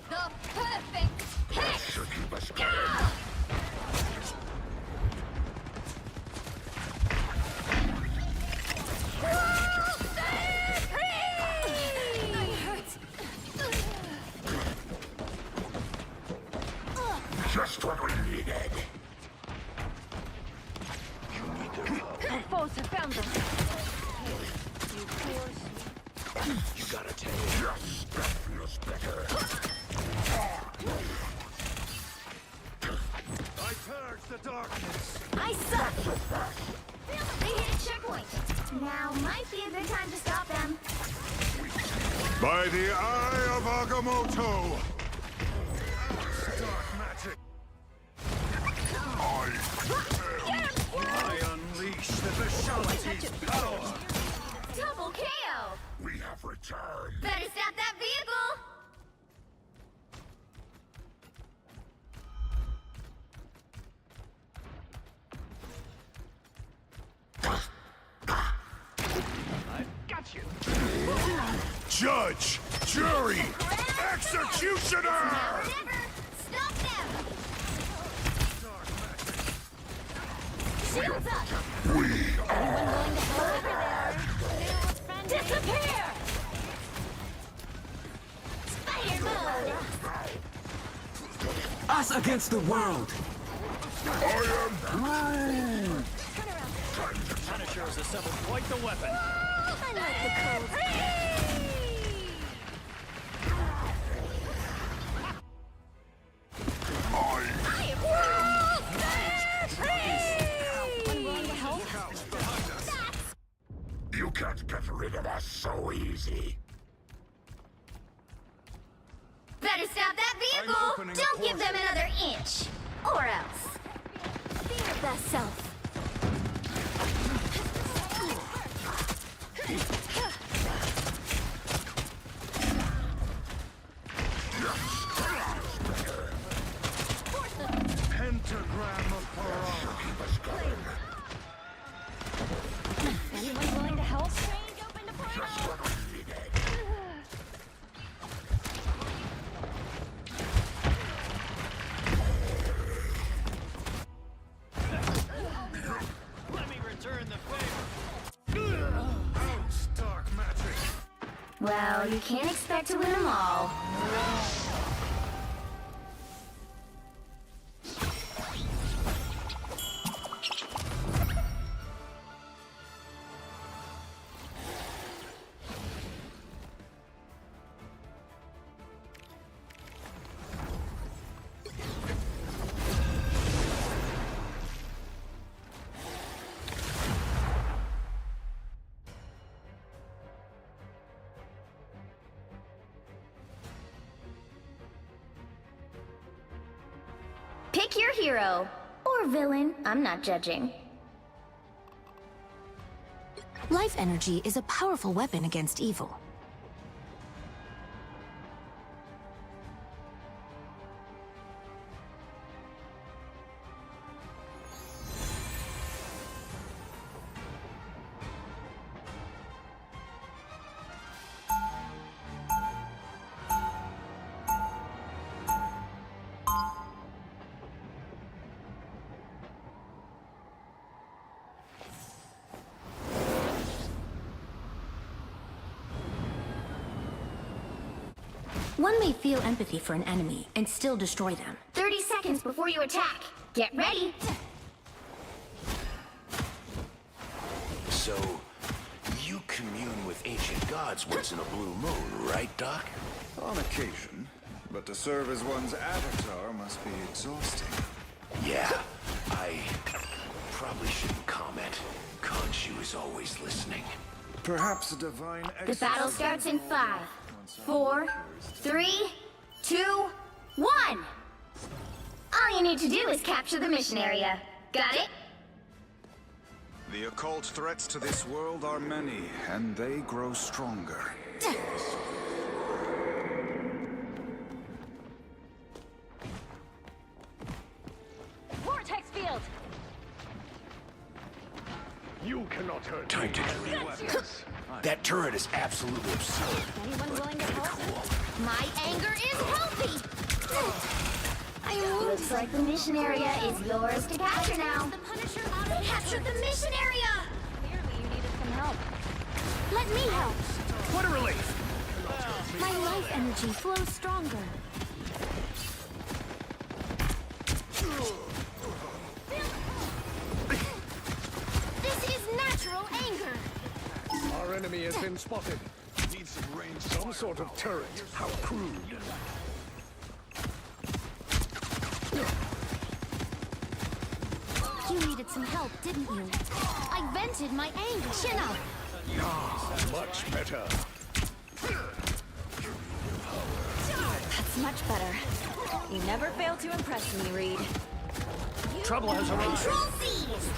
The perfect hit! Just what we needed. Our foes have found them. You gotta take it. Yes, that feels better. I purge the darkness. I suck! They hit a checkpoint. Now might be a good time to stop them. By the eye of Agamotto! Dark magic. I unleash the Vishality's power. Double KO! We have returned. Better stop that vehicle! Got you. Judge! Jury! Executioner! Now or never! Stop them! Shields up! Disappear! Spider mode! Us against the world! Punisher has assembled quite the weapon. I like the code. You can't get rid of us so easy. Better stop that vehicle! Don't give them another inch! Or else. Be your best self. Pentagram of Paran. Anyone willing to help? Let me return the favor. Ouch, dark magic. Well, you can't expect to win them all. Pick your hero. Or villain. I'm not judging. Life energy is a powerful weapon against evil. One may feel empathy for an enemy and still destroy them. 30 seconds before you attack. Get ready. So, you commune with ancient gods once in a blue moon, right, Doc? On occasion, but to serve as one's avatar must be exhausting. Yeah, I probably shouldn't comment. Khonshu is always listening. Perhaps a divine The battle starts in 5, 4, 3, 2, 1! All you need to do is capture the mission area. Got it? The occult threats to this world are many, and they grow stronger. Vortex field! You cannot hurt Time to weapons. That turret is absolutely absurd. Anyone willing to help? My anger is healthy! Looks like the mission area is yours to capture now. The Punisher out of Capture the mission area! Clearly you needed some help. Let me help. What a relief! My life energy flows stronger. This is natural anger. Our enemy has been spotted. Needs some range. Some sort of turret. How crude. You needed some help, didn't you? I vented my anger. Chin up. Much better. That's much better. You never fail to impress me, Reed. Trouble has arrived. Control seized!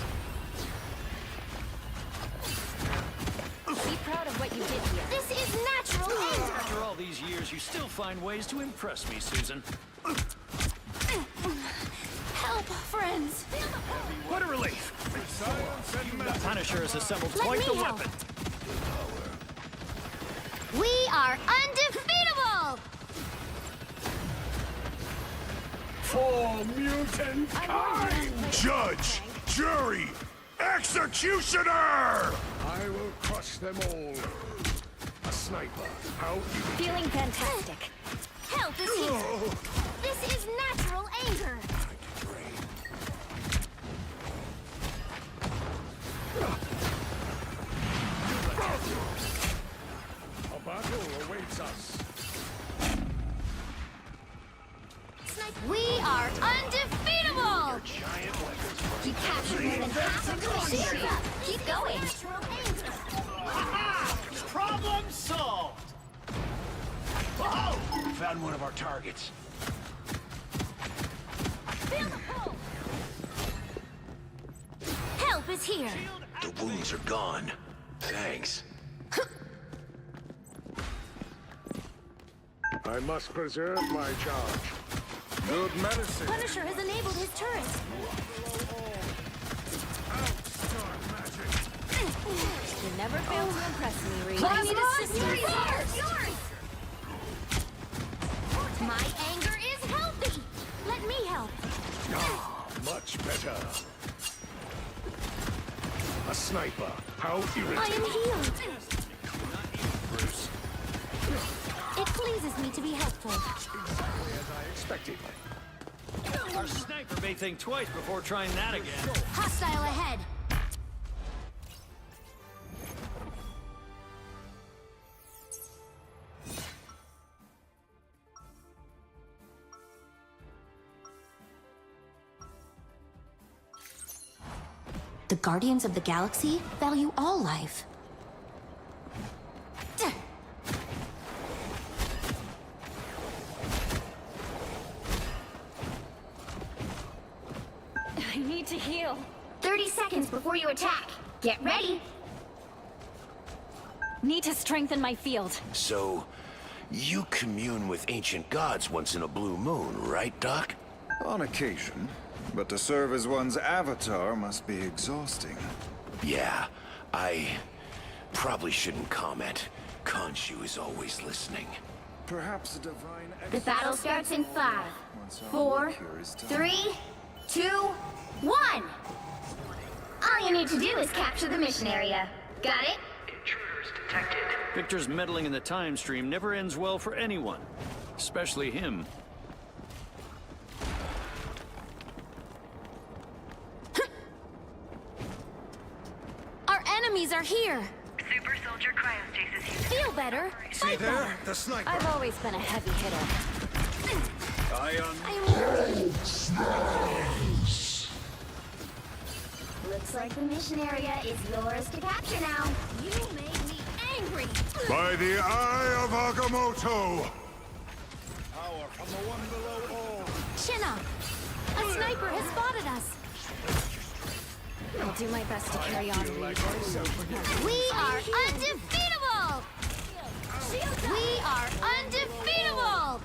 Be proud of what you did here. This is natural anger. After all these years, you still find ways to impress me, Susan. Help, friends. What a relief. The Punisher has assembled Let quite me the help. weapon. We are undefeatable! For mutant kind. Judge, jury, executioner! I will crush them all. A sniper. How Feeling fantastic. Help is here! This is natural anger! a battle awaits us. We are undefeatable! Giant weapons. You captured more than half of the mission area. Keep going. Problem solved! Oh! Found one of our targets. Feel the pull. Help is here! The wounds are gone. Thanks. I must preserve my charge. Good medicine. Punisher has enabled his turret. You never fail to impress me, Reed. I need assistance! Yours! My anger is healthy! Let me help. Much better. A sniper. How I irritating. am healed. It pleases me to be helpful. Exactly as I expected. Our sniper may think twice before trying that again. Hostile ahead. The Guardians of the Galaxy value all life. I need to heal. 30 seconds before you attack. Get ready. Need to strengthen my field. So, you commune with ancient gods once in a blue moon, right, Doc? On occasion, but to serve as one's avatar must be exhausting. Yeah, I probably shouldn't comment. Khonshu is always listening. Perhaps a divine... The battle starts in 5, 4, 3, 2, 1! All you need to do is capture the mission area. Got it? Intruders detected. Victor's meddling in the time stream never ends well for anyone, especially him. Our enemies are here. Super Soldier Cryostasis here. Feel better. See Fight there? better. The sniper. I've always been a heavy hitter. Looks like the mission area is yours to capture now. You made me angry. By the eye of Agamotto! Power from the one below all. Chin up. A sniper has spotted us. I'll do my best to carry on. We are undefeatable! We are undefeatable!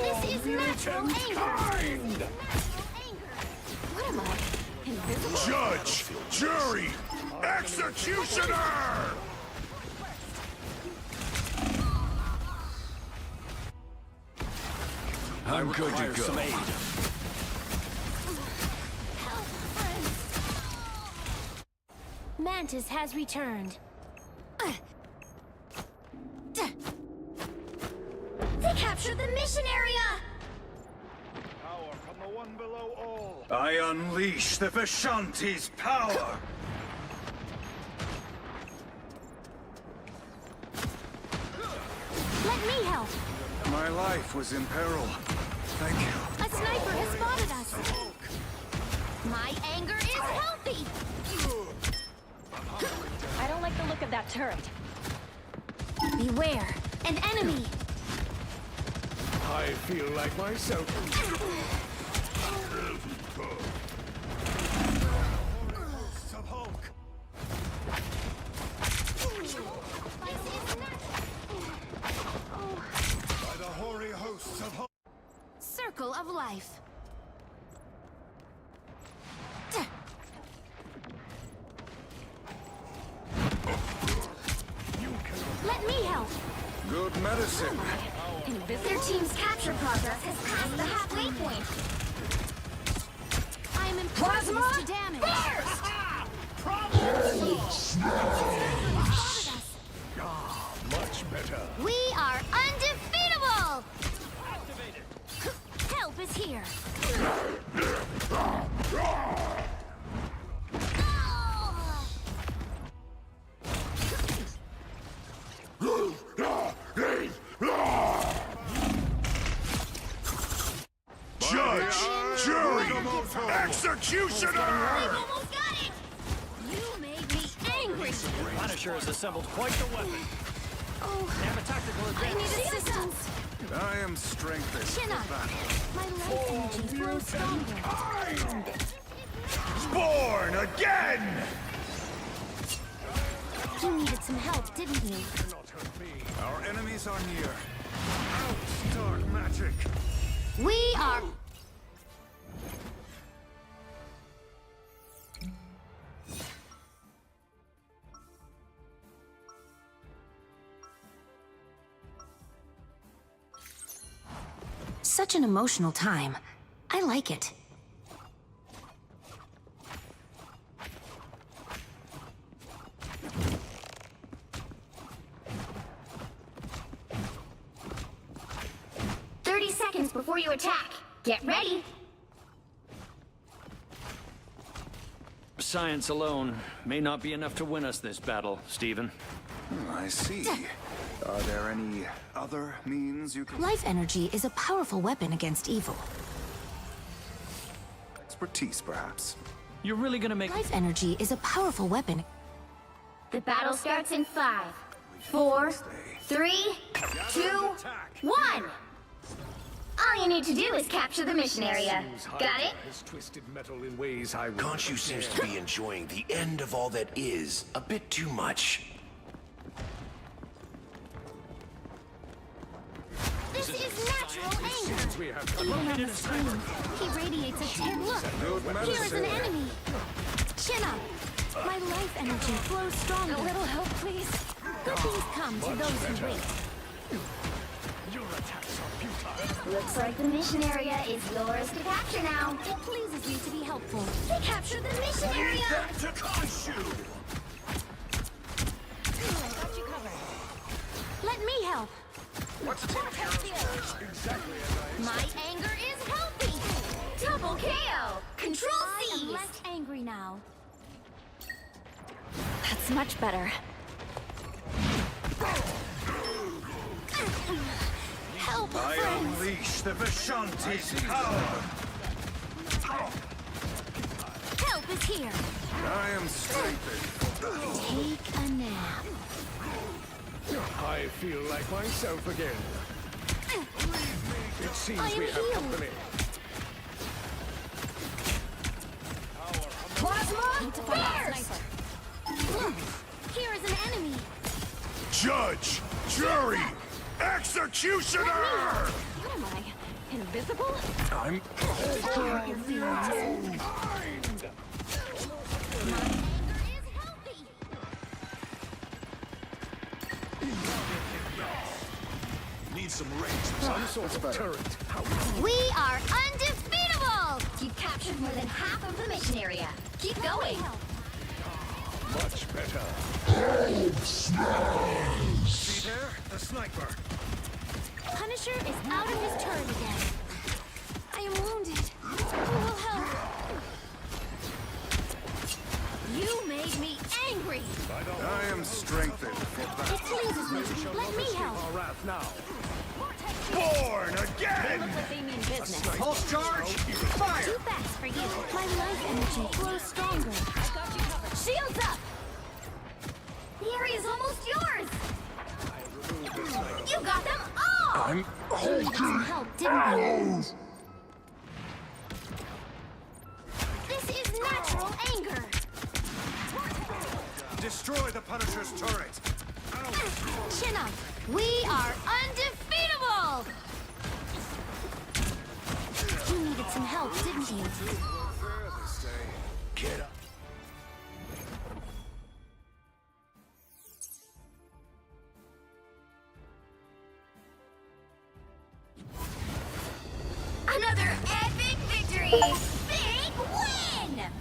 This is natural anger! What am I? Invisible? Judge! Jury! Executioner! I'm good to go. Mantis has returned. They captured the mission area! Power from the one below all. I unleash the Vishanti's power! Let me help. My life was in peril. Thank you. A sniper has spotted us. My anger is healthy. I don't like the look of that turret. Beware, an enemy. I feel like myself. By the hoary hosts of Hulk. Circle of life. Let me help. Good medicine. Their team's capture progress has passed the halfway point. I am impervious to damage. Much better. We are undefeatable! Help is here. Judge! Jury! Executioner! Almost got it! You made me angry. Punisher has assembled quite the weapon. Oh, They have a tactical I need advantage. assistance. I am strengthened Chin up. for battle. My life energy grows stronger. Born again! You needed some help, didn't you? Our enemies are near. Out, dark magic! We are... Such an emotional time. I like it. seconds before you attack. Get ready. Science alone may not be enough to win us this battle, Stephen. I see. Are there any other means you can... Life energy is a powerful weapon against evil. Expertise, perhaps. You're really gonna make... Life energy is a powerful weapon. The battle starts in 5, 4, 3, 2, 1. All you need to do is capture the mission area. Got it? Khonshu seems to be enjoying the end of all that is a bit too much. This is natural anger. Even on the screen, he radiates a tear. Look, here is an enemy. Chin up. My life energy flows stronger. A little help, please. Good things come to those who wait. Your attacks are futile. Looks like the mission area is yours to capture now. It pleases me to be helpful. They captured the mission area. To Khonshu. Got you covered. Let me help. What's the team of exactly as My anger is healthy. Double KO. Control I C. am less angry now. That's much better. Help, I friends! unleash the Vishanti's power! Help is here! I am strengthened. Take a nap. I feel like myself again. It seems I am we have healed. company. Plasma burst! Look! Here is an enemy! Judge! Jury! Executioner! What am I? Invisible? I'm... Hurt your feelings. Need some range. Some sort of turret. We are undefeatable! You've captured more than half of the mission area. Keep going. Much better. See there? The sniper. Punisher is out of his turret again. I am wounded. Who will help? You made me angry! I am strengthened for It battle. pleases me. Let me help. Our wrath now. Born They again! look like they mean business. Pulse charge! Fire! Too fast for you. My life energy flows stronger. I got you covered. Shields up! The area's almost yours! You got them all! I'm You needed some help, didn't you? This is natural anger! Destroy the Punisher's turret! Chin up! We are undefeatable! You needed some help, didn't you? Get up. Another epic victory! Big win!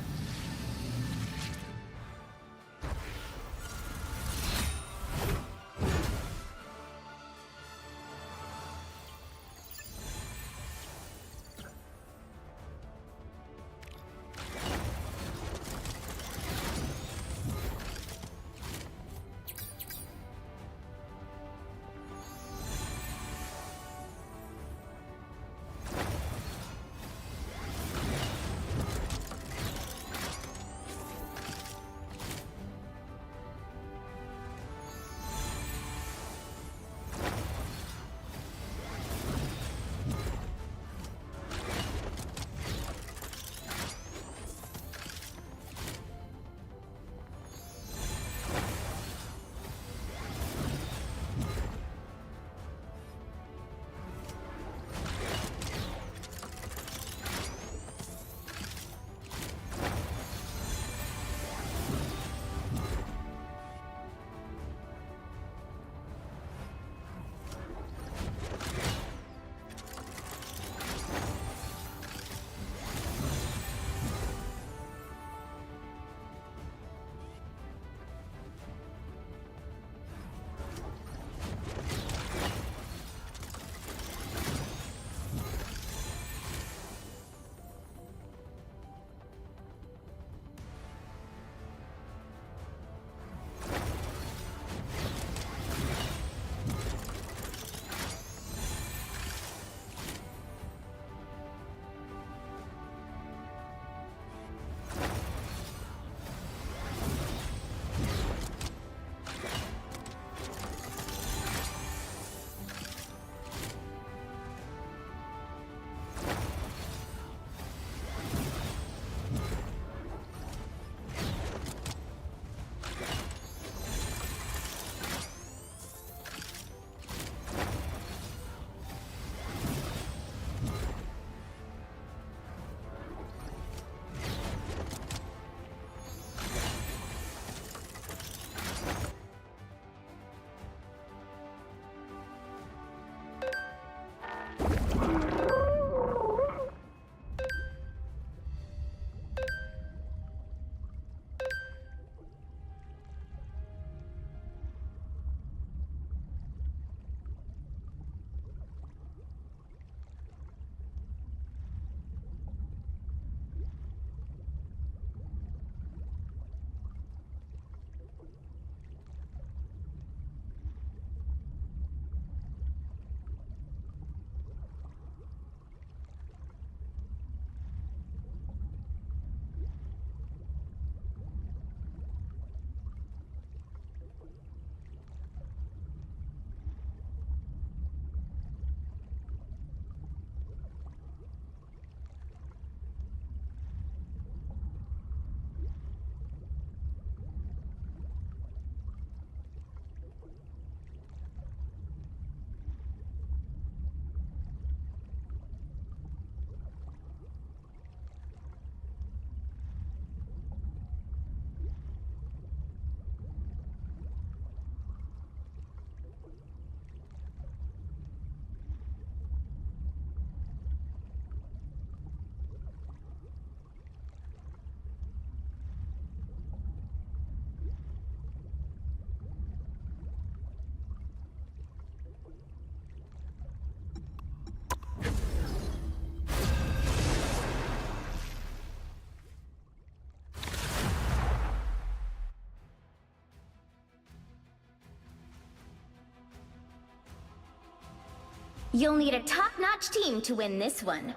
You'll need a top-notch team to win this one.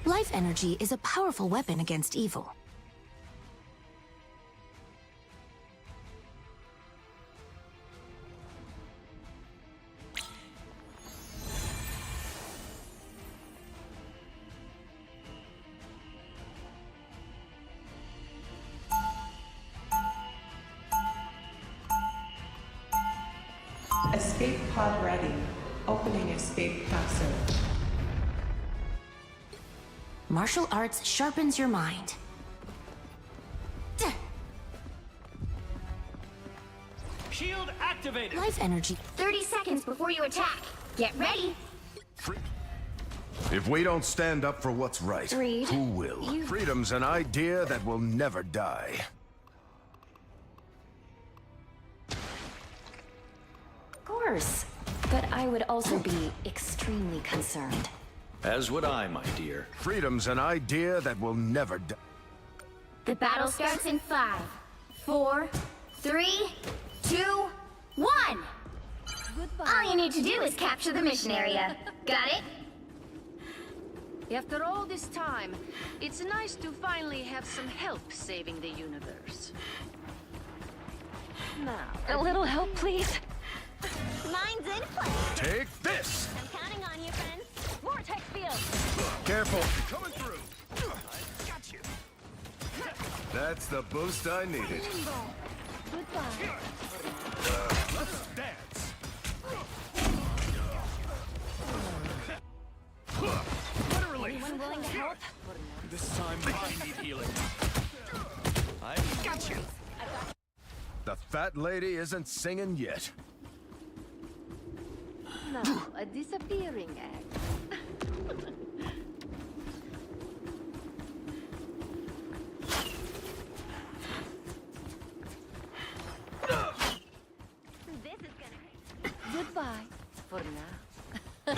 Life energy is a powerful weapon against evil. Escape pod ready. Opening escape passage. Martial arts sharpens your mind. Shield activated. Life energy. 30 seconds before you attack. Get ready. If we don't stand up for what's right, Reed, who will? Freedom's an idea that will never die. Of course. But I would also be extremely concerned. As would I, my dear. Freedom's an idea that will never die. The battle starts in 5, 4, 3, 2, 1. Goodbye. All you need to do is capture the mission area. Got it? After all this time, it's nice to finally have some help saving the universe. Now, A little help, please. Mine's in play. Take this! I'm counting on you, friends. Vortex field. Careful! Coming through! I got you! That's the boost I needed. Goodbye. Let's dance! Anyone willing to help? This time I need healing. I got you. The fat lady isn't singing yet. now, a disappearing act. This is gonna... Goodbye, for now.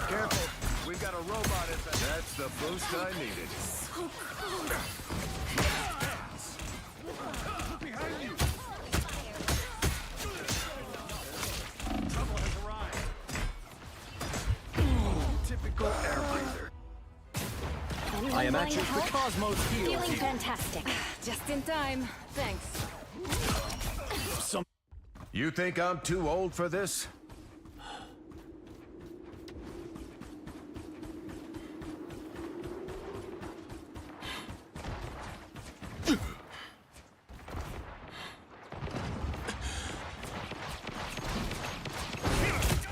Careful! We've got a robot in there. That's the boost I needed. So cold. Look behind you! Trouble has arrived. Typical air breather. Anyone I am willing at to you. The help? cosmos heals Feeling you. fantastic. Just in time. Thanks. You think I'm too old for this?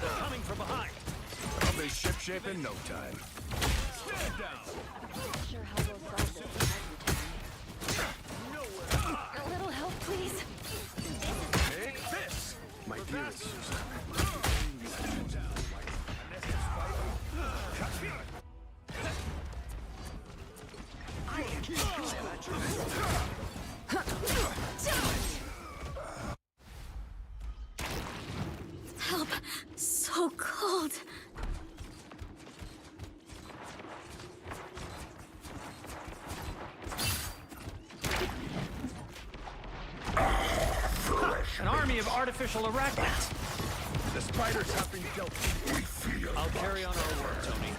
Coming from behind. I'll be shipshape in no time. Stand down. Sure how we'll solve this. A little help, please. Take this! My dear Susan. Help. So cold. An army of artificial arachnids. The spiders have been dealt with. I'll carry on our work, Tony.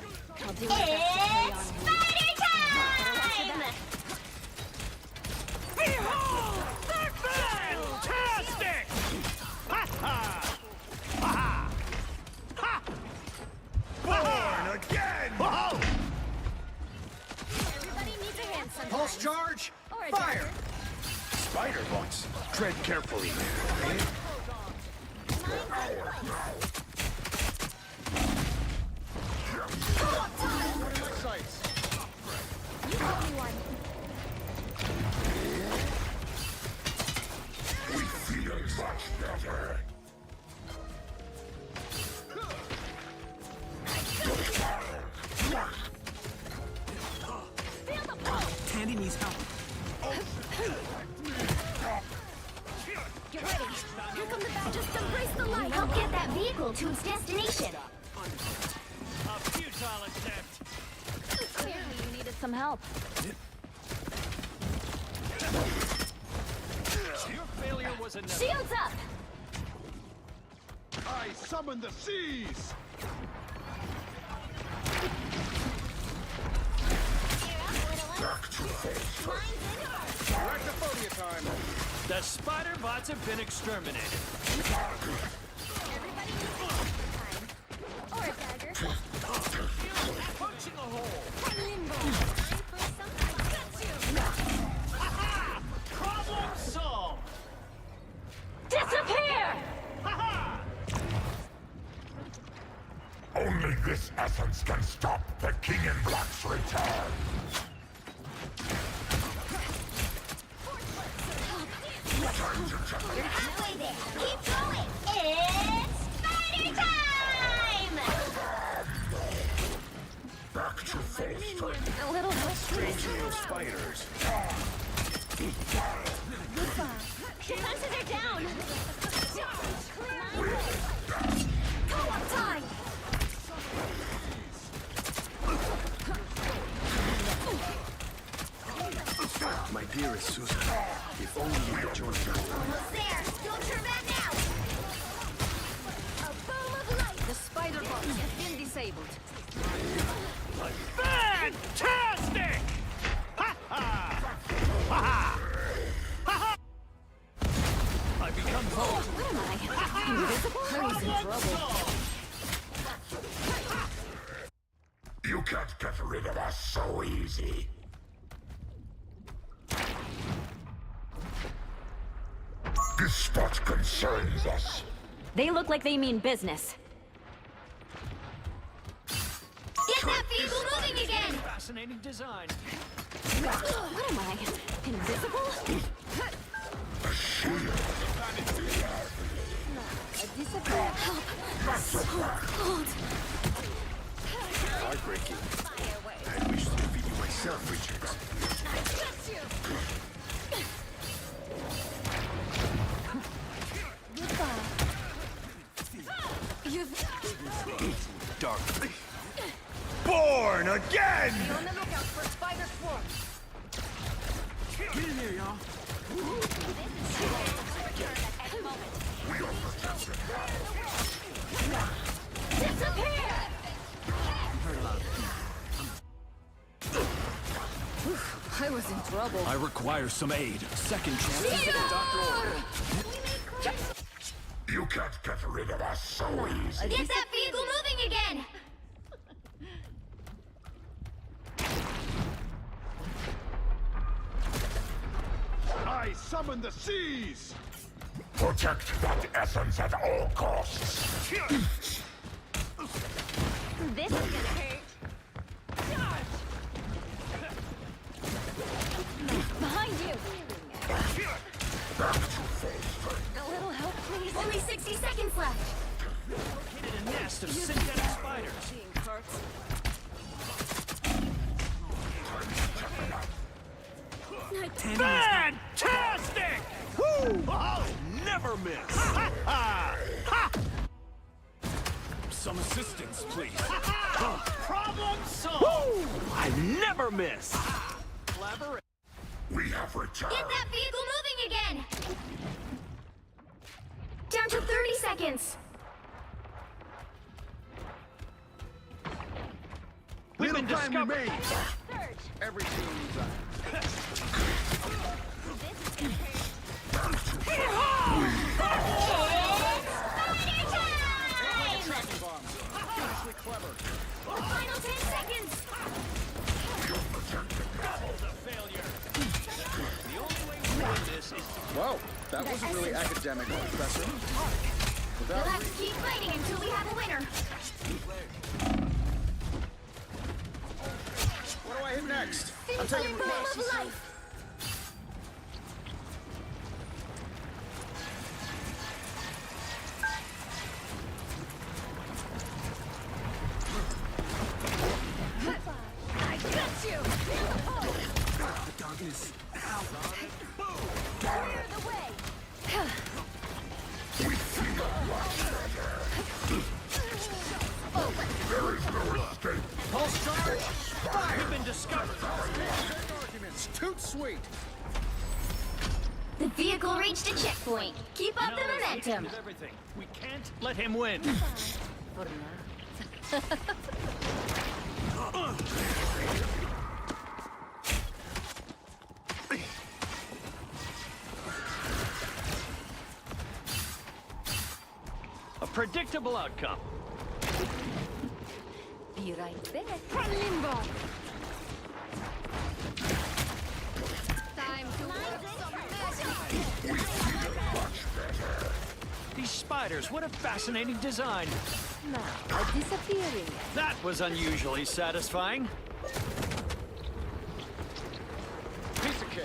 I'll do my best to carry on here. Spider time! Behold! Fantastic! Ha ha! Ha ha! Born again! Whoa! Everybody needs a hand sometimes. Pulse charge! Or a Fire! dagger. Spider bugs. Tread carefully. You owe me one. We feel much better. Tandy needs help. Get ready. Here come the badges. Embrace the light. Help get that vehicle to its destination. A futile attempt. Clearly, you needed some help. Your failure was enough. Shields up. I summon the seas! Arachnophobia time! The spider bots have been exterminated. Everybody needs a time. Or a dagger. Punching a hole. Limbo. Time for something. Got you. Ha-ha! Problem solved! Disappear! Ha-ha! Only this essence can stop the King in Black's return. You're halfway there. Keep going. It's spider time! Back to full strength. A little Strange spiders. Defenses are down. Co-op time. My dearest Susan, if only you could join me. Almost there. Don't turn back now. A boom of light. The spider bots have been disabled. Fantastic! Ha-ha! Ha-ha! Ha-ha! I become whole. Where am I? Invisible? Problem Who's in trouble? solved! You can't get rid of us so easy. This spot concerns us. They look like they mean business. Get that vehicle moving again! Fascinating design. What am I? Invisible? A shield. Help! So cold. Heartbreaking. I wish to defeat you myself, Richards. Dark. Born again! Be on the lookout for spider swarms. Get in here, y'all. Disappear! I was in trouble. I require some aid. Second chance. You can't get rid of us so easy. Get that vehicle moving again! I summon the seas! Protect that essence at all costs. This is gonna hurt. Behind you! Back to full strength. A little help, please. Only 60 seconds left. Located a nest of synthetic spiders. Being hurt. Fantastic! Woo! I'll never miss. Ha ha ha! Some assistance, please. Problem solved. I never miss. Collaborate. We have returned. Get that vehicle moving again! Down to 30 seconds. We've been Little time discovered. remains. Surge. Everything needs a... Tracking bombs. Seriously clever. Final 10 seconds. Double the failure. The only way to win this is to Whoa, that wasn't really academic, Professor. We'll Without have to keep fighting until we have a winner. what do I hit next? I'm Boom taking of life. I got you. the darkness. Clear the way. There is no escape. pulse charge. We've been discovered. Arguments. Toot sweet. The vehicle reached a checkpoint. Keep up the momentum. Everything. We can't let him win. A predictable outcome. Be right back. Limbo. Time to work some magic. These spiders, what a fascinating design. Now, a disappearing. That was unusually satisfying. Piece of cake.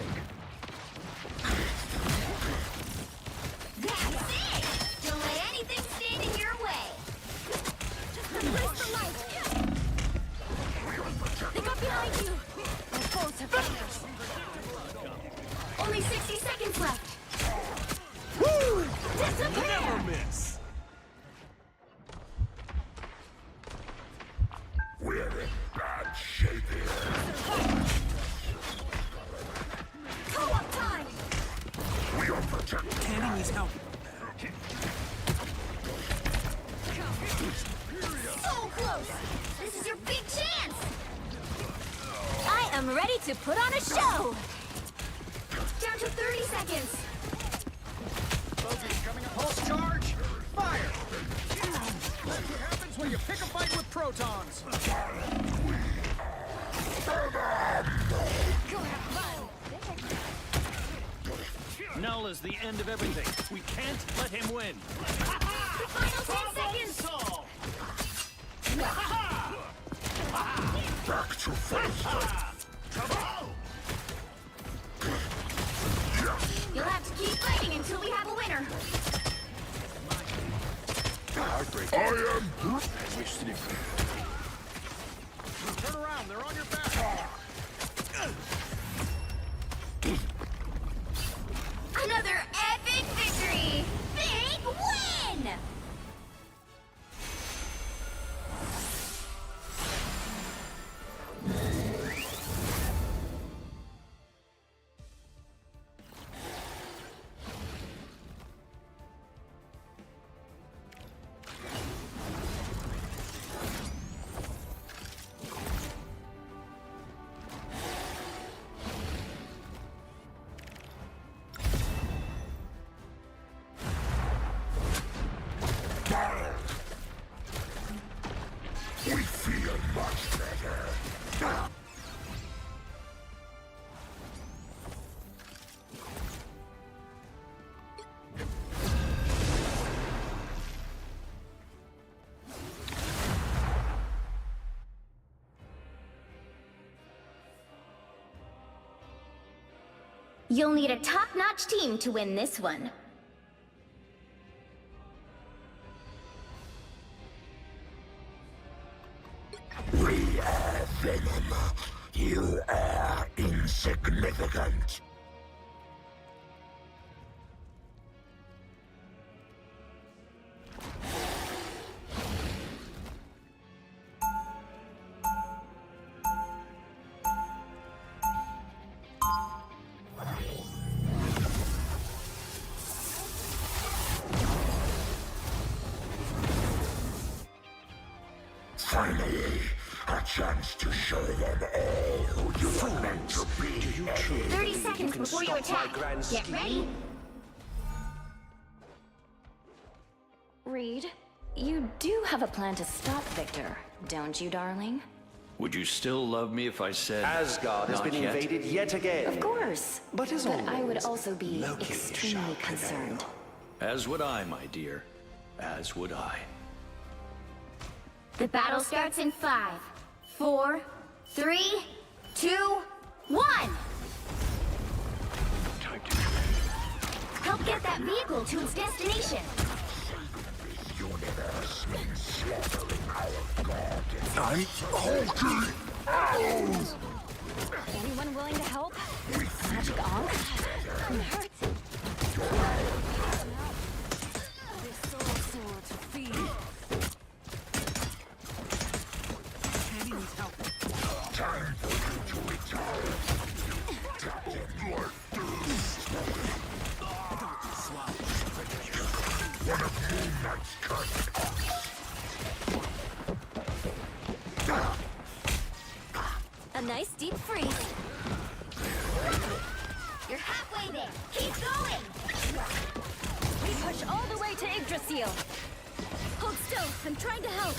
That's it! Don't let anything stand in your way. Embrace the light. They got behind you. My foes have vanished. Only 60 seconds left. Woo! Disappear! Never miss. We're in bad shape here. Co-op time! We are protected. Tanny needs help. So close! This is your big chance! I am ready to put on a show! Down to 30 seconds. Pulse charge! Fire! That's what happens when you pick a fight with protons. Null is the end of everything. We can't let him win. The final 10 seconds! Back to full strength. You'll have to keep fighting until we have a winner. I am Turn around, they're on your back. Another epic victory! Big win! We feel much better. You'll need a top-notch team to win this one. We are Venom. You are insignificant. Finally, a chance to show them all who you are meant to be. 30 seconds before you attack. Get ready. Reed, you do have a plan to stop Victor, don't you, darling? Would you still love me if I said Asgard has not been yet? invaded yet again. Of course. But as I would always, also be Loki extremely shall concerned. As would I, my dear. As would I. The battle starts in 5, 4, 3, 2, 1! Help get that vehicle to its destination. Universe means slaughtering our god. I'm hulking out! Anyone willing to help? Magic on? I'm hurt. This soul sword to feed. Tanny needs help. Time for you to retire. Captain like this. A nice deep freeze. You're halfway there. Keep going. We push all the way to Yggdrasil. Hold still. I'm trying to help.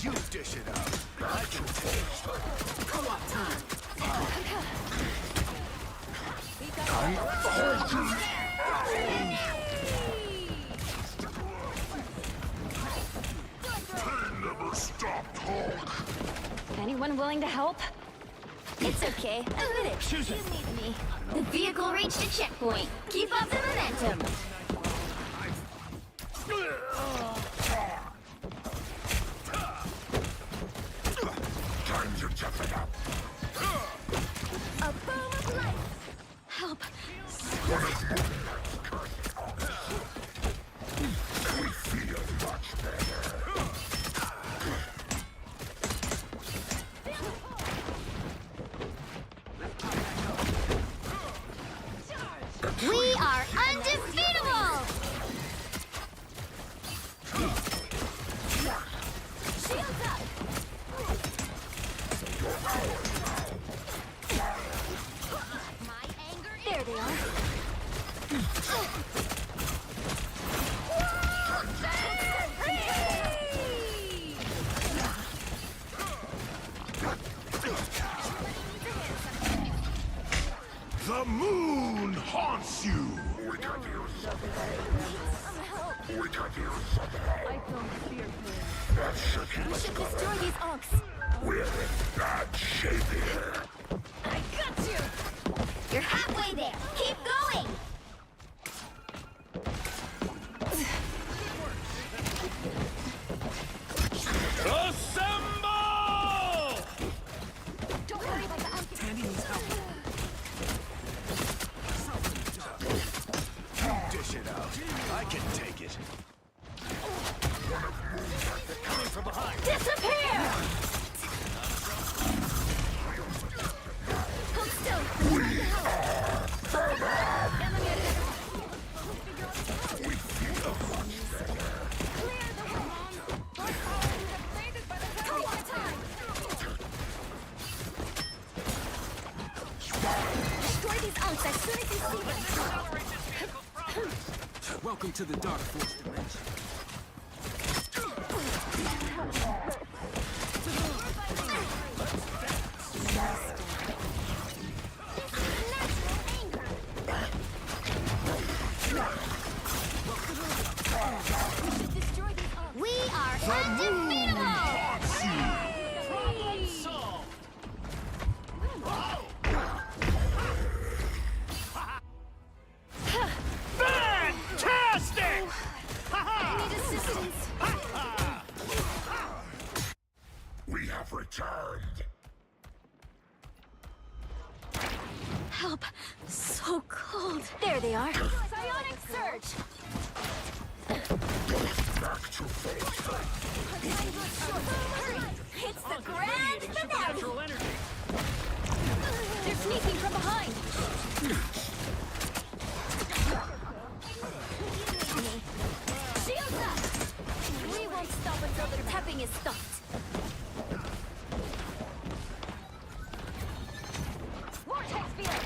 You dish it out. I can taste. Co-op time. Never stopped Hulk. Anyone willing to help? It's okay. Admit it. You need me. The vehicle reached a checkpoint. Keep up the momentum. Time to toughen up. A boom of life. Help. We feel much better. We are undefeatable! Shields up. My anger. There they are. The moon haunts you. We can use some help. We can use some help. I don't fear him. That should keep We us should going. destroy these Unks. We're in bad shape here. I got you. You're halfway there. Keep going. Assemble! Don't worry about the Unks. Tandy needs help. Dish it out. I can take it. They're coming from behind. Disappear! Hold still. Destroy these Unks as soon as you see them. Welcome to the Dark Force dimension. We are undefeatable! Problem solved. Fantastic! I need assistance. We have returned. Help. So cold. There they are. Psionic surge. Back to full. Hurry. It's the grand finale. Supernatural energy. They're sneaking from behind. Shields up. We won't stop until the tapping is stopped. Vortex field.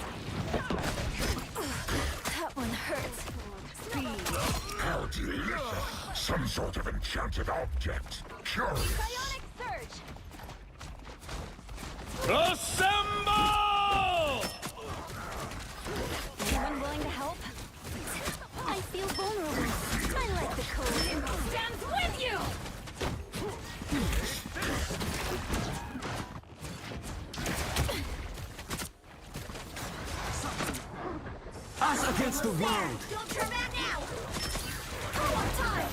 That one hurts. How delicious. Some sort of enchanted object. Curious. Psionic surge. Assemble! Anyone willing to help? I feel vulnerable. I like the cold. Stands with you! Us against the world! Don't turn back now! One time!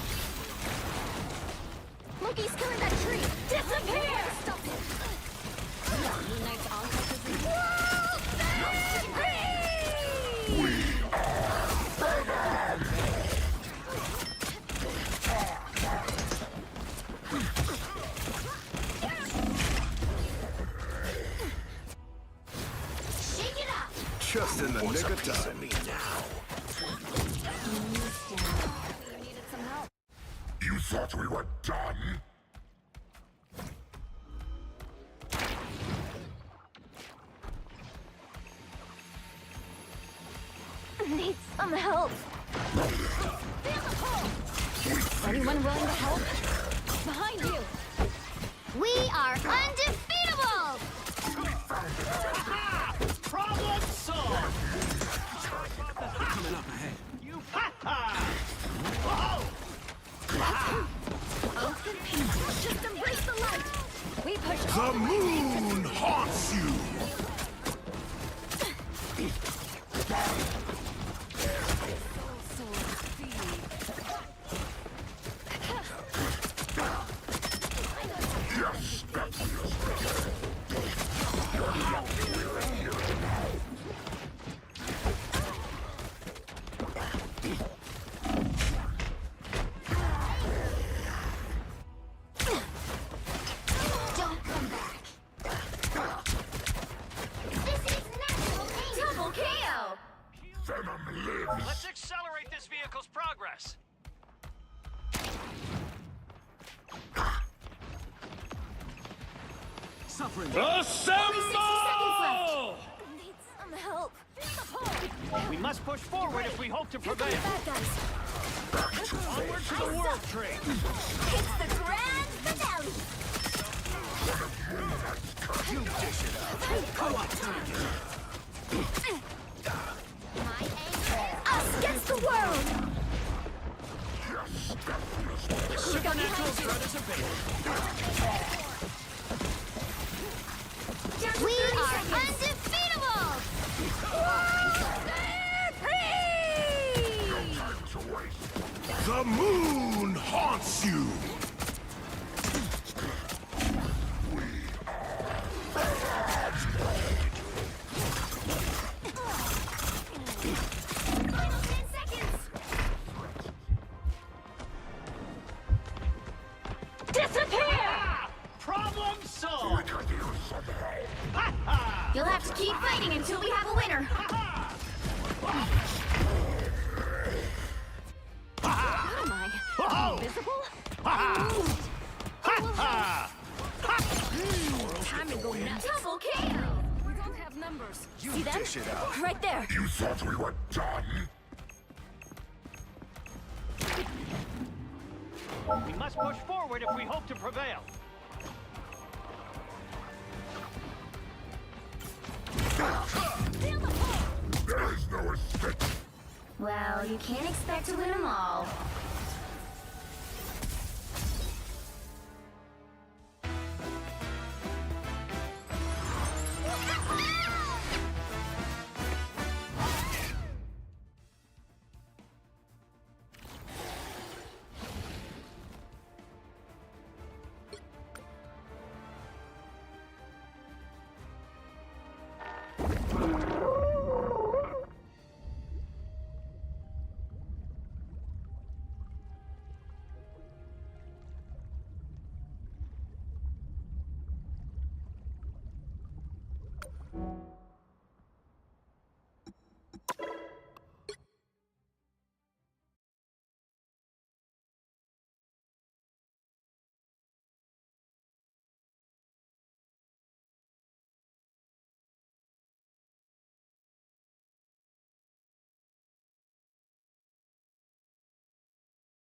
Look, he's killing that tree! Disappear! Stop it! Nice Shake it up! Just in the nick of time. You thought we were done? some help. Anyone willing to help? Behind you. We are undefeatable! Problem solved! Coming up ahead. You Just embrace the light. We push The moon haunts you! Double KO! Venom lives! Let's accelerate this vehicle's progress. Suffering. Assemble! Need some help. We must push forward if we hope to prevail. Bad guys. Onward to the world trade. It's the grand finale. You dish it up. Co-op time. Us against the world. The supernatural threat is abated. We are undefeatable. The moon haunts you! Final 10 seconds! Disappear! Problem solved. You'll have to keep fighting until we have a winner. What am I? Invisible? Time to go nuts. Double KO! We don't have numbers. You See them? dish it out. Right there. You thought we were done? We must push forward if we hope to prevail. There is no escape! Well, you can't expect to win them all.